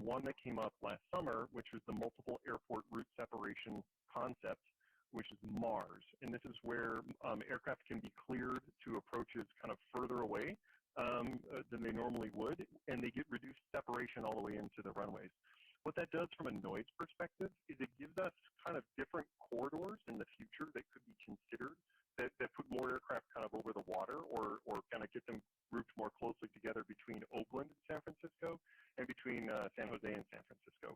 one that came up last summer, which was the multiple airport route separation concept, which is MARS. And this is where aircraft can be cleared to approaches kind of further away than they normally would, and they get reduced separation all the way into the runways. What that does from a noise perspective is it gives us kind of different corridors in the future that could be considered that put more aircraft kind of over the water or kind of get them grouped more closely together between Oakland and San Francisco and between San Jose and San Francisco.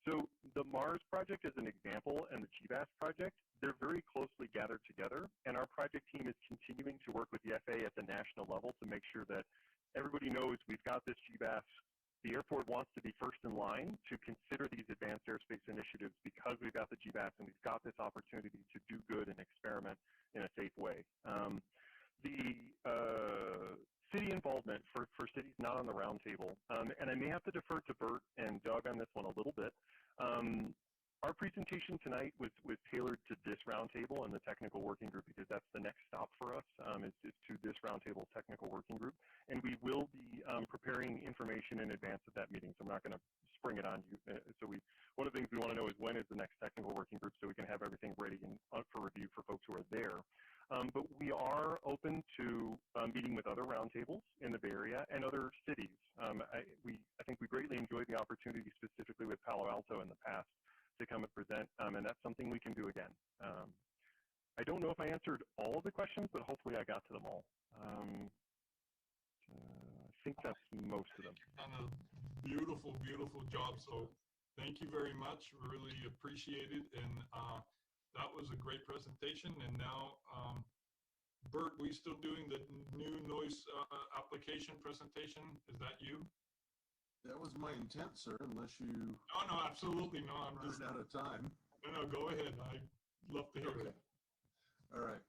So the MARS project is an example, and the GBAS project, they're very closely gathered together, and our project team is continuing to work with the FAA at the national level to make sure that everybody knows we've got this GBAS. The airport wants to be first in line to consider these advanced airspace initiatives because we've got the GBAS and we've got this opportunity to do good and experiment in a safe way. The city involvement for cities not on the roundtable, and I may have to defer to Bert and Doug on this one a little bit. Our presentation tonight was tailored to this roundtable and the technical working group because that's the next stop for us is to this roundtable technical working group. And we will be preparing information in advance of that meeting, so I'm not going to spring it on you. One of the things we want to know is when is the next technical working group so we can have everything ready and for review for folks who are there. But we are open to meeting with other roundtables in the Bay Area and other cities. I think we greatly enjoyed the opportunity specifically with Palo Alto in the past to come and present, and that's something we can do again. I don't know if I answered all of the questions, but hopefully I got to them all. I think that's most of them.
You've done a beautiful, beautiful job, so thank you very much. Really appreciate it, and that was a great presentation. And now, Bert, we still doing the new noise application presentation? Is that you?
That was my intent, sir, unless you...
No, absolutely no. I'm just
out of time.
No, go ahead. I'd love to hear it.
All right.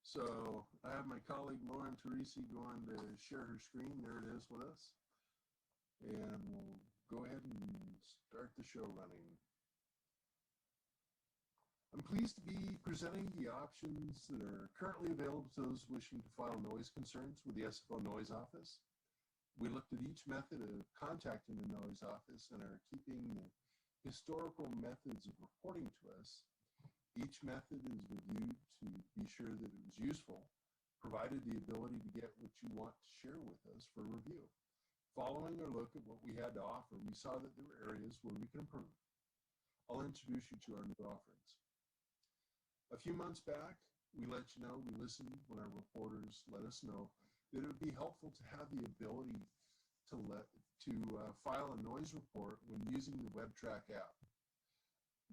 So I have my colleague Lauren Teresi going to share her screen. There it is with us. And we'll go ahead and start the show running. I'm pleased to be presenting the options that are currently available to those wishing to file noise concerns with the SFO Noise Office. We looked at each method of contacting the noise office and are keeping the historical methods of reporting to us. Each method is reviewed to be sure that it was useful, provided the ability to get what you want to share with us for review. Following our look at what we had to offer, we saw that there were areas where we could improve. I'll introduce you to our new offerings. A few months back, we listened when our reporters let us know that it would be helpful to have the ability to file a noise report when using the WebTrack app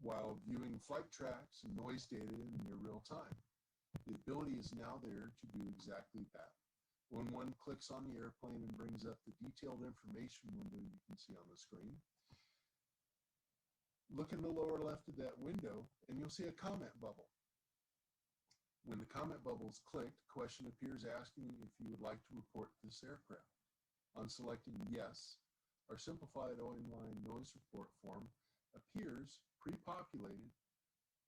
while viewing flight tracks and noise data in near real time. The ability is now there to do exactly that. When one clicks on the airplane and brings up the detailed information window you can see on the screen, look in the lower left of that window and you'll see a comment bubble. When the comment bubble is clicked, a question appears asking if you would like to report this aircraft. On selecting yes, our simplified online noise report form appears pre-populated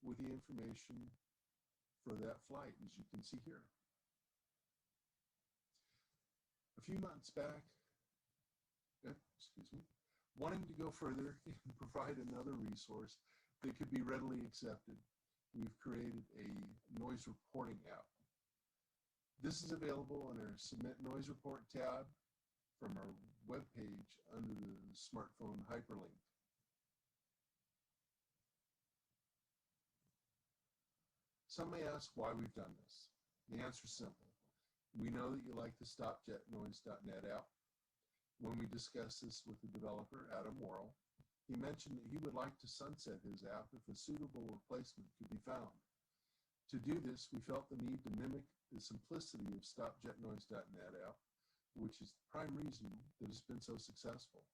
with the information for that flight, as you can see here. A few months back, wanting to go further and provide another resource that could be readily accepted, we've created a noise reporting app. This is available on our Submit Noise Report tab from our webpage under the smartphone hyperlink. Some may ask why we've done this. The answer is simple. We know that you like the StopJetNoise.net app. When we discussed this with the developer, Adam Worrell, he mentioned that he would like to sunset his app if a suitable replacement could be found. To do this, we felt the need to mimic the simplicity of StopJetNoise.net app, which is the prime reason that it's been so successful.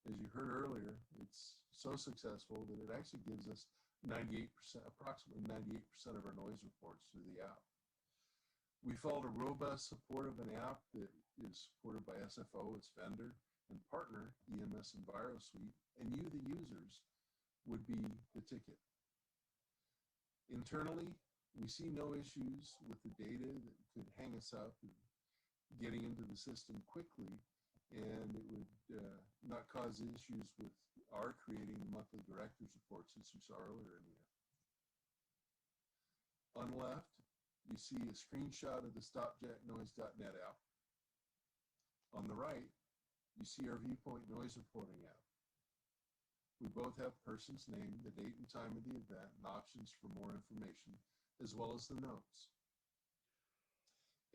As you heard earlier, it's so successful that it actually gives us approximately 98% of our noise reports through the app. We followed a robust support of an app that is supported by SFO, its vendor, and partner, EMS EnviroSuite, and you, the users, would be the ticket. Internally, we see no issues with the data that could hang us up and getting into the system quickly, and it would not cause issues with our creating the monthly director's reports, as you saw earlier in the year. On the left, you see a screenshot of the StopJetNoise.net app. On the right, you see our Viewpoint Noise Reporting app. We both have person's name, the date and time of the event, and options for more information, as well as the notes.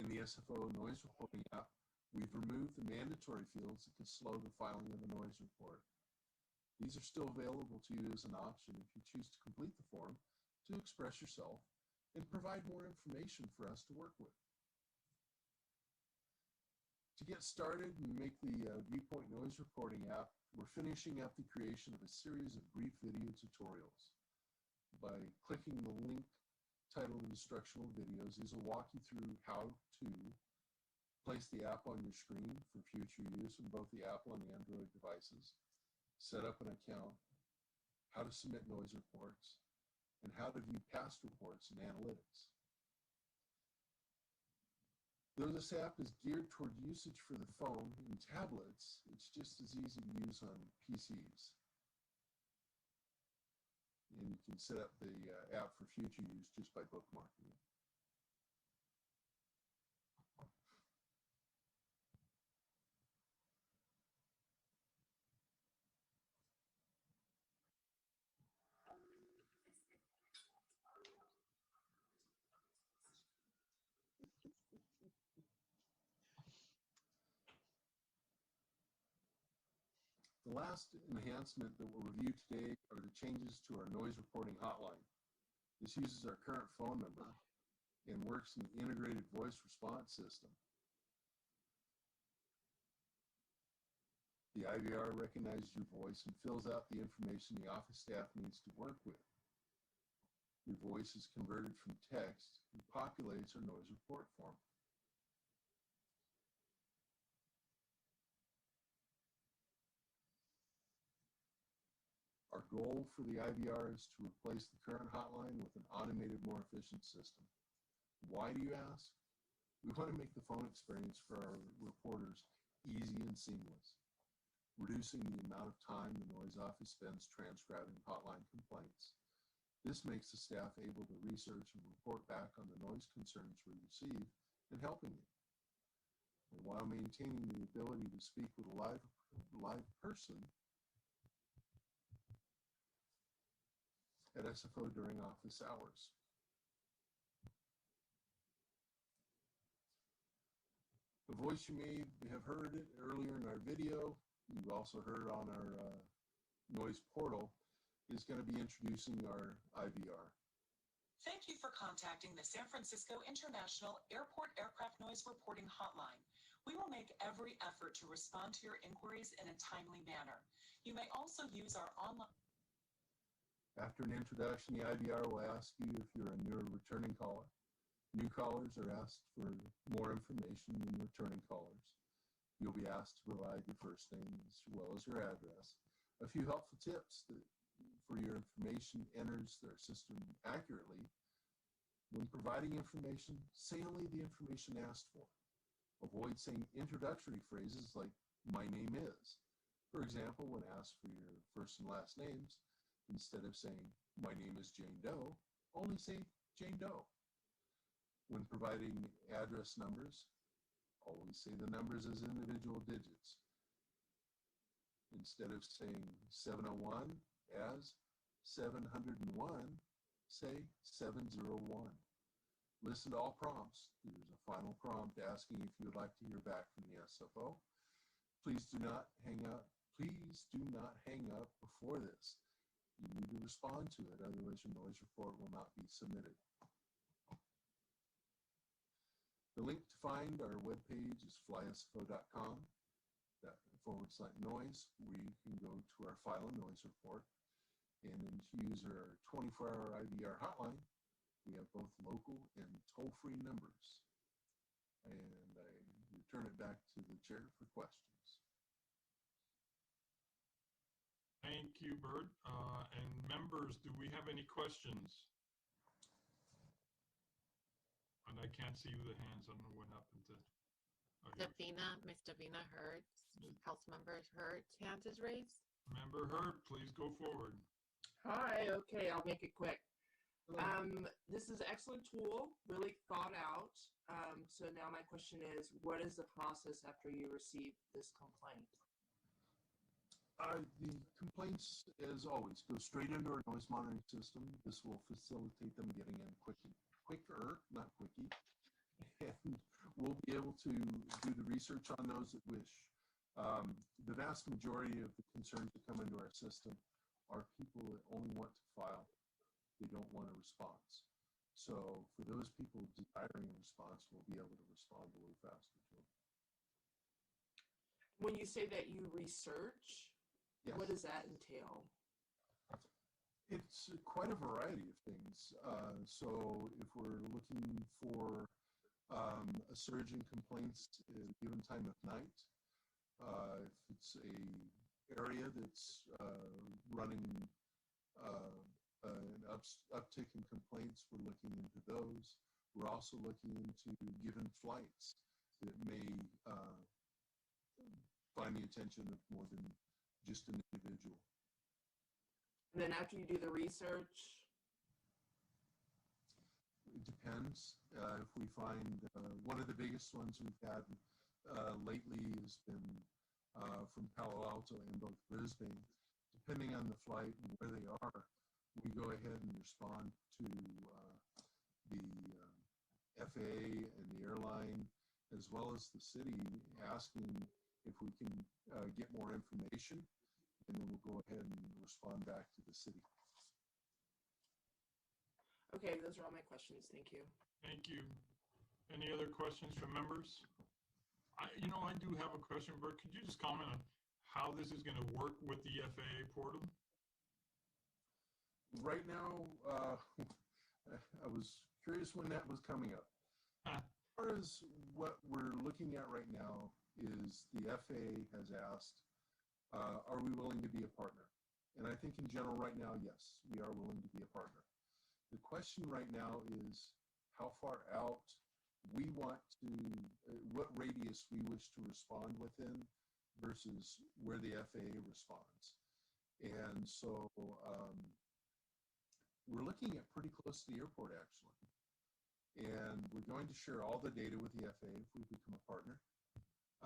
In the SFO Noise Reporting app, we've removed the mandatory fields that can slow the filing of a noise report. These are still available to you as an option if you choose to complete the form to express yourself and provide more information for us to work with. To get started and make the Viewpoint Noise Reporting app, we're finishing up the creation of a series of brief video tutorials. By clicking the link titled Instructional Videos, these will walk you through how to place the app on your screen for future use in both the Apple and Android devices, set up an account, how to submit noise reports, and how to view past reports and analytics. Though this app is geared toward usage for the phone and tablets, it's just as easy to use on PCs. And you can set up the app for future use just by bookmarking it. The last enhancement that we'll review today are the changes to our noise reporting hotline. This uses our current phone number and works in the integrated voice response system. The IVR recognizes your voice and fills out the information the office staff needs to work with. Your voice is converted from text and populates our noise report form. Our goal for the IVR is to replace the current hotline with an automated, more efficient system. Why, do you ask? We want to make the phone experience for our reporters easy and seamless, reducing the amount of time the noise office spends transcribing hotline complaints. This makes the staff able to research and report back on the noise concerns we receive and helping you. And while maintaining the ability to speak with a live person at SFO during office hours. The voice you may have heard it earlier in our video, you also heard on our noise portal, is going to be introducing our IVR.
Thank you for contacting the San Francisco International Airport Aircraft Noise Reporting Hotline. We will make every effort to respond to your inquiries in a timely manner. You may also use our online...
After an introduction, the IVR will ask you if you're a new or returning caller. New callers are asked for more information than returning callers. You'll be asked to provide your first name as well as your address. A few helpful tips that for your information enters their system accurately. When providing information, say only the information asked for. Avoid saying introductory phrases like, "My name is." For example, when asked for your first and last names, instead of saying, "My name is Jane Doe," only say Jane Doe. When providing address numbers, always say the numbers as individual digits. Instead of saying 701 as 701, say 701. Listen to all prompts. There's a final prompt asking if you would like to hear back from the SFO. Please do not hang up. Please do not hang up before this. You need to respond to it, otherwise your noise report will not be submitted. The link to find our webpage is flysfo.com/noise, where you can go to our file and noise report. And then to use our 24-hour IVR hotline, we have both local and toll-free numbers. And I return it back to the chair for questions.
Thank you, Bert. And members, do we have any questions? And I can't see the hands. I don't know what happened to.
Miss Davina Hertz, Councilmember Hertz, hands is raised.
Member Hurt, please go forward.
Hi, okay, I'll make it quick. This is an excellent tool, really thought out. So now my question is, what is the process after you receive this complaint?
The complaints, as always, go straight into our noise monitoring system. This will facilitate them getting in quicker, not quickie. And we'll be able to do the research on those that wish. The vast majority of the concerns that come into our system are people that only want to file. They don't want a response. So for those people desiring a response, we'll be able to respond a little faster to them.
When you say that you research,
yes.
What does that entail?
It's quite a variety of things. So if we're looking for a surge in complaints at a given time of night, if it's a area that's running an uptick in complaints, we're looking into those. We're also looking into given flights that may find the attention of more than just an individual.
And then after you do the research?
It depends. If we find one of the biggest ones we've had lately has been from Palo Alto and both Brisbane. Depending on the flight and where they are, we go ahead and respond to the FAA and the airline, as well as the city, asking if we can get more information, and then we'll go ahead and respond back to the city.
Okay, those are all my questions. Thank you.
Thank you. Any other questions from members? I do have a question, Bert. Could you just comment on how this is going to work with the FAA portal?
Right now, I was curious when that was coming up. As far as what we're looking at right now is the FAA has asked, are we willing to be a partner? And I think in general right now, yes, we are willing to be a partner. The question right now is how far out we want to, what radius we wish to respond within versus where the FAA responds. And so we're looking at pretty close to the airport, actually. And we're going to share all the data with the FAA if we become a partner.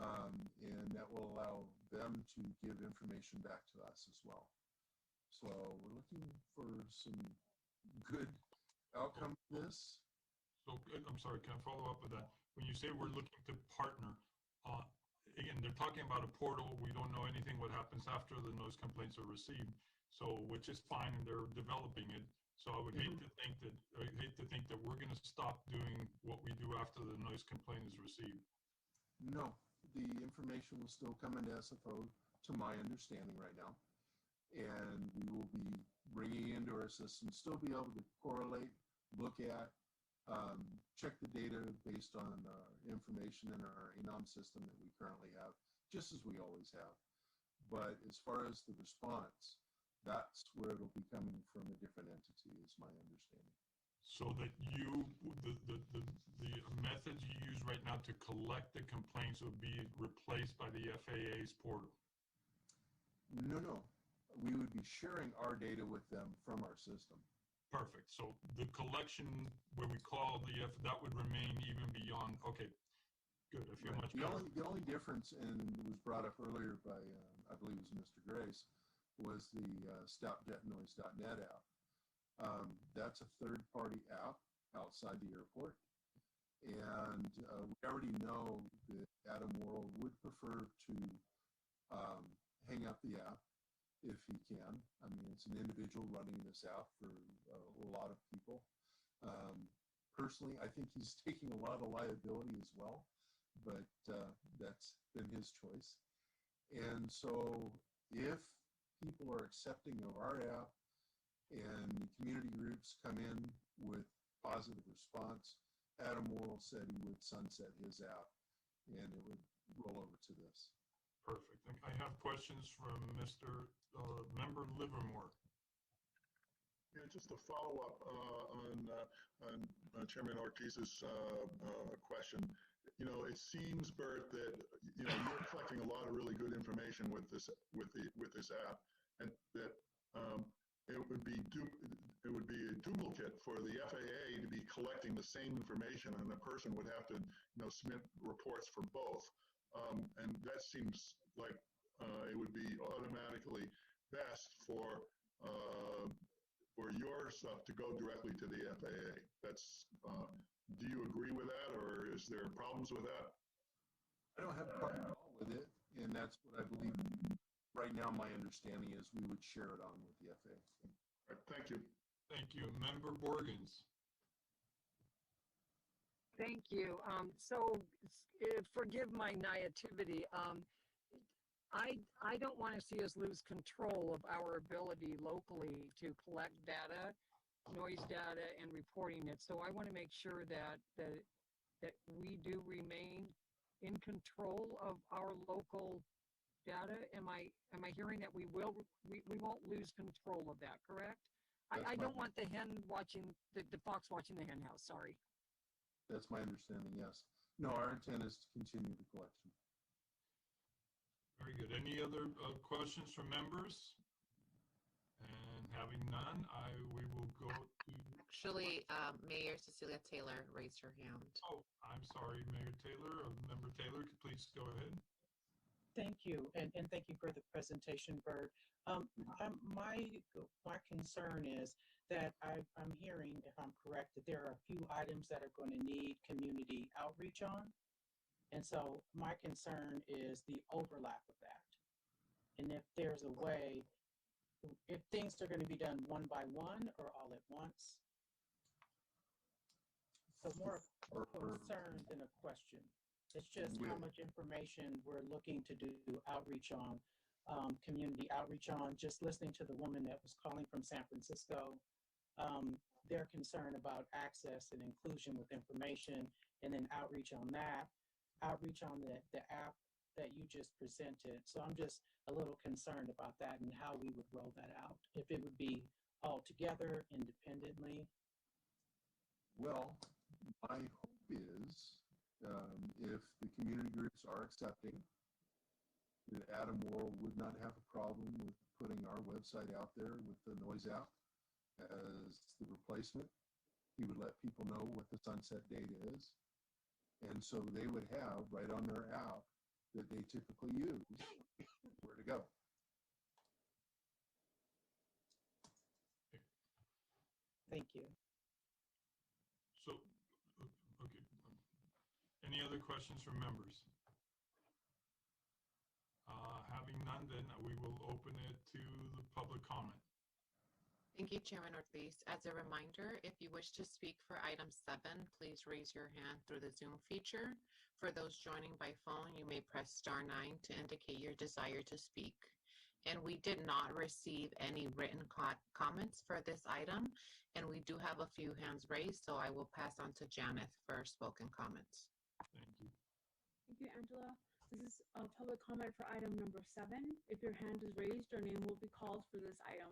And that will allow them to give information back to us as well. So we're looking for some good outcome to this.
So I'm sorry, can I follow up with that? When you say we're looking to partner, again, they're talking about a portal. We don't know anything what happens after the noise complaints are received. So, which is fine, and they're developing it. So I would hate to think that we're going to stop doing what we do after the noise complaint is received.
No, the information will still come into SFO, to my understanding right now, and we will be bringing into our system, still be able to correlate, look at check the data based on information in our ANOM system that we currently have, just as we always have. But as far as the response, that's where it'll be coming from a different entity, is my understanding.
So that the methods you use right now to collect the complaints will be replaced by the FAA's portal?
No. We would be sharing our data with them from our system.
Perfect. So the collection where we call that would remain even beyond, okay, good. I feel much better.
The only difference, and it was brought up earlier by, I believe it was Mr. Grace, was the StopJetNoise.net app. That's a third-party app outside the airport. And we already know that Adam Worrell would prefer to hang up the app if he can. I mean, it's an individual running this app for a lot of people. Personally, I think he's taking a lot of liability as well, but that's been his choice. And so if people are accepting of our app and community groups come in with positive response, Adam Worrell said he would sunset his app and it would roll over to this.
Perfect. I have questions from Mr. Member Livermore.
Yeah, just a follow-up on Chairman Ortiz's question. You know, it seems, Bert, that you're collecting a lot of really good information with this app, and that it would be a duplicate for the FAA to be collecting the same information, and a person would have to submit reports for both. And that seems like it would be automatically best for your stuff to go directly to the FAA. That's do you agree with that, or is there problems with that?
I don't have a problem at all with it, and that's what I believe. Right now, my understanding is we would share it on with the FAA.
All right, thank you. Thank
you. Member Borgens.
Thank you. Forgive my naivety. I don't want to see us lose control of our ability locally to collect data, noise data, and reporting it. So I want to make sure that we do remain in control of our local data. Am I hearing that we won't lose control of that? Correct? I don't want the fox watching the hen house. Sorry.
That's my understanding, yes. No, our intent is to continue the collection.
Very good. Any other questions from members? And having none, we will go to...
Actually, Mayor Cecilia Taylor raised her hand.
Oh, I'm sorry, Mayor Taylor. Member Taylor, please go ahead.
Thank you, and thank you for the presentation, Bert. My concern is that I'm hearing, if I'm correct, that there are a few items that are going to need community outreach on. And so my concern is the overlap of that. And if there's a way, if things are going to be done one by one or all at once. So more of a concern than a question. It's just how much information we're looking to do outreach on, community outreach on. Just listening to the woman that was calling from San Francisco, they're concerned about access and inclusion with information, and then outreach on that, outreach on the app that you just presented. So I'm just a little concerned about that and how we would roll that out. If it would be all together, independently.
Well, my hope is if the community groups are accepting, that Adam Worrell would not have a problem with putting our website out there with the Noise app as the replacement. He would let people know what the sunset date is. And so they would have right on their app that they typically use where to go.
Thank you.
So, okay. Any other questions from members? Having none, then we will open it to the public comment.
Thank you, Chairman Ortiz. As a reminder, if you wish to speak for item 7, please raise your hand through the Zoom feature. For those joining by phone, you may press *9 to indicate your desire to speak. And we did not receive any written comments for this item. And we do have a few hands raised, so I will pass on to Janeth for spoken comments.
Thank you.
Thank you, Angela. This is a public comment for item number 7. If your hand is raised, your name will be called for this item.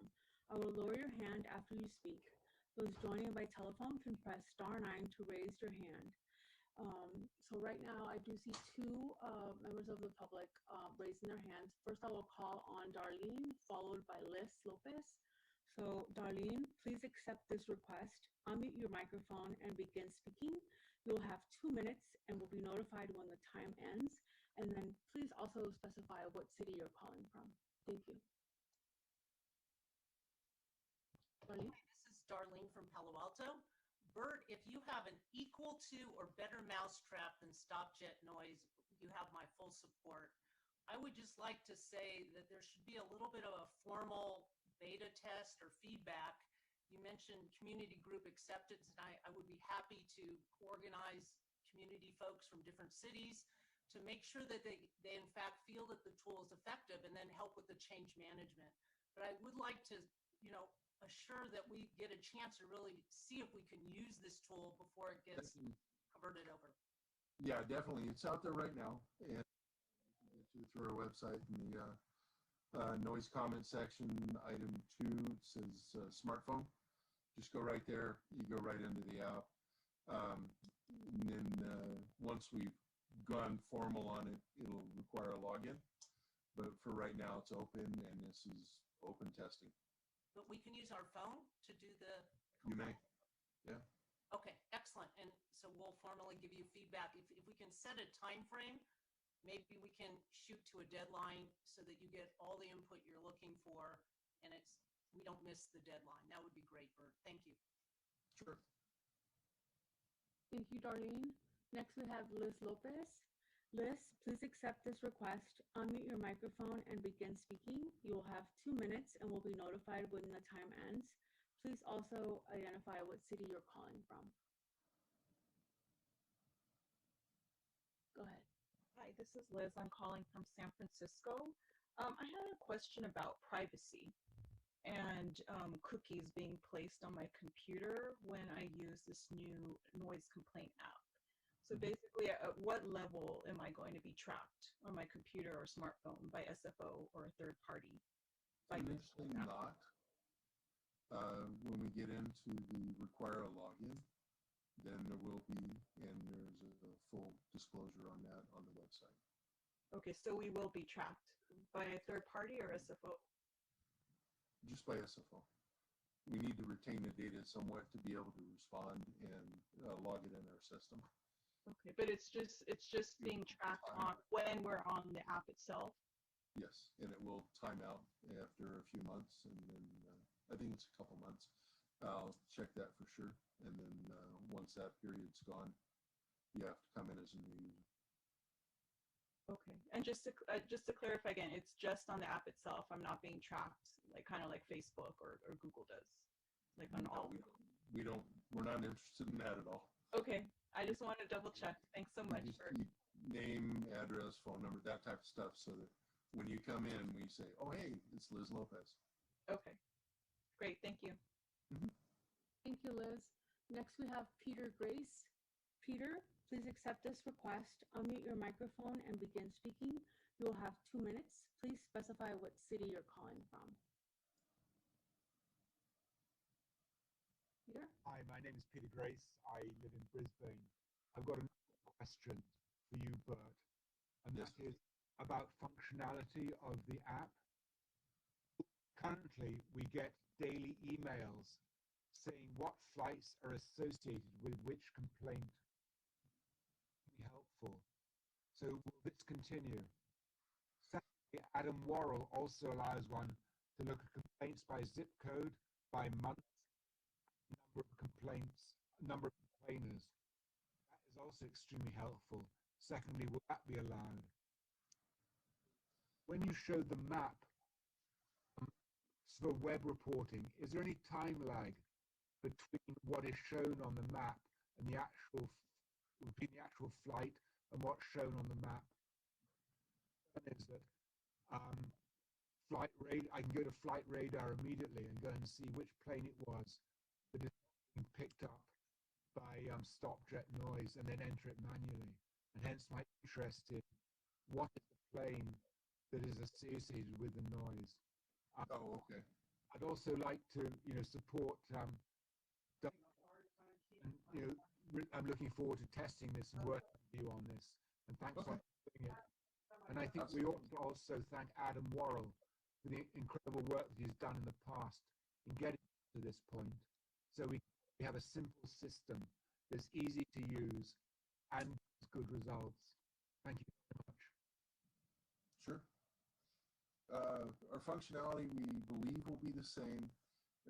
I will lower your hand after you speak. Those joining by telephone can press *9 to raise your hand. So right now, I do see 2 members of the public raising their hands. First, I will call on Darlene, followed by Liz Lopez. So Darlene, please accept this request. Unmute your microphone and begin speaking. You'll have 2 minutes and will be notified when the time ends. And then please also specify what city you're calling from. Thank you. Darlene?
This is Darlene from Palo Alto. Bert, if you have an equal to or better mousetrap than stop jet noise, you have my full support. I would just like to say that there should be a little bit of a formal beta test or feedback. You mentioned community group acceptance, and I would be happy to organize community folks from different cities to make sure that they in fact feel that the tool is effective and then help with the change management. But I would like to, assure that we get a chance to really see if we can use this tool before it gets converted over.
Yeah, definitely. It's out there right now, and through our website in the noise comment section, item 2, it says smartphone. Just go right there. You go right into the app. And then once we've gone formal on it, it'll require a login. But for right now, it's open, and this is open testing.
But we can use our phone to do the.
You may. Yeah.
Okay, excellent. And so we'll formally give you feedback. If we can set a time frame, maybe we can shoot to a deadline so that you get all the input you're looking for, and we don't miss the deadline. That would be great, Bert. Thank you.
Sure.
Thank you, Darlene. Next, we have Liz Lopez. Liz, please accept this request. Unmute your microphone and begin speaking. You will have 2 minutes and will be notified when the time ends. Please also identify what city you're calling from. Go ahead.
Hi, this is Liz. I'm calling from San Francisco. I had a question about privacy and cookies being placed on my computer when I use this new noise complaint app. So basically, at what level am I going to be tracked on my computer or smartphone by SFO or a third party?
Initially not. When we get into the require a login, then there will be, and there's a full disclosure on that on the website.
Okay, so we will be tracked by a third party or SFO?
Just by SFO. We need to retain the data somewhat to be able to respond and log it in our system.
Okay, but it's just being tracked on when we're on the app itself?
Yes, and it will time out after a few months, and then I think it's a couple months. I'll check that for sure, and then once that period's gone, you have to come in as a new user.
Okay, and just to clarify again, it's just on the app itself. I'm not being tracked, kind of like Facebook or Google does, like on all.
We're not interested in that at all.
Okay, I just want to double check. Thanks so much.
Name, address, phone number, that type of stuff, so that when you come in, we say, "Oh, hey, it's Liz Lopez."
Okay, great. Thank you.
Thank you, Liz. Next, we have Peter Grace. Peter, please accept this request. Unmute your microphone and begin speaking. You will have 2 minutes. Please specify what city you're calling from. Peter?
Hi, my name is Peter Grace. I live in Brisbane. I've got a question for you, Bert, and that is about functionality of the app. Currently, we get daily emails saying what flights are associated with which complaint. Be helpful. So will this continue? Secondly, Adam Worrell also allows one to look at complaints by zip code, by month, number of complaints, number of complainers. That is also extremely helpful. Secondly, will that be allowed? When you show the map for web reporting, is there any time lag between what is shown on the map and between the actual flight and what's shown on the map? One is that I can go to flight radar immediately and go and see which plane it was that is being picked up by stop jet noise and then enter it manually. And hence my interest in what is the plane that is associated with the noise.
Oh, okay.
I'd also like to, support. And, I'm looking forward to testing this and working with you on this. And thanks for doing it. And I think we ought to also thank Adam Worrell for the incredible work that he's done in the past in getting to this point. So we have a simple system that's easy to use and good results. Thank you very much.
Sure. Our functionality, we believe, will be the same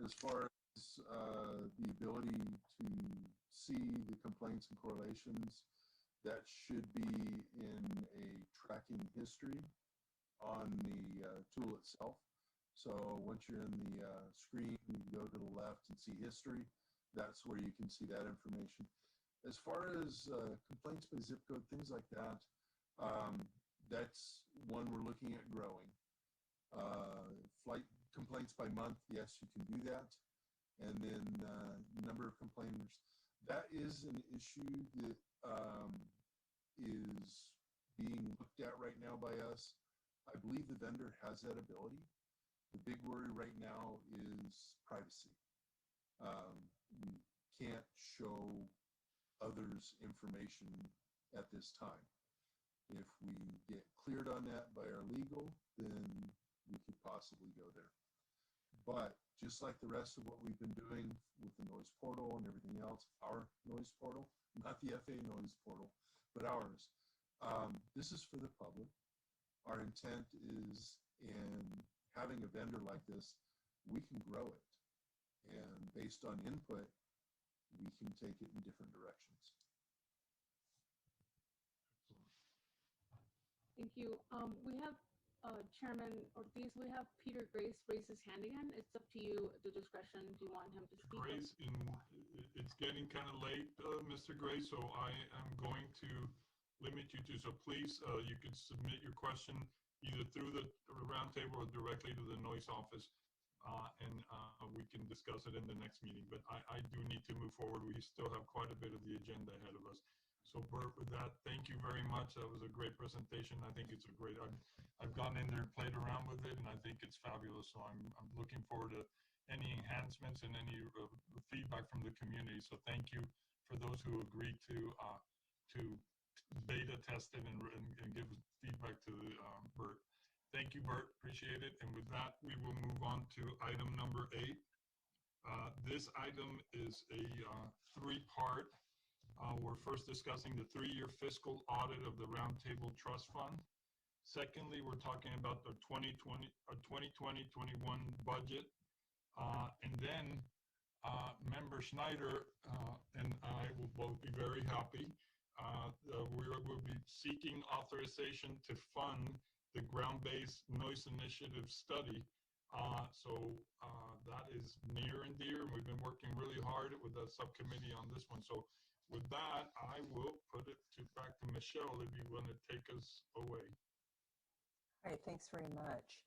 as far as the ability to see the complaints and correlations. That should be in a tracking history on the tool itself. So once you're in the screen, you go to the left and see history. That's where you can see that information. As far as complaints by zip code, things like that, that's one we're looking at growing. Flight complaints by month, yes, you can do that. And then number of complainers. That is an issue that is being looked at right now by us. I believe the vendor has that ability. The big worry right now is privacy. We can't show others information at this time. If we get cleared on that by our legal, then we could possibly go there. But just like the rest of what we've been doing with the noise portal and everything else, our noise portal, not the FAA noise portal, but ours, this is for the public. Our intent is in having a vendor like this, we can grow it. And based on input, we can take it in different directions.
Thank you. We have Chairman Ortiz, we have Peter Grace raise his hand again. It's up to you, the discretion. Do you want him to speak?
Grace, it's getting kind of late, Mr. Grace, so I am going to limit you to, so please, you can submit your question either through the roundtable or directly to the noise office, and we can discuss it in the next meeting. But I do need to move forward. We still have quite a bit of the agenda ahead of us. So Bert, with that, thank you very much. That was a great presentation. I think it's a great, I've gone in there and played around with it, and I think it's fabulous. So I'm looking forward to any enhancements and any feedback from the community. So thank you for those who agreed to beta test it and give feedback to Bert. Thank you, Bert. Appreciate it. And with that, we will move on to item number 8. This item is a three-part. We're first discussing the 3-year fiscal audit of the Roundtable Trust Fund. Secondly, we're talking about the 2020-21 budget. And then Member Schneider and I will both be very happy. We will be seeking authorization to fund the ground-based noise initiative study. So that is near and dear, and we've been working really hard with the subcommittee on this one. So with that, I will put it back to Michelle if you want to take us away.
All right, thanks very much.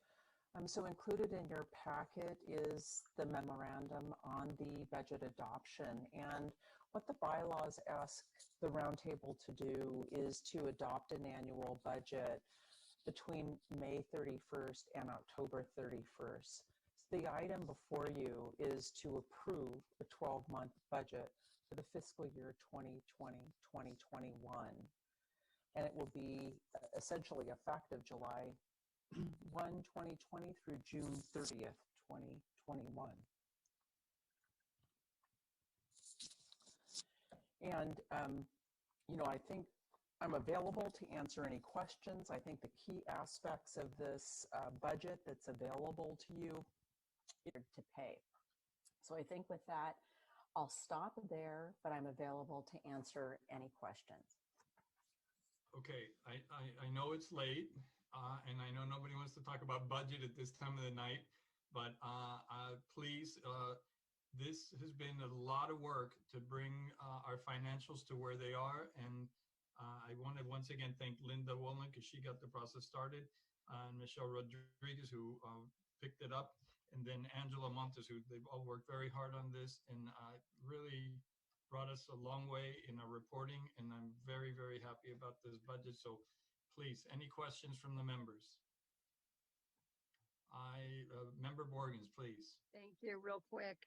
So included in your packet is the memorandum on the budget adoption. And what the bylaws ask the Roundtable to do is to adopt an annual budget between May 31st and October 31st. So the item before you is to approve a 12-month budget for the fiscal year 2020-2021. And it will be essentially effective July 1, 2020 through June 30th, 2021. And, I think I'm available to answer any questions. I think the key aspects of this budget that's available to you is to pay. So I think with that, I'll stop there, but I'm available to answer any questions.
Okay, I know it's late, and I know nobody wants to talk about budget at this time of the night, but please, this has been a lot of work to bring our financials to where they are, and I want to once again thank Linda Wolin because she got the process started. and Michelle Rodriguez, who picked it up, and then Angela Montes, who they've all worked very hard on this and really brought us a long way in our reporting. And I'm very, very happy about this budget. So please, any questions from the members? Member Borgens, please.
Thank you. Real quick.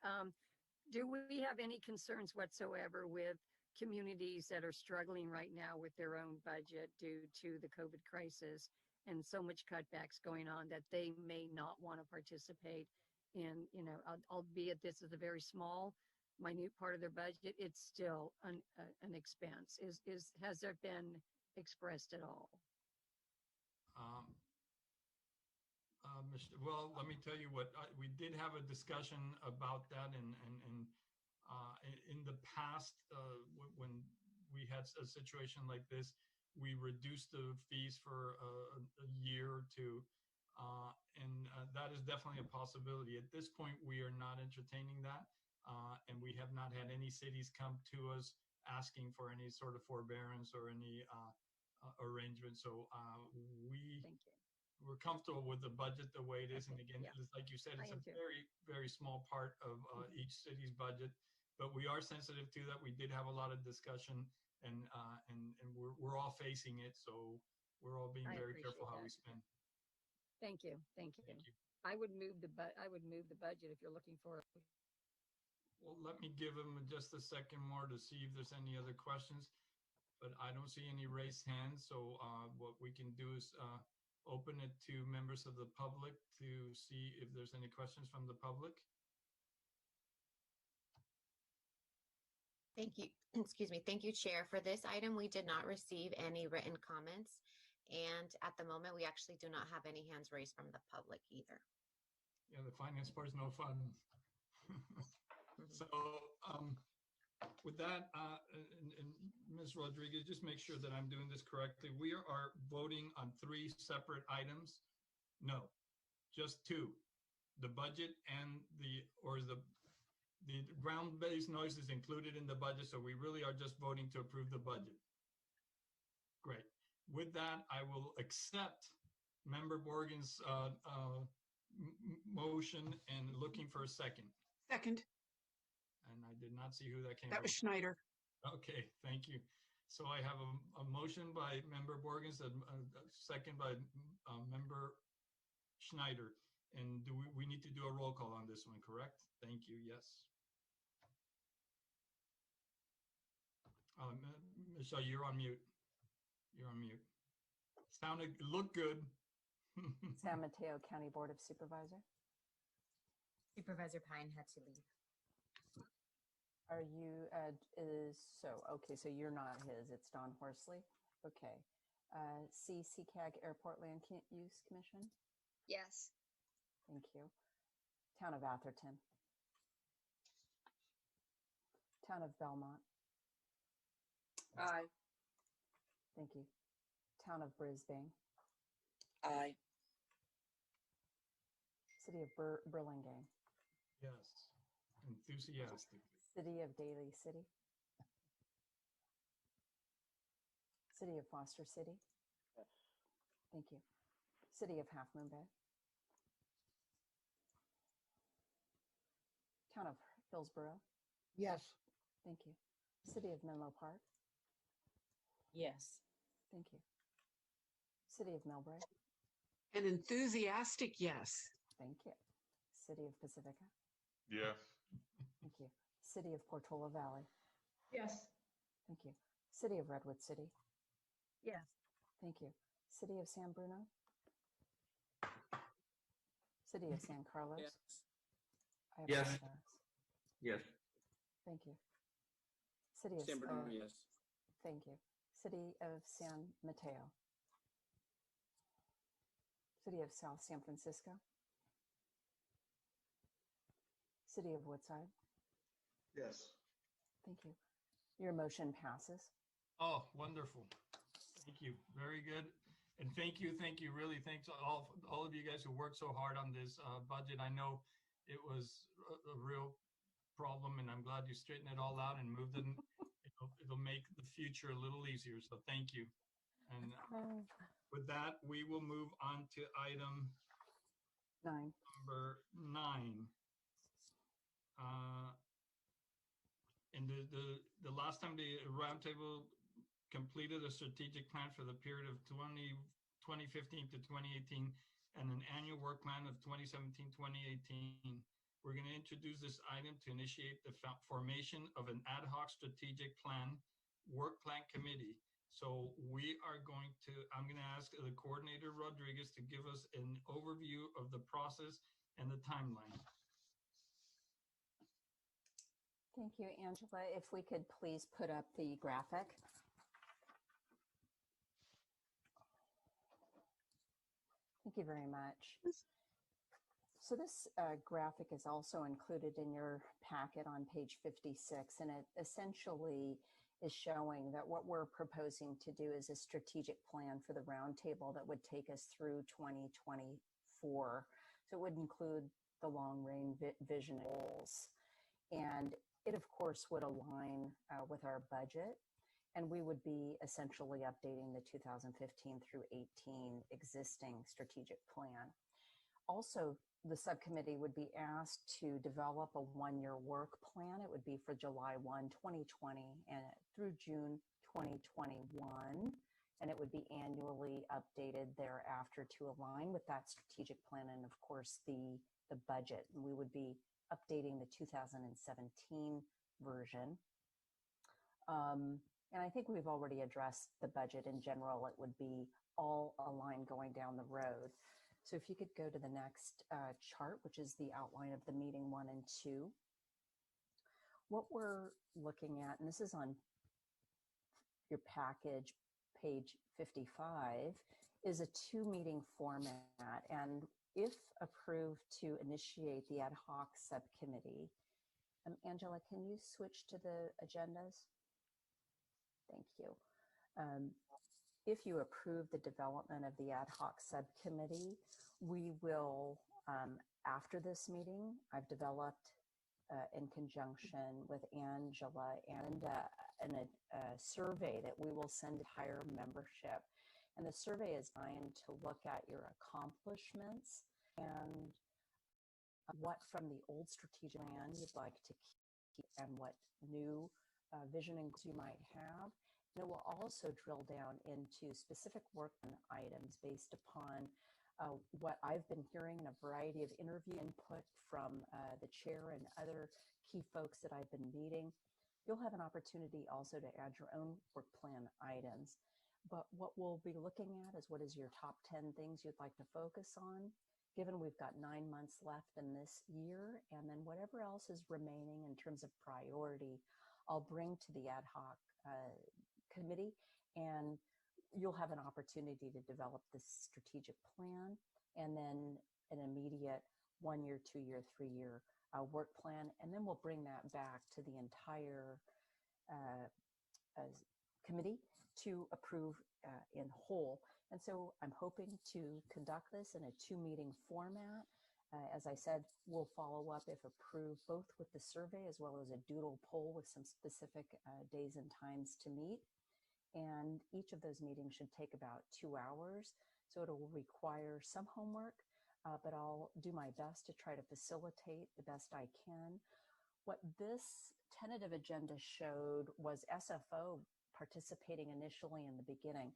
Do we have any concerns whatsoever with communities that are struggling right now with their own budget due to the COVID crisis and so much cutbacks going on that they may not want to participate in, albeit this is a very small, minute part of their budget, it's still an expense. Has there been expressed at all?
Well, let me tell you what, we did have a discussion about that and in the past, when we had a situation like this, we reduced the fees for a year or two, and that is definitely a possibility. At this point, we are not entertaining that, and we have not had any cities come to us asking for any sort of forbearance or any arrangement. So we're comfortable with the budget the way it is. And again, it's like you said, it's a very, very small part of each city's budget, but we are sensitive to that. We did have a lot of discussion, and we're all facing it. So we're all being very careful how we spend.
Thank you. Thank you. I would move the budget if you're looking for.
Well, let me give him just a second more to see if there's any other questions, but I don't see any raised hands. So what we can do is open it to members of the public to see if there's any questions from the public.
Thank you. Excuse me. Thank you, Chair. For this item, we did not receive any written comments. And at the moment, we actually do not have any hands raised from the public either.
Yeah, the finance part is no fun. So with that, and Ms. Rodriguez, just make sure that I'm doing this correctly. We are voting on 3 separate items. No, just 2. The budget and the ground-based noise is included in the budget, so we really are just voting to approve the budget. Great. With that, I will accept Member Borgen's motion and looking for a second.
Second.
And I did not see who that came from.
That was Schneider.
Okay, thank you. So I have a motion by Member Borgens, a second by Member Schneider. And do we need to do a roll call on this one, correct? Thank you, yes. Michelle, you're on mute. You're on mute. Looked good.
San Mateo County Board of Supervisor.
Supervisor Pine had to leave.
Are you, okay, so you're not his, it's Don Horsley? Okay. CCAG Airport Land Use Commission?
Yes.
Thank you. Town of Atherton. Town of Belmont.
Aye.
Thank you. Town of Brisbane.
Aye.
City of Burlingame.
Yes. Enthusiastic.
City of Daly City. City of Foster City.
Yes.
Thank you. City of Half Moon Bay. Town of Hillsborough.
Yes.
Thank you. City of Menlo Park.
Yes.
Thank you. City of Millbrae.
An enthusiastic yes.
Thank you. City of Pacifica.
Yes.
Thank you. City of Portola Valley.
Yes.
Thank you. City of Redwood City.
Yes.
Thank you. City of San Bruno. City of San Carlos.
Yes.
I
Yes.
apologize.
Yes.
Thank you. City of
San Bernardino, yes.
Thank you. City of San Mateo. City of South San Francisco. City of Woodside.
Yes.
Thank you. Your motion passes.
Oh, wonderful. Thank you. Very good. And thank you. Really, thanks to all of you guys who worked so hard on this budget. I know it was a real problem, and I'm glad you straightened it all out and moved it. It'll make the future a little easier. So thank you. And with that, we will move on to item
9.
number 9. And the last time the roundtable completed a strategic plan for the period of 2015 to 2018 and an annual work plan of 2017-2018. We're going to introduce this item to initiate the formation of an ad hoc strategic plan, work plan committee. So I'm going to ask the coordinator Rodriguez to give us an overview of the process and the timeline.
Thank you, Angela. If we could please put up the graphic. Thank you very much. So this graphic is also included in your packet on page 56, and it essentially is showing that what we're proposing to do is a strategic plan for the roundtable that would take us through 2024. So it would include the long-range vision goals. And it, of course, would align with our budget, and we would be essentially updating the 2015 through 18 existing strategic plan. Also, the subcommittee would be asked to develop a one-year work plan. It would be for July 1, 2020 and through June 2021, and it would be annually updated thereafter to align with that strategic plan and, of course, the budget. And we would be updating the 2017 version. And I think we've already addressed the budget in general. It would be all aligned going down the road. So if you could go to the next chart, which is the outline of the meeting 1 and 2. What we're looking at, and this is on your package, page 55, is a 2-meeting format. And if approved to initiate the ad hoc subcommittee, Angela, can you switch to the agendas? Thank you. If you approve the development of the ad hoc subcommittee, we will, after this meeting, I've developed in conjunction with Angela and a survey that we will send to higher membership. And the survey is designed to look at your accomplishments and what from the old strategic plan you'd like to keep and what new vision and goals you might have. And it will also drill down into specific work items based upon what I've been hearing in a variety of interview input from the chair and other key folks that I've been meeting. You'll have an opportunity also to add your own work plan items. But what we'll be looking at is what is your top 10 things you'd like to focus on, given we've got 9 months left in this year, and then whatever else is remaining in terms of priority, I'll bring to the ad hoc committee, and you'll have an opportunity to develop this strategic plan, and then an immediate 1-year, 2-year, 3-year work plan, and then we'll bring that back to the entire committee to approve in whole. And so I'm hoping to conduct this in a 2-meeting format. As I said, we'll follow up if approved, both with the survey as well as a doodle poll with some specific days and times to meet. And each of those meetings should take about 2 hours. So it'll require some homework, but I'll do my best to try to facilitate the best I can. What this tentative agenda showed was SFO participating initially in the beginning.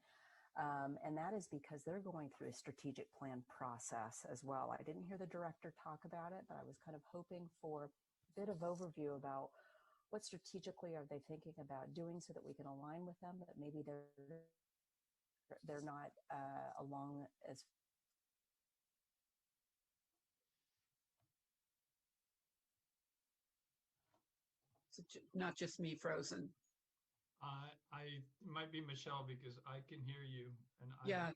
And that is because they're going through a strategic plan process as well. I didn't hear the director talk about it, but I was kind of hoping for a bit of overview about what strategically are they thinking about doing so that we can align with them, that maybe they're not along as
not just me frozen.
I might be Michelle because I can hear you. And
Yeah.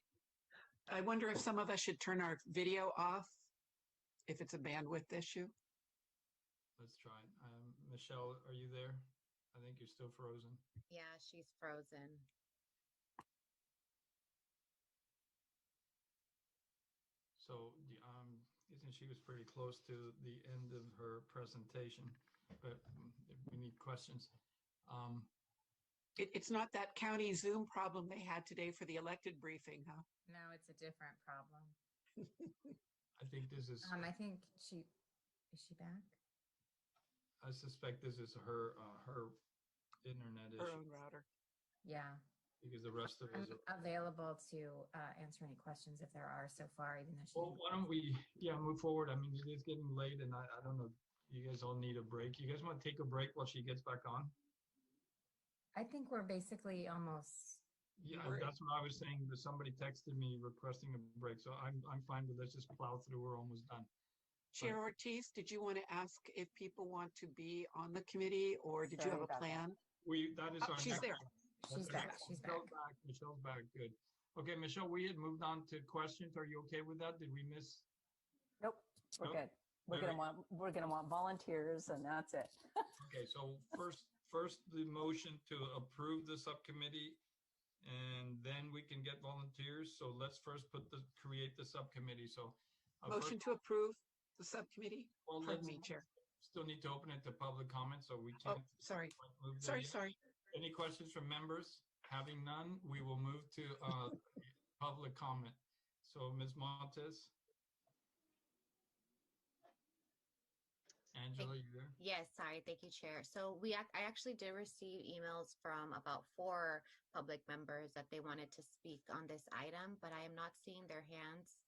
I wonder if some of us should turn our video off if it's a bandwidth issue.
Let's try. Michelle, are you there? I think you're still frozen.
Yeah, she's frozen.
So isn't she was pretty close to the end of her presentation, but we need questions.
It's not that county Zoom problem they had today for the elected briefing, huh?
No, it's a different problem.
I think this is,
I think is she back?
I suspect this is her internet
Her
issue
own router.
Yeah.
because the rest of us
I'm
are.
available to answer any questions if there are so far, even though she.
Well, why don't we, move forward? I mean, it is getting late and I don't know, you guys all need a break. You guys want to take a break while she gets back on?
I think we're basically almost.
Yeah, that's what I was saying, but somebody texted me requesting a break, so I'm fine with, let's just plow through, we're almost done.
Chair Ortiz, did you want to ask if people want to be on the committee or did you have a plan?
That is our.
She's there.
She's back.
Michelle's back. Michelle's back. Good. Okay, Michelle, we had moved on to questions. Are you okay with that? Did we miss?
Nope, we're good. We're gonna want volunteers, and that's it.
Okay, so first the motion to approve the subcommittee, and then we can get volunteers. So let's first create the subcommittee. So
Motion to approve the subcommittee.
Well,
Pardon me, Chair.
Still need to open it to public comment, so we can't.
Sorry.
Move there yet.
Sorry.
Any questions from members? Having none, we will move to public comment. So Ms. Montes. Angela, you there?
Yes, sorry. Thank you, Chair. So I actually did receive emails from about 4 public members that they wanted to speak on this item, but I am not seeing their hands.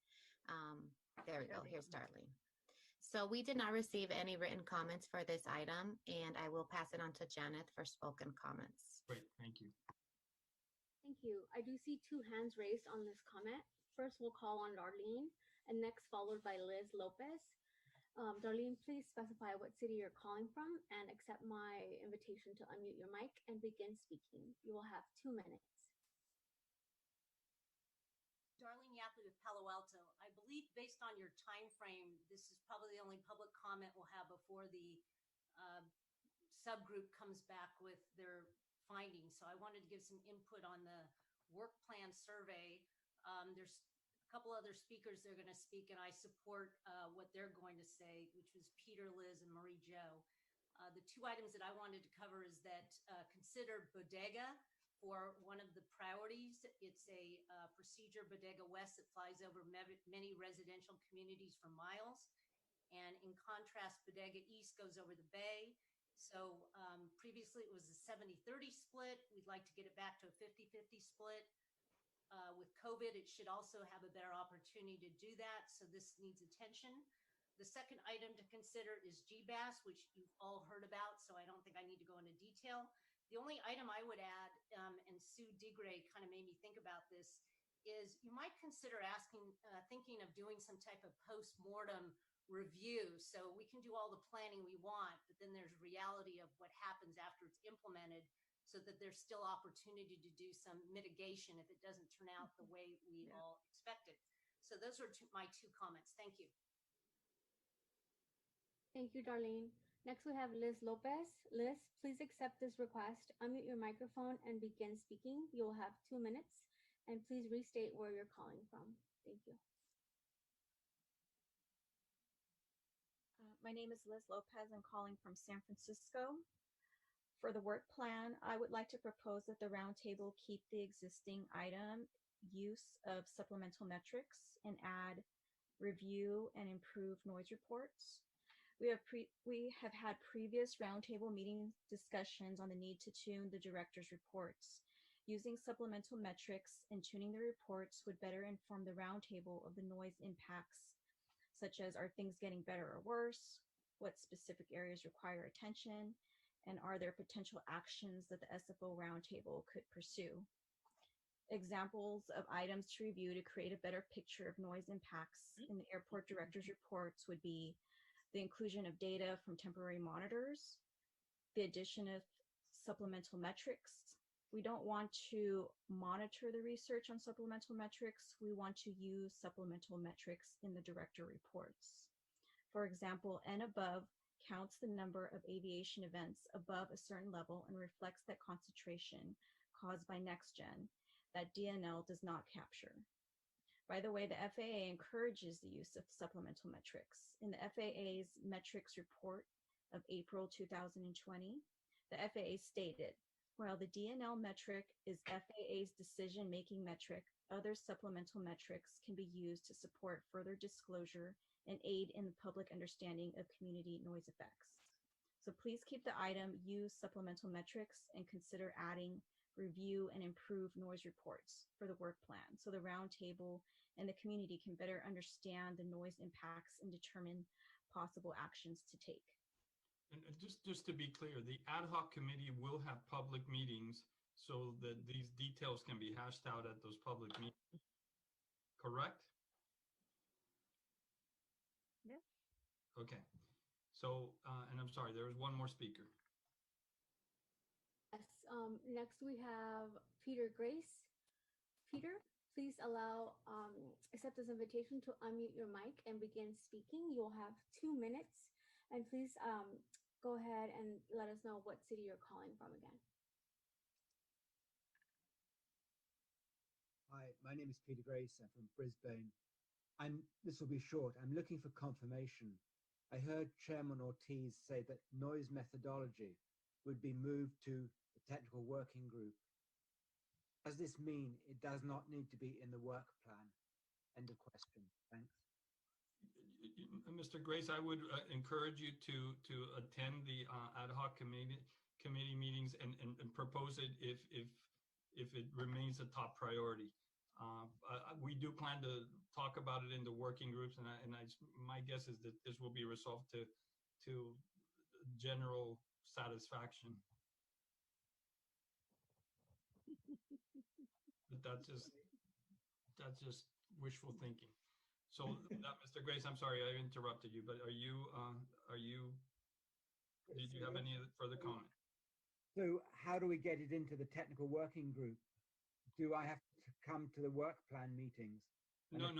There we go. Here's Darlene. So we did not receive any written comments for this item, and I will pass it on to Janet for spoken comments.
Great, thank you.
Thank you. I do see 2 hands raised on this comment. First, we'll call on Darlene, and next followed by Liz Lopez. Darlene, please specify what city you're calling from and accept my invitation to unmute your mic and begin speaking. You will have 2 minutes.
Darlene Yapley with Palo Alto. I believe based on your time frame, this is probably the only public comment we'll have before the subgroup comes back with their findings. So I wanted to give some input on the work plan survey. There's a couple other speakers that are going to speak, and I support what they're going to say, which was Peter, Liz, and Marie Jo. The 2 items that I wanted to cover is that consider bodega for one of the priorities. It's a procedure, Bodega West, that flies over many residential communities for miles. And in contrast, Bodega East goes over the bay. So previously it was a 70-30 split. We'd like to get it back to a 50-50 split. With COVID, it should also have a better opportunity to do that. So this needs attention. The second item to consider is GBAS, which you've all heard about, so I don't think I need to go into detail. The only item I would add, and Sue DeGray kind of made me think about this, is you might consider thinking of doing some type of post-mortem review. So we can do all the planning we want, but then there's reality of what happens after it's implemented, so that there's still opportunity to do some mitigation if it doesn't turn out the way we all expected. So those are my 2 comments. Thank you.
Thank you, Darlene. Next, we have Liz Lopez. Liz, please accept this request. Unmute your microphone and begin speaking. You will have 2 minutes, and please restate where you're calling from. Thank you.
My name is Liz Lopez. I'm calling from San Francisco. For the work plan, I would like to propose that the roundtable keep the existing item use of supplemental metrics and add review and improve noise reports. We have had previous roundtable meeting discussions on the need to tune the director's reports. Using supplemental metrics and tuning the reports would better inform the roundtable of the noise impacts, such as are things getting better or worse, what specific areas require attention, and are there potential actions that the SFO roundtable could pursue. Examples of items to review to create a better picture of noise impacts in the airport director's reports would be the inclusion of data from temporary monitors, the addition of supplemental metrics. We don't want to monitor the research on supplemental metrics. We want to use supplemental metrics in the director reports. For example, N above counts the number of aviation events above a certain level and reflects that concentration caused by NextGen that DNL does not capture. By the way, the FAA encourages the use of supplemental metrics. In the FAA's metrics report of April 2020, the FAA stated, While the DNL metric is FAA's decision-making metric, other supplemental metrics can be used to support further disclosure and aid in the public understanding of community noise effects. So please keep the item use supplemental metrics and consider adding review and improve noise reports for the work plan so the roundtable and the community can better understand the noise impacts and determine possible actions to take.
And just to be clear, the ad hoc committee will have public meetings so that these details can be hashed out at those public meetings. Correct?
Yeah.
Okay. So, and I'm sorry, there was one more speaker.
Yes. Next we have Peter Grace. Peter, please accept this invitation to unmute your mic and begin speaking. You'll have 2 minutes, and please go ahead and let us know what city you're calling from again.
Hi, my name is Peter Grace. I'm from Brisbane. This will be short. I'm looking for confirmation. I heard Chairman Ortiz say that noise methodology would be moved to the technical working group. Does this mean it does not need to be in the work plan? End of question. Thanks.
Mr. Grace, I would encourage you to attend the ad hoc committee meetings and propose it if it remains a top priority. We do plan to talk about it in the working groups, and my guess is that this will be resolved to general satisfaction. But that's just wishful thinking. So, Mr. Grace, I'm sorry I interrupted you, but did you have any further comment?
So how do we get it into the technical working group? Do I have to come to the work plan meetings?
No. That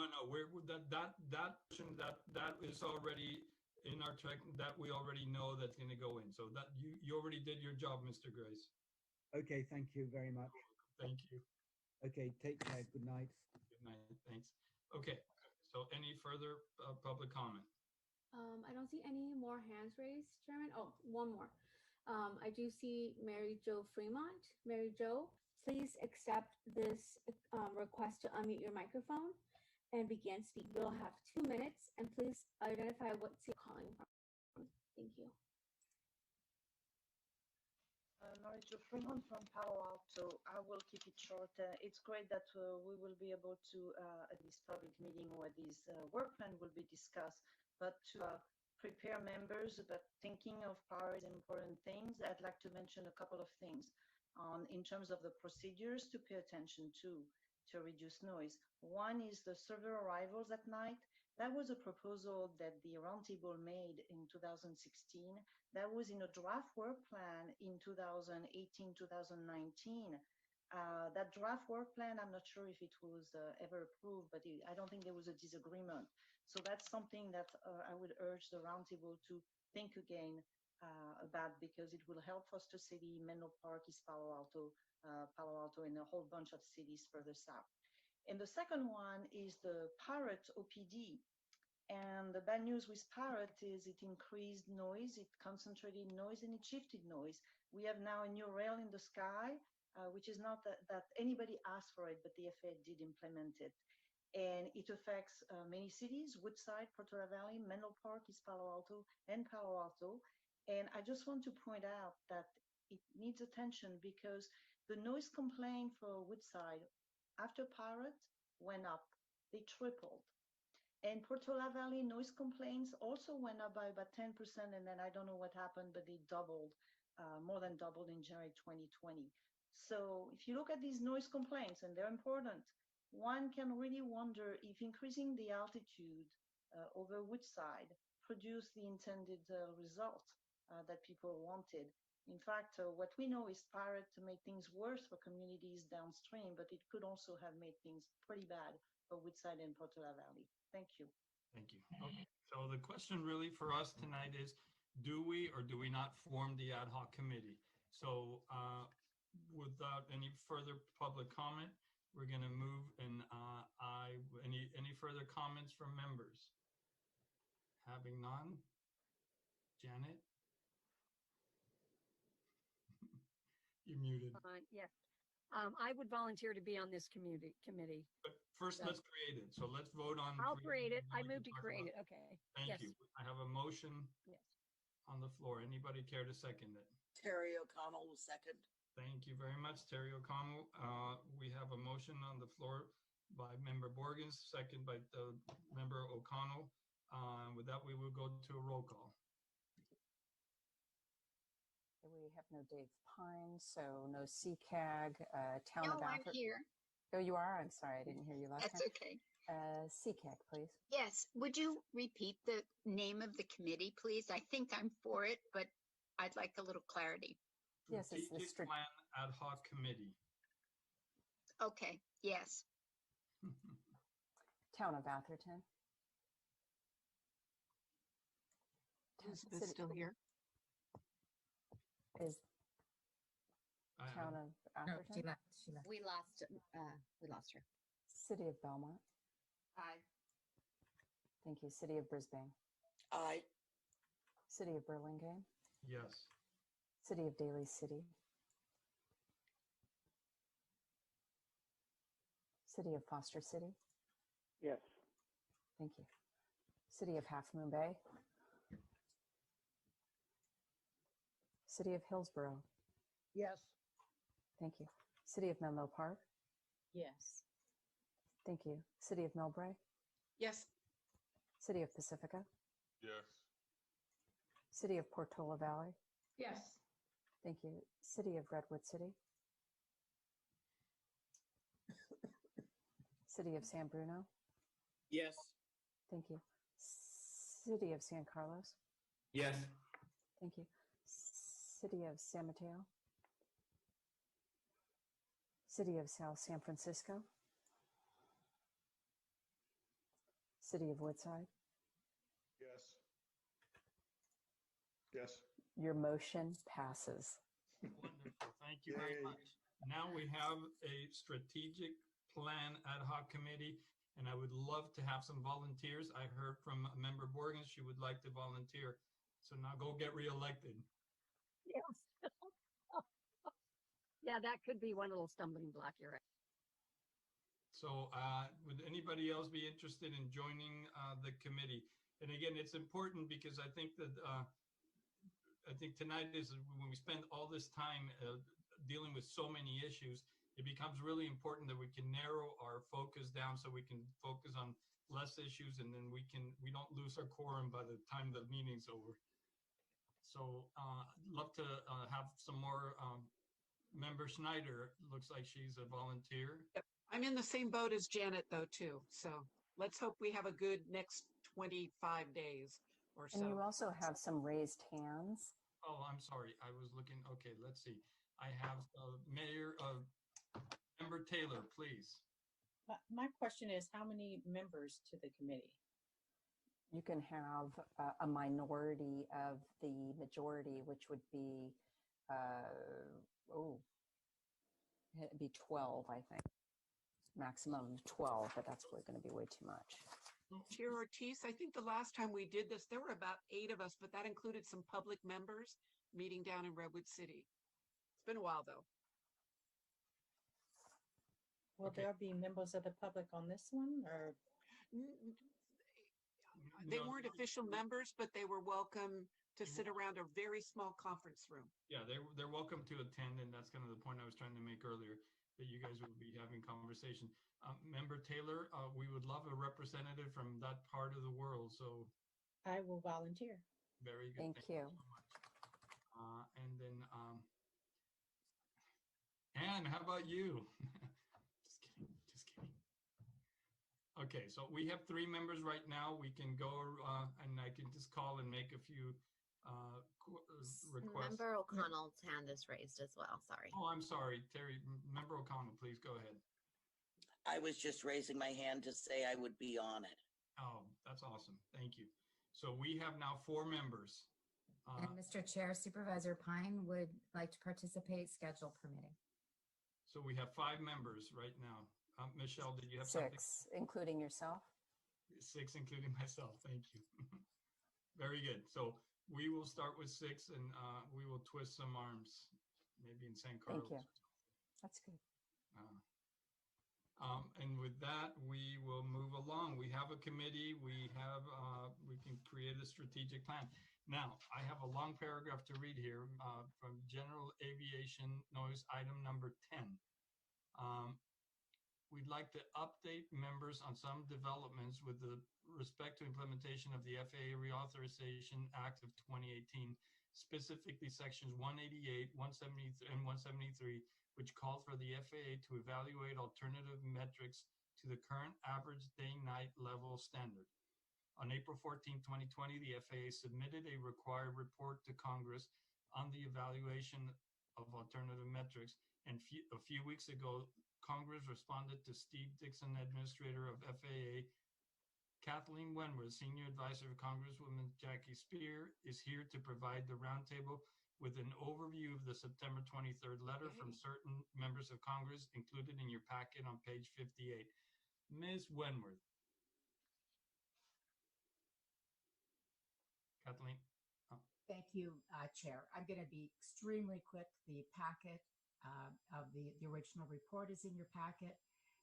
is already in our track, that we already know that's going to go in. So that you already did your job, Mr. Grace.
Okay, thank you very much.
Thank you.
Okay, take care. Good night.
Good night. Thanks. Okay. So any further public comment?
I don't see any more hands raised, Chairman. Oh, one more. I do see Mary Jo Fremont. Mary Jo, please accept this request to unmute your microphone and begin speaking. You'll have 2 minutes, and please identify what you're calling from. Thank you.
Marijo Fremont from Palo Alto. I will keep it short. It's great that we will be able to, at this public meeting where this work plan will be discussed, but to prepare members about thinking of priorities and important things, I'd like to mention a couple of things in terms of the procedures to pay attention to reduce noise. One is the server arrivals at night. That was a proposal that the Roundtable made in 2016. That was in a draft work plan in 2018-2019. That draft work plan, I'm not sure if it was ever approved, but I don't think there was a disagreement. So that's something that I would urge the Roundtable to think again about, because it will help Foster City, Menlo Park, East Palo Alto, and a whole bunch of cities further south. And the second one is the Parrot OPD. And the bad news with Parrot is it increased noise, it concentrated noise, and it shifted noise. We have now a new rail in the sky, which is not that anybody asked for it, but the FAA did implement it. And it affects many cities: Woodside, Portola Valley, Menlo Park, East Palo Alto, and Palo Alto. And I just want to point out that it needs attention, because the noise complaint for Woodside after Parrot went up. They tripled. And Portola Valley noise complaints also went up by about 10%, and then I don't know what happened, but they doubled, more than doubled in January 2020. So if you look at these noise complaints, and they're important, one can really wonder if increasing the altitude over Woodside produced the intended result that people wanted. In fact, what we know is Parrot made things worse for communities downstream, but it could also have made things pretty bad for Woodside and Portola Valley. Thank you.
Thank you. Okay. So the question really for us tonight is, do we or do we not form the ad hoc committee? So without any further public comment, we're going to move, and any further comments from members? Having none, Janet? You're muted.
Yes. I would volunteer to be on this committee.
But first,
So-
let's create it. So let's vote on.
I'll create it.
and
I
then we
move
can
to
talk
create
about
it. Okay.
Thank
Yes.
you. I have a motion
Yes.
on the floor. Anybody care to second it?
Terry O'Connell will second.
Thank you very much, Terry O'Connell. We have a motion on the floor by Member Borgens, second by Member O'Connell. With that, we will go to a roll call.
We have no Dave Pine, so no CCAG, Town
No,
of
I'm
Alfred.
here.
Oh, you are? I'm sorry, I didn't hear you last
That's
time.
okay.
CCAG, please.
Yes, would you repeat the name of the committee, please? I think I'm for it, but I'd like a little clarity.
Yes, it's the
Strategic Plan Ad Hoc Committee.
Okay, yes.
Town of Atherton.
Elizabeth still here?
Is Town of
No,
Atherton?
she left. We lost her.
City of Belmont.
Aye.
Thank you. City of Brisbane.
Aye.
City of Burlingame.
Yes.
City of Daly City. City of Foster City.
Yes.
Thank you. City of Half Moon Bay. City of Hillsborough.
Yes.
Thank you. City of Menlo Park.
Yes.
Thank you. City of Millbrae.
Yes.
City of Pacifica.
Yes.
City of Portola Valley.
Yes.
Thank you. City of Redwood City. City of San Bruno.
Yes.
Thank you. City of San Carlos.
Yes.
Thank you. City of San Mateo. City of South San Francisco. City of Woodside.
Yes. Yes.
Your motion passes.
Wonderful. Thank you very much. Now we have a strategic plan ad hoc committee, and I would love to have some volunteers. I heard from Member Borgens she would like to volunteer. So now go get reelected.
Yes. Yeah, that could be one little stumbling block. You're right.
So would anybody else be interested in joining the committee? And again, it's important because I think that tonight is when we spend all this time dealing with so many issues, it becomes really important that we can narrow our focus down so we can focus on less issues, and then we don't lose our quorum by the time the meeting's over. So I'd love to have some more. Member Schneider looks like she's a volunteer.
Yep. I'm in the same boat as Janet, though, too. So let's hope we have a good next 25 days or so.
And you also have some raised hands.
Oh, I'm sorry. I was looking. Okay, let's see. I have Member Taylor, please.
My question is, how many members to the committee?
You can have a minority of the majority, which would be, it'd be 12, I think. Maximum of 12, but that's really going to be way too much.
Chair Ortiz, I think the last time we did this, there were about 8 of us, but that included some public members meeting down in Redwood City. It's been a while, though.
Will there be members of the public on this one, or?
They weren't official members, but they were welcome to sit around a very small conference room.
Yeah, they're welcome to attend, and that's kind of the point I was trying to make earlier, that you guys will be having conversation. Member Taylor, we would love a representative from that part of the world, so.
I will volunteer.
Very good.
Thank you.
So much. And then, Anne, how about you? Just kidding. Okay, so we have 3 members right now. We can go and I can just call and make a few requests.
Member O'Connell's hand is raised as well. Sorry.
Oh, I'm sorry, Terry. Member O'Connell, please go ahead.
I was just raising my hand to say I would be on it.
Oh, that's awesome. Thank you. So we have now 4 members.
And Mr. Chair, Supervisor Pine would like to participate, schedule permitting.
So we have 5 members right now. Michelle, did you have something?
6, including yourself?
6, including myself. Thank you. Very good. So we will start with 6 and we will twist some arms. maybe in San
Thank
Carlos.
you. That's good.
And with that, we will move along. We have a committee. We can create a strategic plan. Now, I have a long paragraph to read here from General Aviation Noise, item number 10. We'd like to update members on some developments with respect to implementation of the FAA Reauthorization Act of 2018, specifically sections 188, 173, and 173, which call for the FAA to evaluate alternative metrics to the current average day-night level standard. On April 14, 2020, the FAA submitted a required report to Congress on the evaluation of alternative metrics, and a few weeks ago, Congress responded to Steve Dixon, Administrator of FAA. Kathleen Wenworth, Senior Advisor of Congresswoman Jackie Spear, is here to provide the roundtable with an overview of the September 23rd letter from certain members of Congress included in your packet on page 58. Ms. Wenworth. Kathleen.
Thank you, Chair. I'm going to be extremely quick. The packet of the original report is in your packet.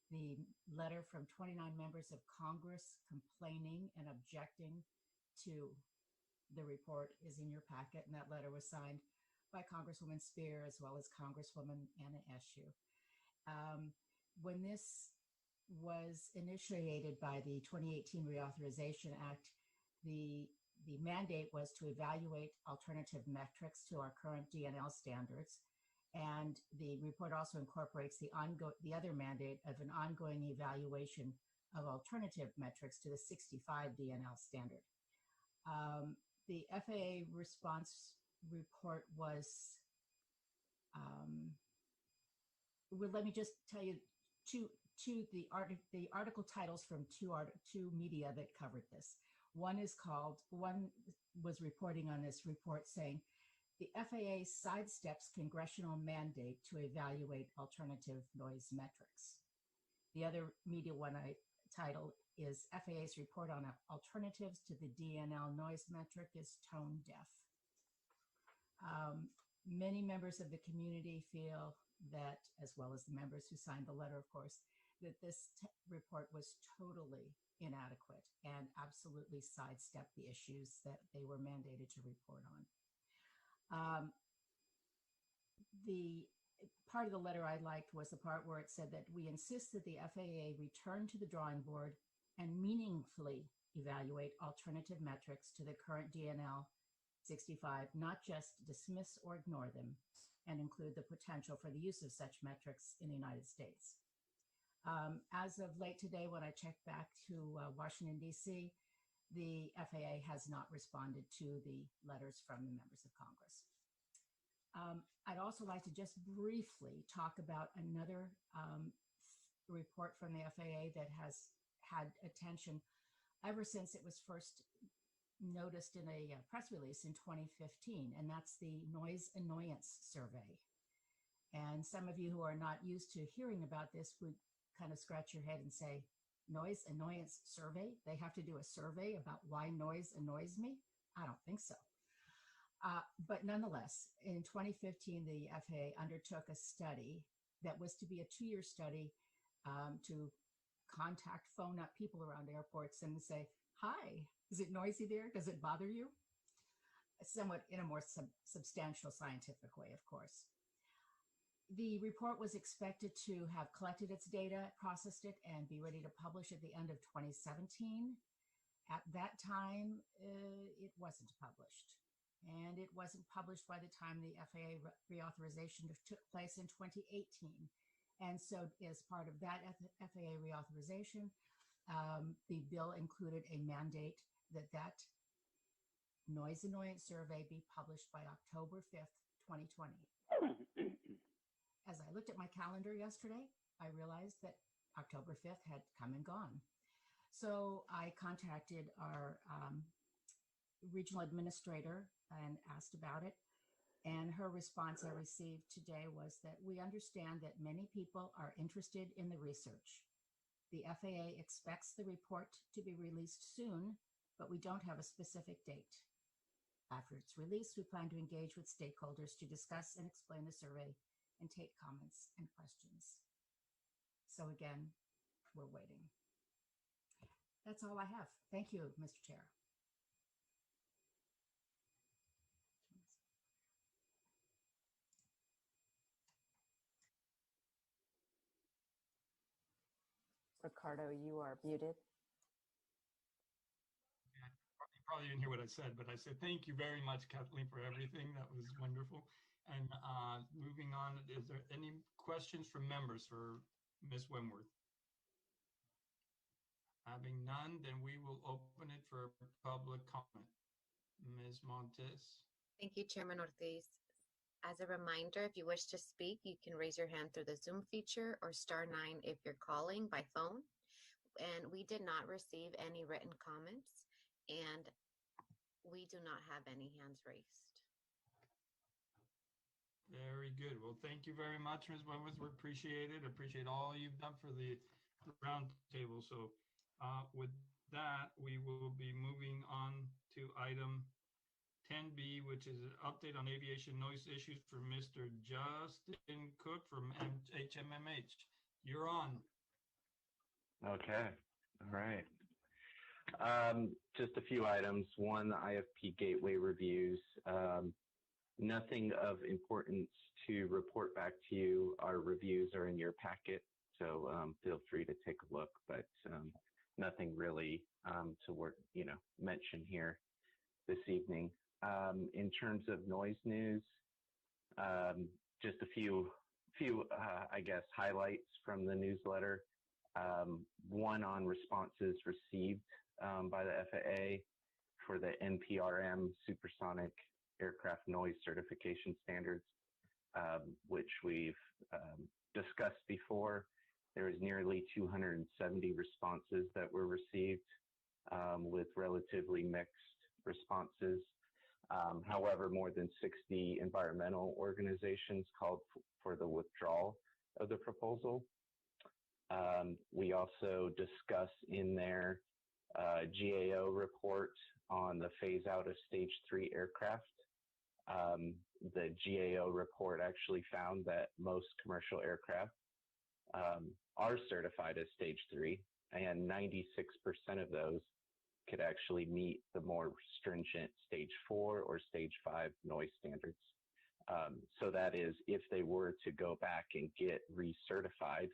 The letter from 29 members of Congress complaining and objecting to the report is in your packet, and that letter was signed by Congresswoman Spear as well as Congresswoman Anna Eshoo. When this was initiated by the 2018 Reauthorization Act, the mandate was to evaluate alternative metrics to our current DNL standards. And the report also incorporates the other mandate of an ongoing evaluation of alternative metrics to the 65 DNL standard. The FAA response report was, well, let me just tell you the article titles from two media that covered this. One was reporting on this report saying, the FAA sidesteps congressional mandate to evaluate alternative noise metrics. The other media one I titled is FAA's report on alternatives to the DNL noise metric is tone deaf. Many members of the community feel that, as well as the members who signed the letter, of course, that this report was totally inadequate and absolutely sidestepped the issues that they were mandated to report on. The part of the letter I liked was the part where it said that we insist that the FAA return to the drawing board and meaningfully evaluate alternative metrics to the current DNL 65, not just dismiss or ignore them, and include the potential for the use of such metrics in the United States. As of late today, when I checked back to Washington, D.C., the FAA has not responded to the letters from the members of Congress. I'd also like to just briefly talk about another report from the FAA that has had attention ever since it was first noticed in a press release in 2015, and that's the Noise Annoyance Survey. And some of you who are not used to hearing about this would kind of scratch your head and say, Noise Annoyance Survey? They have to do a survey about why noise annoys me? I don't think so. But nonetheless, in 2015, the FAA undertook a study that was to be a 2-year study to phone up people around airports and say, hi, is it noisy there? Does it bother you? Somewhat in a more substantial scientific way, of course. The report was expected to have collected its data, processed it, and be ready to publish at the end of 2017. At that time, it wasn't published. And it wasn't published by the time the FAA reauthorization took place in 2018. And so as part of that FAA reauthorization, the bill included a mandate that noise annoyance survey be published by October 5th, 2020. As I looked at my calendar yesterday, I realized that October 5th had come and gone. So I contacted our regional administrator and asked about it. And her response I received today was that we understand that many people are interested in the research. The FAA expects the report to be released soon, but we don't have a specific date. After its release, we plan to engage with stakeholders to discuss and explain the survey and take comments and questions. So again, we're waiting. That's all I have. Thank you, Mr. Chair.
Ricardo, you are muted.
You probably didn't hear what I said, but I said thank you very much, Kathleen, for everything. That was wonderful. And moving on, is there any questions from members for Ms. Wentworth? Having none, then we will open it for public comment. Ms. Montes.
Thank you, Chairman Ortiz. As a reminder, if you wish to speak, you can raise your hand through the Zoom feature or *9 if you're calling by phone. And we did not receive any written comments, and we do not have any hands raised.
Very good. Well, thank you very much, Ms. Wentworth. We appreciate it. Appreciate all you've done for the roundtable. So with that, we will be moving on to item 10B, which is an update on aviation noise issues for Mr. Justin Cook from HMMH. You're on.
Okay. All right. Just a few items. One, the IFP gateway reviews. Nothing of importance to report back to you. Our reviews are in your packet, so feel free to take a look, but nothing really to mention here this evening. In terms of noise news, just a few I guess, highlights from the newsletter. One on responses received by the FAA for the NPRM supersonic aircraft noise certification standards, which we've discussed before. There was nearly 270 responses that were received with relatively mixed responses. However, more than 60 environmental organizations called for the withdrawal of the proposal. We also discuss in their GAO report on the phase out of stage 3 aircraft. The GAO report actually found that most commercial aircraft are certified as stage 3, and 96% of those could actually meet the more stringent stage 4 or stage 5 noise standards. So that is, if they were to go back and get recertified,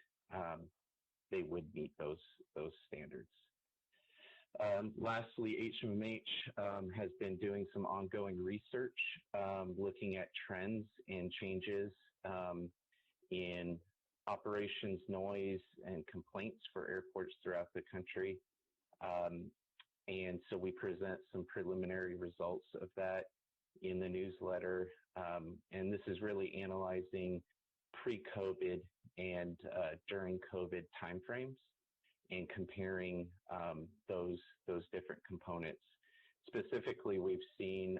they would meet those standards. Lastly, HMH has been doing some ongoing research, looking at trends and changes in operations, noise, and complaints for airports throughout the country. And so we present some preliminary results of that in the newsletter. And this is really analyzing pre-COVID and during COVID timeframes and comparing those different components. Specifically, we've seen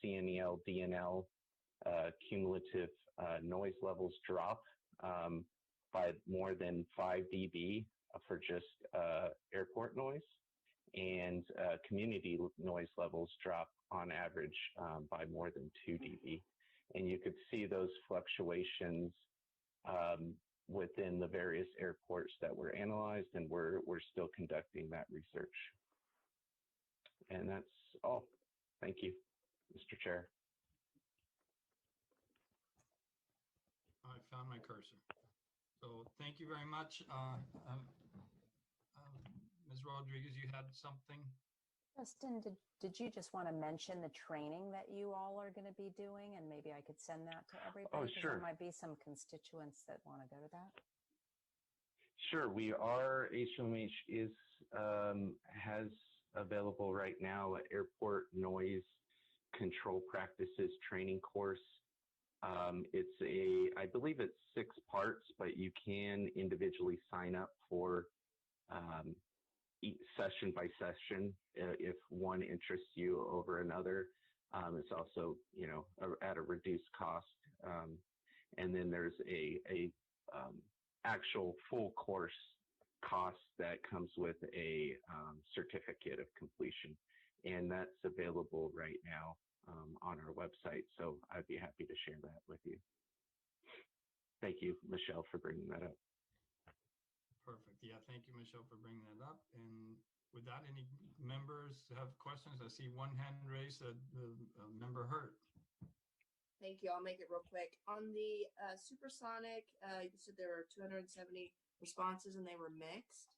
CNEL, DNL cumulative noise levels drop by more than 5 dB for just airport noise, and community noise levels drop on average by more than 2 dB. And you could see those fluctuations within the various airports that were analyzed, and we're still conducting that research. And that's all. Thank you, Mr. Chair.
I found my cursor. So thank you very much. Ms. Rodriguez, you had something?
Justin, did you just want to mention the training that you all are going to be doing, and maybe I could send that to everybody?
Oh, sure.
There might be some constituents that want to go to that.
Sure, HMH has available right now an airport noise control practices training course. I believe it's 6 parts, but you can individually sign up for session by session if one interests you over another. It's also, at a reduced cost. And then there's a actual full course cost that comes with a certificate of completion, and that's available right now on our website. So I'd be happy to share that with you. Thank you, Michelle, for bringing that up.
Perfect. Yeah, thank you, Michelle, for bringing that up. And with that, any members have questions? I see one hand raised, member Hurt.
Thank you. I'll make it real quick. On the supersonic, you said there were 270 responses and they were mixed.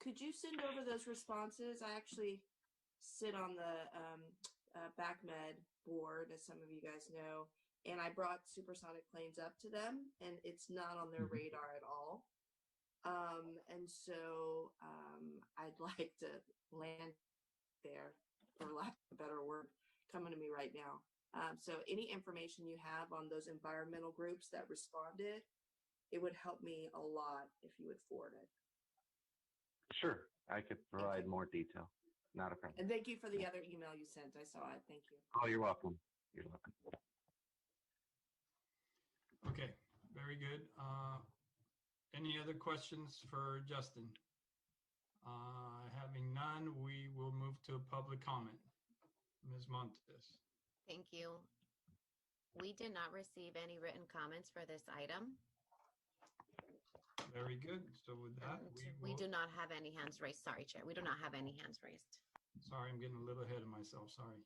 Could you send over those responses? I actually sit on the BACMed board, as some of you guys know, and I brought supersonic planes up to them, and it's not on their radar at all. And so I'd like to land there, for lack of a better word, coming to me right now. So any information you have on those environmental groups that responded, it would help me a lot if you would forward it.
Sure, I could provide more detail. Not a problem.
And thank you for the other email you sent. I saw it. Thank you.
Oh, you're welcome. You're welcome.
Okay, very good. Any other questions for Justin? Having none, we will move to public comment. Ms. Montes.
Thank you. We did not receive any written comments for this item.
Very good. So with that,
we do not have any hands raised. Sorry, Chair. We do not have any hands raised.
Sorry, I'm getting a little ahead of myself. Sorry.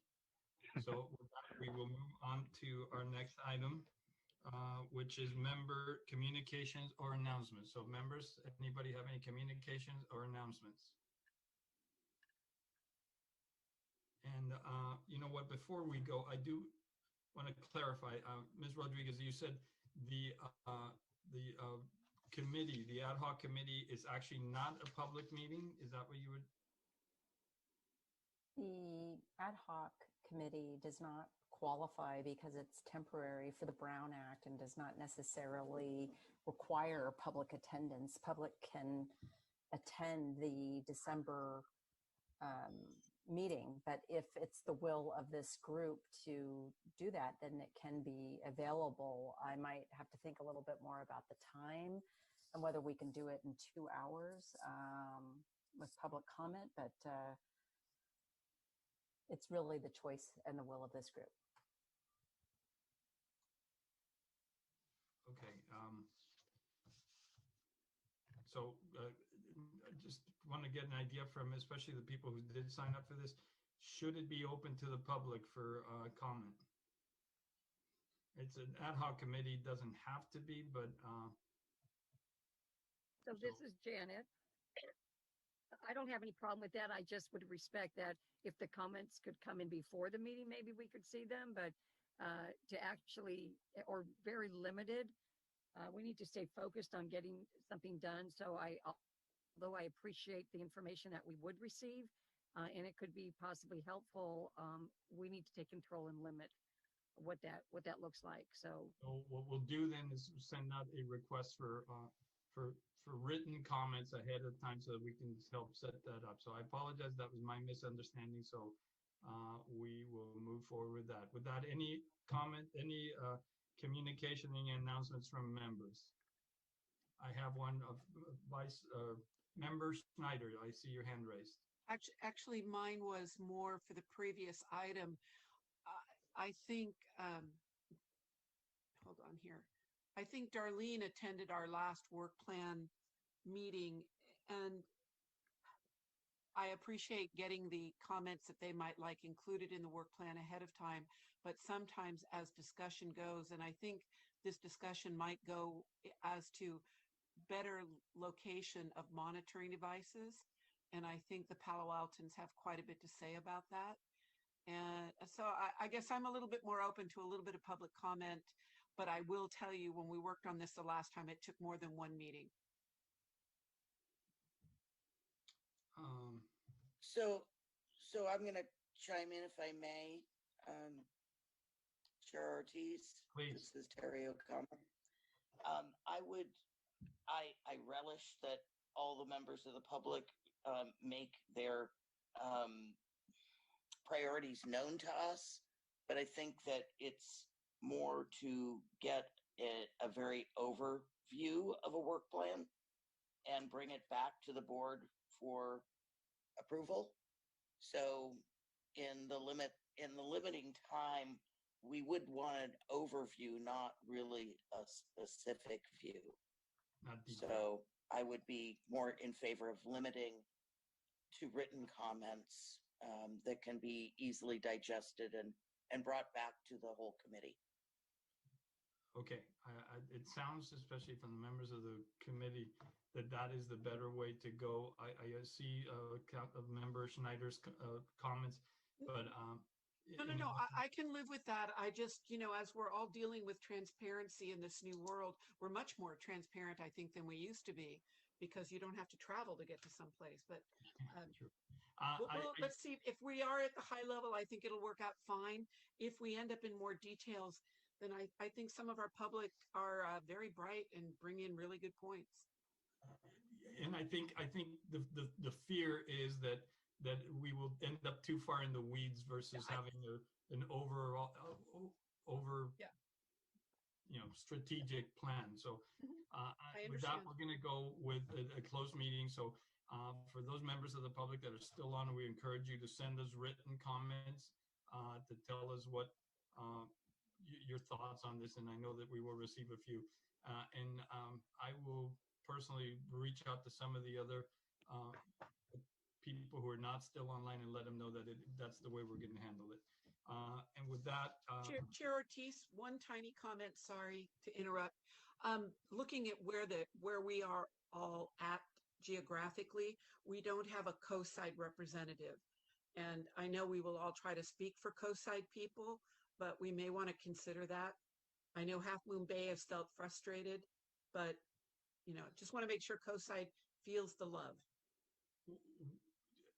So with that, we will move on to our next item, which is member communications or announcements. So members, anybody have any communications or announcements? And you know what, before we go, I do want to clarify, Ms. Rodriguez, you said the committee, the ad hoc committee is actually not a public meeting? Is that what you would?
The ad hoc committee does not qualify because it's temporary for the Brown Act and does not necessarily require public attendance. Public can attend the December meeting, but if it's the will of this group to do that, then it can be available. I might have to think a little bit more about the time and whether we can do it in 2 hours with public comment, but it's really the choice and the will of this group.
Okay. So I just want to get an idea from especially the people who did sign up for this. Should it be open to the public for comment? It's an ad hoc committee, doesn't have to be, but.
So this is Janet. I don't have any problem with that. I just would respect that if the comments could come in before the meeting, maybe we could see them, but to actually, or very limited, we need to stay focused on getting something done. So although I appreciate the information that we would receive, and it could be possibly helpful, we need to take control and limit what that looks like. So
what we'll do then is send out a request for written comments ahead of time so that we can help set that up. So I apologize, that was my misunderstanding. So we will move forward with that. With that, any comment, any communication, any announcements from members? I have one of Member Schneider. I see your hand raised.
Actually, mine was more for the previous item. I think, hold on here. I think Darlene attended our last work plan meeting, and I appreciate getting the comments that they might like included in the work plan ahead of time, but sometimes as discussion goes, and I think this discussion might go as to better location of monitoring devices, and I think the Palo Altans have quite a bit to say about that. And so I guess I'm a little bit more open to a little bit of public comment, but I will tell you, when we worked on this the last time, it took more than one meeting.
So I'm going to chime in if I may. Chair Ortiz.
Please.
This is Terry O'Connor. I relish that all the members of the public make their priorities known to us, but I think that it's more to get a very overview of a work plan and bring it back to the board for approval. So in the limit in the limiting time, we would want an overview, not really a specific view. So I would be more in favor of limiting to written comments that can be easily digested and brought back to the whole committee.
Okay, it sounds, especially from the members of the committee, that is the better way to go. I see Member Schneider's comments, but
No. I can live with that. I just, as we're all dealing with transparency in this new world, we're much more transparent, I think, than we used to be, because you don't have to travel to get to some place. But let's see. If we are at the high level, I think it'll work out fine. If we end up in more details, then I think some of our public are very bright and bring in really good points.
And I think the fear is that we will end up too far in the weeds versus having an overall strategic plan. So with that, we're going to go with a closed meeting. So for those members of the public that are still on, we encourage you to send us written comments to tell us what your thoughts on this, and I know that we will receive a few. And I will personally reach out to some of the other people who are not still online and let them know that that's the way we're going to handle it. And with that,
Chair Ortiz, one tiny comment. Sorry to interrupt. Looking at where we are all at geographically, we don't have a co-side representative, and I know we will all try to speak for co-side people, but we may want to consider that. I know Half Moon Bay has felt frustrated, but just want to make sure co-side feels the love.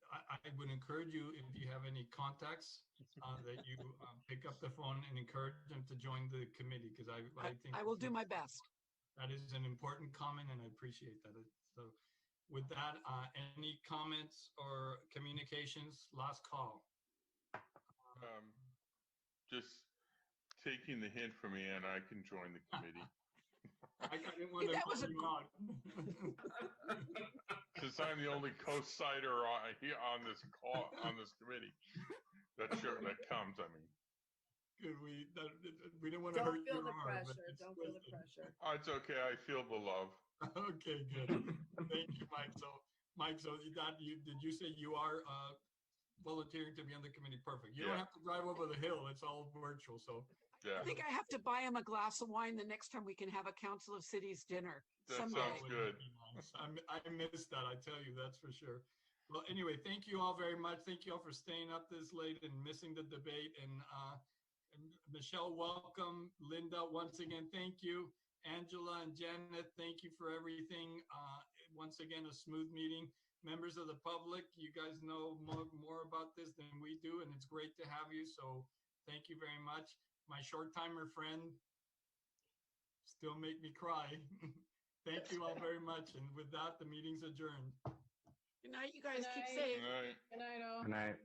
I would encourage you, if you have any contacts, that you pick up the phone and encourage them to join the committee, because I think
I will do my best.
That is an important comment, and I appreciate that. So with that, any comments or communications? Last call.
Just taking the hint from Ann, I can join the committee.
I didn't want to call you out.
Since I'm the only co-sider on this call, on this committee, that comes. I mean,
we didn't want to hurt your arm.
Don't feel the pressure.
It's okay. I feel the love.
Okay, good. Thank you, Mike. So did you say you are volunteering to be on the committee? Perfect. You don't have to drive over the hill. It's all virtual. So
I think I have to buy him a glass of wine the next time we can have a Council of Cities dinner.
That sounds good.
I missed that. I tell you, that's for sure. Well, anyway, thank you all very much. Thank you all for staying up this late and missing the debate. And Michelle, welcome. Linda, once again, thank you. Angela and Janet, thank you for everything. Once again, a smooth meeting. Members of the public, you guys know more about this than we do, and it's great to have you. So thank you very much. My short-timer friend still make me cry. Thank you all very much. And with that, the meeting's adjourned.
Good night, you guys. Keep
Good
safe.
night.
Good night, all.
Good night.